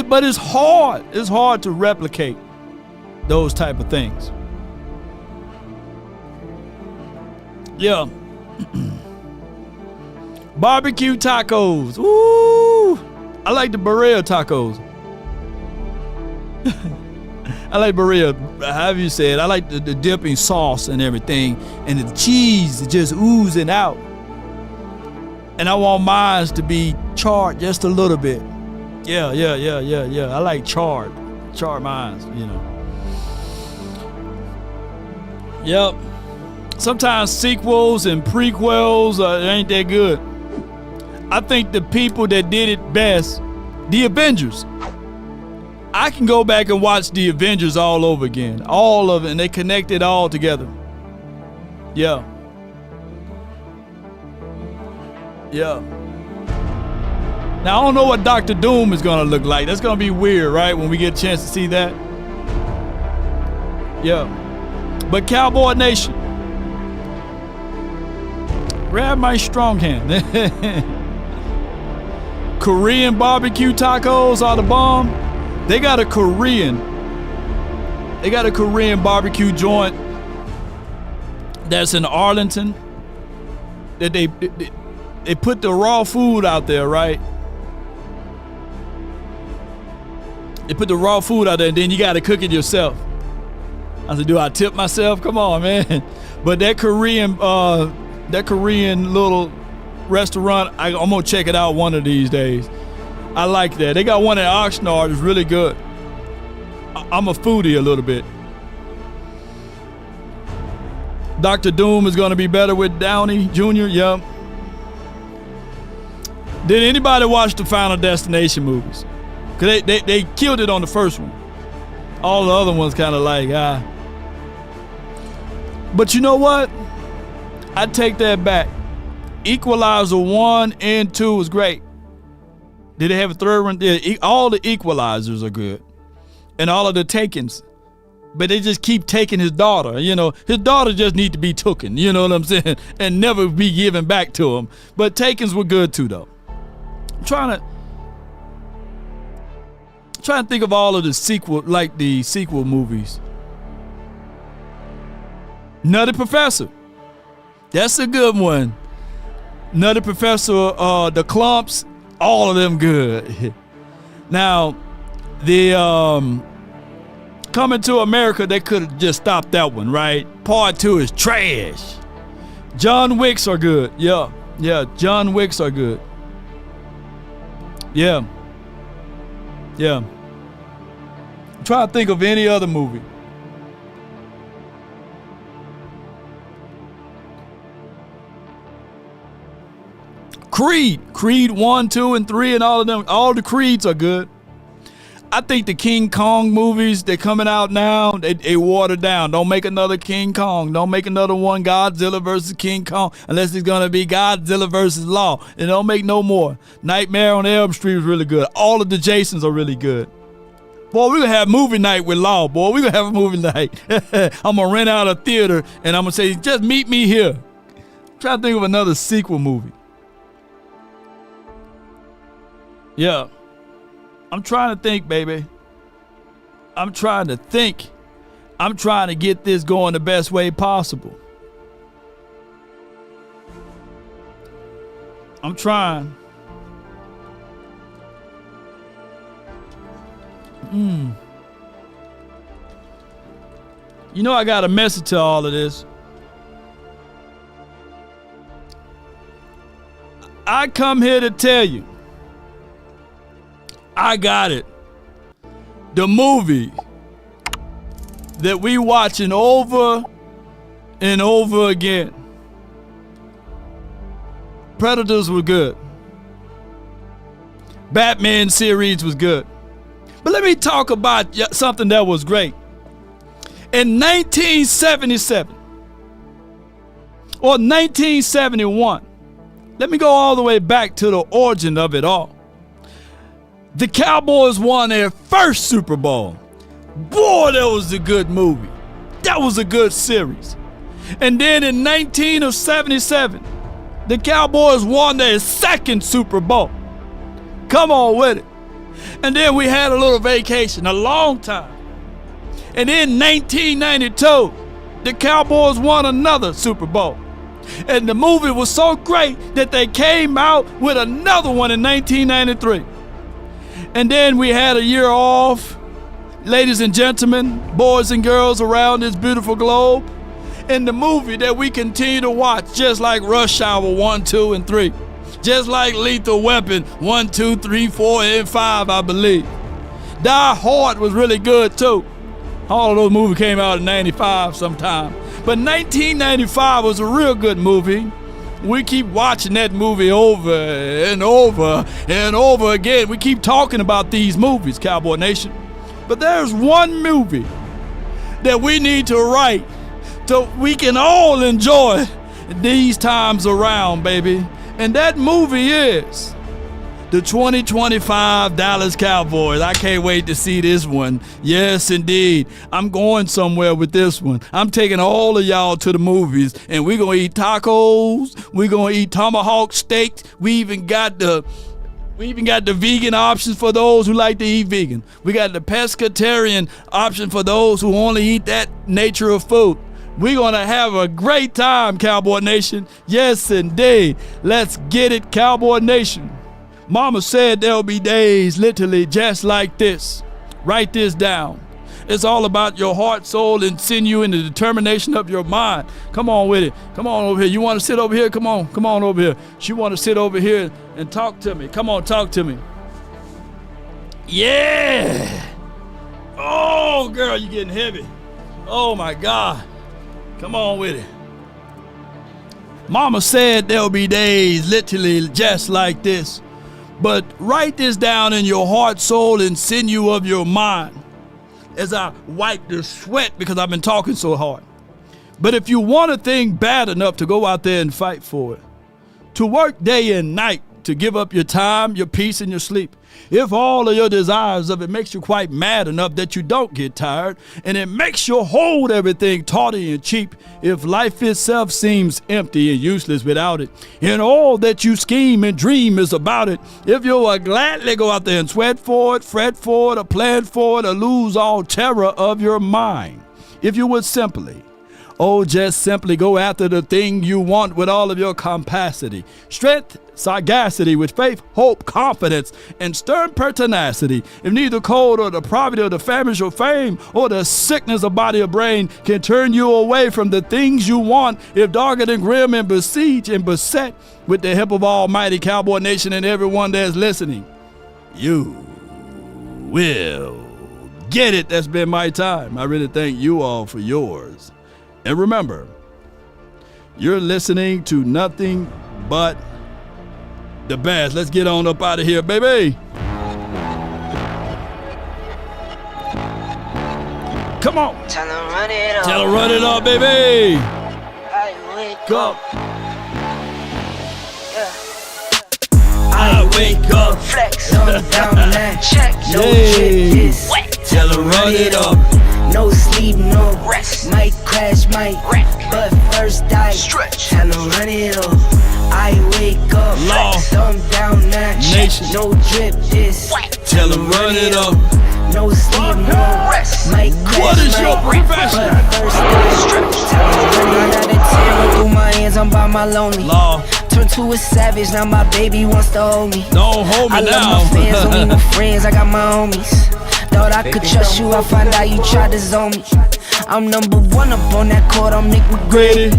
[SPEAKER 1] But it's hard. It's hard to replicate those type of things. Yeah. Barbecue tacos. Ooh. I like the Barilla tacos. I like Barilla, however you say it. I like the dipping sauce and everything. And the cheese is just oozing out. And I want mine to be charred just a little bit. Yeah. I like charred mines, Yep. Sometimes sequels and prequels ain't that good. I think the people that did it best, the Avengers. I can go back and watch the Avengers all over again. All of it, and they connect it all together. Yeah. Now, I don't know what Dr. Doom is going to look like. That's going to be weird, right, when we get a chance to see that? Yeah. But Cowboy Nation, grab my strong hand. Korean barbecue tacos are the bomb. They got a Korean barbecue joint that's in Arlington that they put the raw food out there, right? They put the raw food out there, and then you got to cook it yourself. I said, do I tip myself? Come on, man. But that Korean little restaurant, I'm going to check it out one of these days. I like that. They got one at Oxnard. It's really good. I'm a foodie a little bit. Dr. Doom is going to be better with Downey Jr. Yep. Did anybody watch the Final Destination movies? Because they killed it on the first one. All the other ones kind of like, But you know what? I take that back. Equalizer 1 and 2 was great. Did they have a third one? Yeah, all the equalizers are good. And all of the takings. But they just keep taking his daughter. You know, his daughter just need to be taken. You know what I'm saying? And never be given back to him. But takings were good too, though. I'm trying to think of all of the sequel movies. Nutty Professor. That's a good one. Nutty Professor, the Clumps, all of them good. Now, the Coming to America, they could have just stopped that one, right? Part 2 is trash. John Wicks are good. Yeah, John Wicks are good. Yeah. I'm trying to think of any other movie. Creed 1, 2, and 3, and all of them. All the Creeds are good. I think the King Kong movies, they're coming out now, they watered down. Don't make another King Kong. Don't make another one Godzilla versus King Kong unless it's going to be Godzilla versus Law. And don't make no more. Nightmare on Elm Street was really good. All of the Jasons are really good. Boy, we're going to have movie night with Law, boy. We're going to have a movie night. I'm going to rent out a theater, and I'm going to say, just meet me here. I'm trying to think of another sequel movie. Yeah. I'm trying to think, baby. I'm trying to think. I'm trying to get this going the best way possible. I'm trying. You know I got a message to all of this. I come here to tell you, I got it. The movie that we watching over and over again. Predators were good. Batman series was good. But let me talk about something that was great. In 1977 or 1971, let me go all the way back to the origin of it all. The Cowboys won their first Super Bowl. Boy, that was a good movie. That was a good series. And then in 1977, the Cowboys won their second Super Bowl. Come on with it. And then we had a little vacation, a long time. And in 1992, the Cowboys won another Super Bowl. And the movie was so great that they came out with another one in 1993. And then we had a year off. Ladies and gentlemen, boys and girls around this beautiful globe. And the movie that we continue to watch, just like Rush Hour 1, 2, and 3. Just like Lethal Weapon 1, 2, 3, 4, and 5, I believe. Die Hard was really good too. All of those movies came out in 95 sometime. But 1995 was a real good movie. We keep watching that movie over and over and over again. We keep talking about these movies, Cowboy Nation. But there's one movie that we need to write so we can all enjoy these times around, baby. And that movie is the 2025 Dallas Cowboys. I can't wait to see this one. Yes, indeed. I'm going somewhere with this one. I'm taking all of y'all to the movies, and we're going to eat tacos. We're going to eat tomahawk steaks. We even got the vegan options for those who like to eat vegan. We got the pescatarian option for those who only eat that nature of food. We're going to have a great time, Cowboy Nation. Yes, indeed. Let's get it, Cowboy Nation. Mama said there'll be days literally just like this. Write this down. It's all about your heart, soul, and sinew and the determination of your mind. Come on with it. Come on over here. You want to sit over here? Come on over here. She want to sit over here and talk to me. Come on, talk to me. Yeah. Oh, girl, you're getting heavy. Oh, my God. Come on with it. Mama said there'll be days literally just like this. But write this down in your heart, soul, and sinew of your mind as I wipe the sweat because I've been talking so hard. But if you want a thing bad enough to go out there and fight for it, to work day and night, to give up your time, your peace, and your sleep, if all of your desires of it makes you quite mad enough that you don't get tired, and it makes you hold everything tawdry and cheap, if life itself seems empty and useless without it, and all that you scheme and dream is about it, if you will gladly go out there and sweat for it, fret for it, or plan for it, or lose all terror of your mind, if you would simply, just simply go after the thing you want with all of your capacity, strength, sagacity, with faith, hope, confidence, and stern pertinacity. If neither cold or the poverty or the famish or fame or the sickness of body or brain can turn you away from the things you want, if dogged and grim and besieged and beset with the help of Almighty Cowboy Nation and everyone that's listening, you will get it. That's been my time. I really thank you all for yours. And remember, you're listening to nothing but the best. Let's get on up out of here, baby. Come on.
[SPEAKER 9] Tell her run it up.
[SPEAKER 1] Tell her run it up, baby.
[SPEAKER 9] I wake
[SPEAKER 1] Go.
[SPEAKER 9] up. I wake up. Flex on down that check. No drip is wet.
[SPEAKER 1] Tell her run it up.
[SPEAKER 9] No sleep, no rest. Might crash, might wreck. But first I stretch. Tell her run it up. I wake up. Flex on down that check. No drip is wet.
[SPEAKER 1] Tell her run it up.
[SPEAKER 9] No sleep, no rest. Might crash,
[SPEAKER 1] what is your profession?
[SPEAKER 9] But first I stretch. Tell her run it up. 9 out of 10, run through my hands, I'm by my lonely.
[SPEAKER 1] Law.
[SPEAKER 9] Turned to a savage, now my baby wants to hold me.
[SPEAKER 1] Don't hold me
[SPEAKER 9] I
[SPEAKER 1] now.
[SPEAKER 9] love my fans, don't need no friends, I got my homies. Thought I could trust you, I find out you tried to zone me. I'm number one up on that court, I'm Nick McGrady.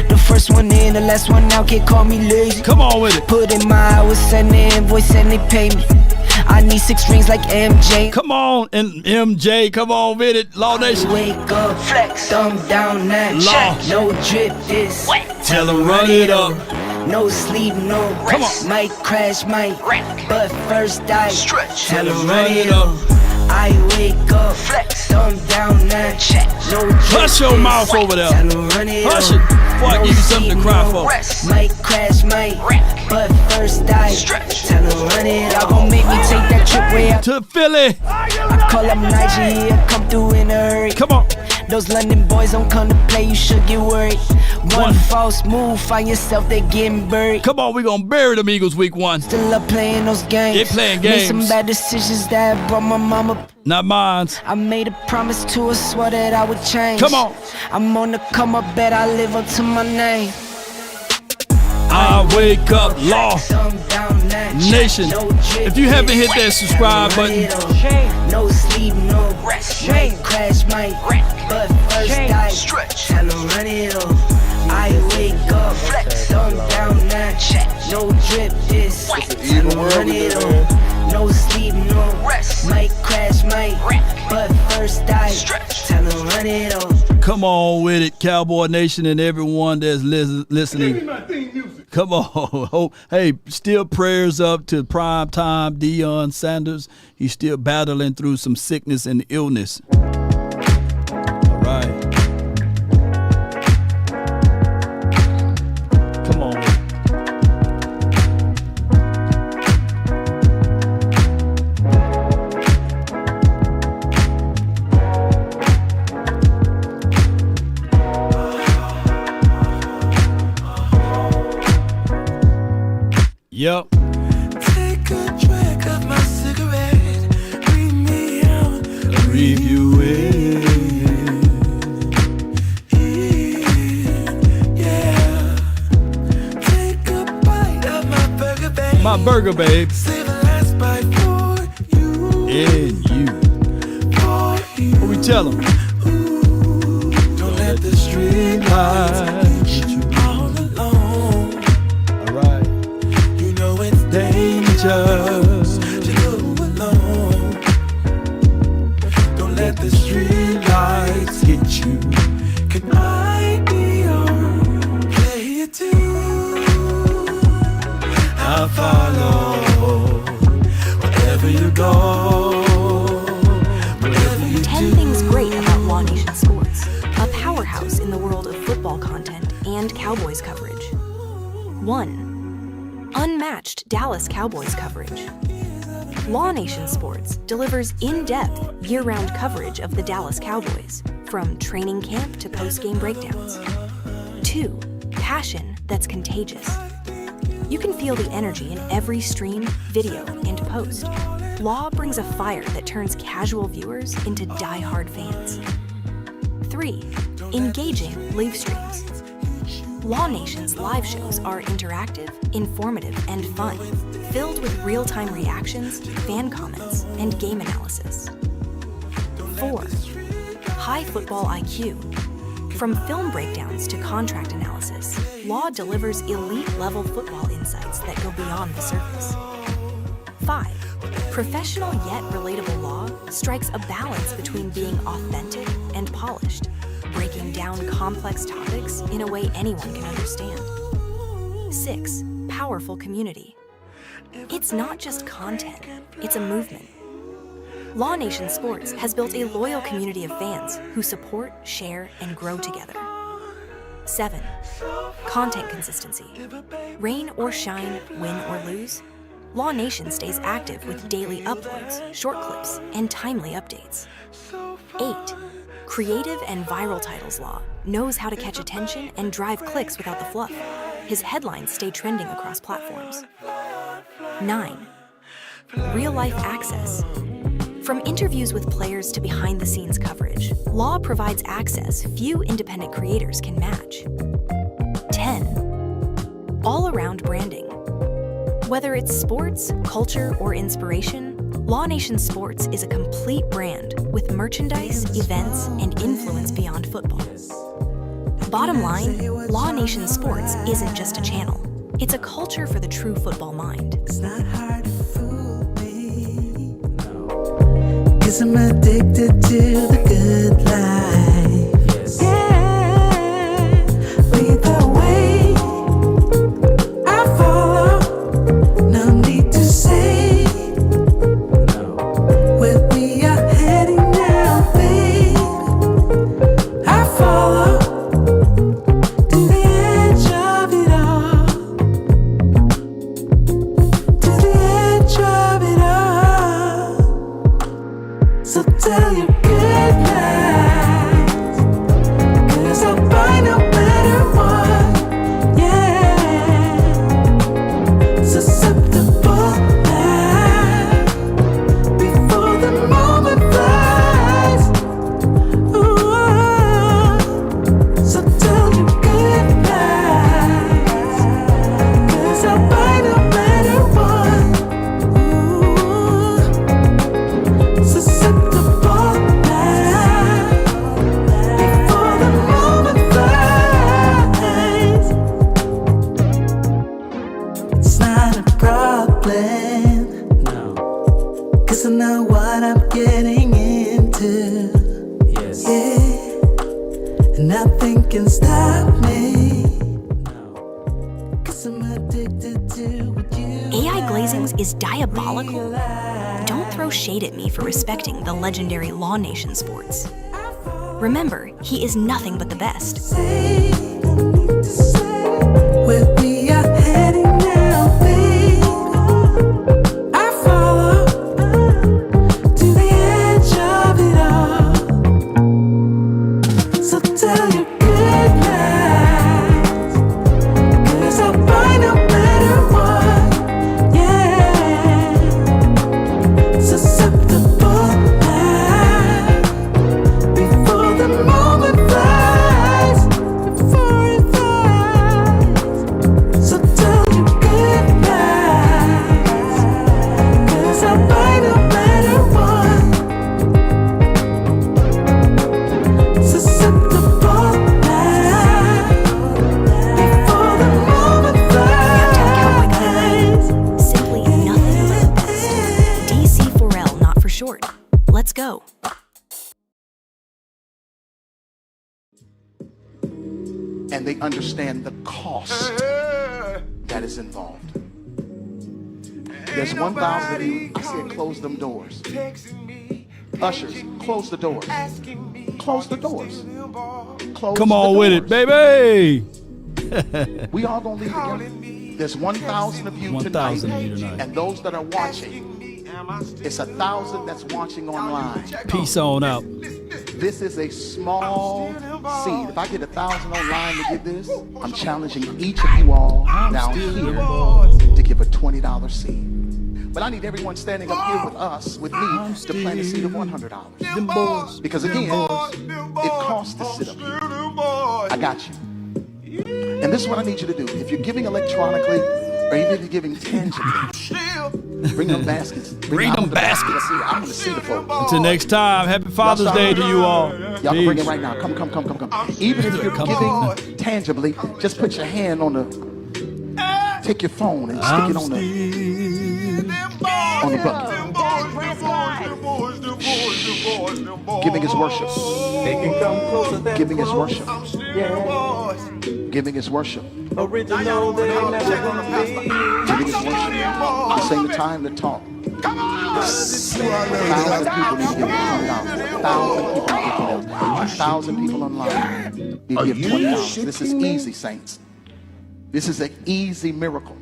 [SPEAKER 9] The first one in, the last one out, can't call me lazy.
[SPEAKER 1] Come on with it.
[SPEAKER 9] Put in my hours, send the invoice and they pay me. I need 6 rings like MJ.
[SPEAKER 1] Come on, and MJ, come on with it, Law Nation.
[SPEAKER 9] Wake up, flex, thumb down that check. No drip this wet.
[SPEAKER 1] Tell her run it up.
[SPEAKER 9] No sleep, no rest. Might crash, might wreck. But first I stretch.
[SPEAKER 1] Tell her run it up.
[SPEAKER 9] I wake up, flex, thumb down that check. No drip.
[SPEAKER 1] Hush your mouth over there. Hush it before I give you something to cry for.
[SPEAKER 9] Might crash, might wreck. But first I stretch. Tell her run it up. Gon' make me take that trip way out
[SPEAKER 1] to Philly.
[SPEAKER 9] I call up Nigeria, come through in a hurry.
[SPEAKER 1] Come on.
[SPEAKER 9] Those London boys don't come to play, you should get worried. One false move, find yourself, they getting buried.
[SPEAKER 1] Come on, we gonna bury them Eagles week 1.
[SPEAKER 9] Still up playing those games.
[SPEAKER 1] They playing games.
[SPEAKER 9] Made some bad decisions that brought my mama.
[SPEAKER 1] Not mine.
[SPEAKER 9] I made a promise to her, swore that I would change.
[SPEAKER 1] Come on.
[SPEAKER 9] I'm on the come up, bet I live up to my name.
[SPEAKER 1] I wake up, Law Nation. If you haven't hit that subscribe button,
[SPEAKER 9] no sleep, no rest. Might crash, might wreck. But first I stretch. Tell her run it up. I wake up, flex, thumb down that check. No drip this wet. Tell her run it up. No sleep, no rest. Might crash, might wreck. But first I stretch. Tell her run it up.
[SPEAKER 1] come on with it, Cowboy Nation and everyone that's listening. Come on. Hey, still prayers up to prime time Deion Sanders. He's still battling through some sickness and illness. All right. Come on. Yep.
[SPEAKER 10] Take a drag of my cigarette, breathe me out,
[SPEAKER 1] breathe you in.
[SPEAKER 10] Yeah. Take a bite of my burger, babe.
[SPEAKER 1] My burger, babe.
[SPEAKER 10] Save the last bite for you.
[SPEAKER 1] And you.
[SPEAKER 10] For you.
[SPEAKER 1] What we tell them?
[SPEAKER 10] Don't let the street lights get you all alone.
[SPEAKER 1] All right.
[SPEAKER 10] You know it's dangerous to go alone. Don't let the street lights get you. Can I be your player too? I'll follow wherever you go. Wherever you
[SPEAKER 17] 10 things great about Law Nation Sports, a powerhouse in the world of football. and Cowboys coverage. 1. Unmatched Dallas Cowboys coverage. Law Nation Sports delivers in-depth, year-round coverage of the Dallas Cowboys, from training camp to post-game breakdowns. 2. Passion that's contagious. You can feel the energy in every stream, video, and post. Law brings a fire that turns casual viewers into die-hard fans. 3. Engaging live streams. Law Nation's live shows are interactive, informative, and fun, filled with real-time reactions, fan comments, and game analysis. 4. High football IQ. From film breakdowns to contract analysis, Law delivers elite-level football insights that go beyond the surface. 5. Professional yet relatable Law strikes a balance between being authentic and polished, breaking down complex topics in a way anyone can understand. 6. Powerful community. It's not just content, it's a movement. Law Nation Sports has built a loyal community of fans who support, share, and grow together. 7. Content consistency. Rain or shine, win or lose, Law Nation stays active with daily uploads, short clips, and timely updates. 8. Creative and viral titles Law knows how to catch attention and drive clicks without the fluff. His headlines stay trending across platforms. 9. Real-life access. From interviews with players to behind-the-scenes coverage, Law provides access few independent creators can match. 10. All-around branding. Whether it's sports, culture, or inspiration, Law Nation Sports is a complete brand with merchandise, events, and influence beyond football. Bottom line, Law Nation Sports isn't just a channel. It's a culture for the true football mind.
[SPEAKER 10] It's not hard to fool me. No. 'Cause I'm addicted to the good life. Yes. Yeah. Lead the way. I follow. No need to say. No. Where we are heading now, babe. I follow. To the edge of it all. To the edge of it all. So tell your good lies. 'Cause I'll buy no matter what. Yeah. Susceptible now. Before the moment flies. Ooh. So tell your good lies. 'Cause I'll buy no matter what. Ooh. Susceptible now. Before the moment flies. It's not a problem. No. 'Cause I know what I'm getting into. Yes. Yeah. And nothing can stop me. 'Cause I'm addicted to what you
[SPEAKER 17] AI Glazings is diabolical? Don't throw shade at me for respecting the legendary Law Nation Sports. Remember, he is nothing but the best.
[SPEAKER 10] say. Where we are heading now, babe. I follow. To the edge of it all. So tell your good lies. 'Cause I'll buy no matter what. Yeah. Susceptible now. Before the moment flies. Before it flies. So tell your good lies. 'Cause I'll buy no matter what. Susceptible now. Before the moment flies.
[SPEAKER 17] Simply nothing but the best. DC Forel, not for short. Let's go.
[SPEAKER 15] And they understand the cost that is involved. There's one vow that I said, close them doors. Ushers, close the doors. Close the doors. Close
[SPEAKER 1] Come
[SPEAKER 15] the
[SPEAKER 1] on with it,
[SPEAKER 15] doors.
[SPEAKER 1] baby.
[SPEAKER 15] We all gonna leave together. There's 1,000 of you
[SPEAKER 1] 1,000
[SPEAKER 15] tonight,
[SPEAKER 1] of you tonight.
[SPEAKER 15] and those that are watching, it's 1,000 that's watching online.
[SPEAKER 1] Peace on out.
[SPEAKER 15] This is a small seed. If I get 1,000 online to give this, I'm challenging each of you all down here to give a $20 seed. But I need everyone standing up here with us, with me, to plant a seed of $100. Because again, it costs to sit up here. I got you. And this is what I need you to do. If you're giving electronically, or even if you're giving tangibly, bring them baskets.
[SPEAKER 1] Bring them baskets.
[SPEAKER 15] I want to see the folks.
[SPEAKER 1] Until next time, happy Father's Day to you all.
[SPEAKER 15] Y'all can bring it right now. Come. Even if you're giving tangibly, just put your hand on the, take your phone and stick it on the bucket. Giving is worship. Giving is worship. Giving is worship.
[SPEAKER 10] Original, they never gonna be.
[SPEAKER 15] Giving is worship. This ain't the time to talk. 1,000 people need to give $20. 1,000 people online need to give $20. This is easy, saints. This is an easy miracle.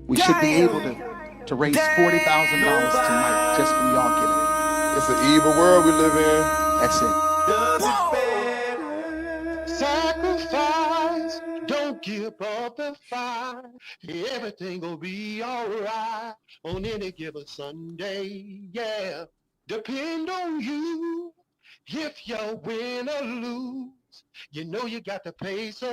[SPEAKER 15] We should be able to raise $40,000 tonight just from y'all giving.
[SPEAKER 23] It's an evil world we live in.
[SPEAKER 15] That's it.
[SPEAKER 3] Sacrifice, don't give up the fight. Everything will be alright on any given Sunday. Yeah, depend on you if you win or lose. You know you got to pay some.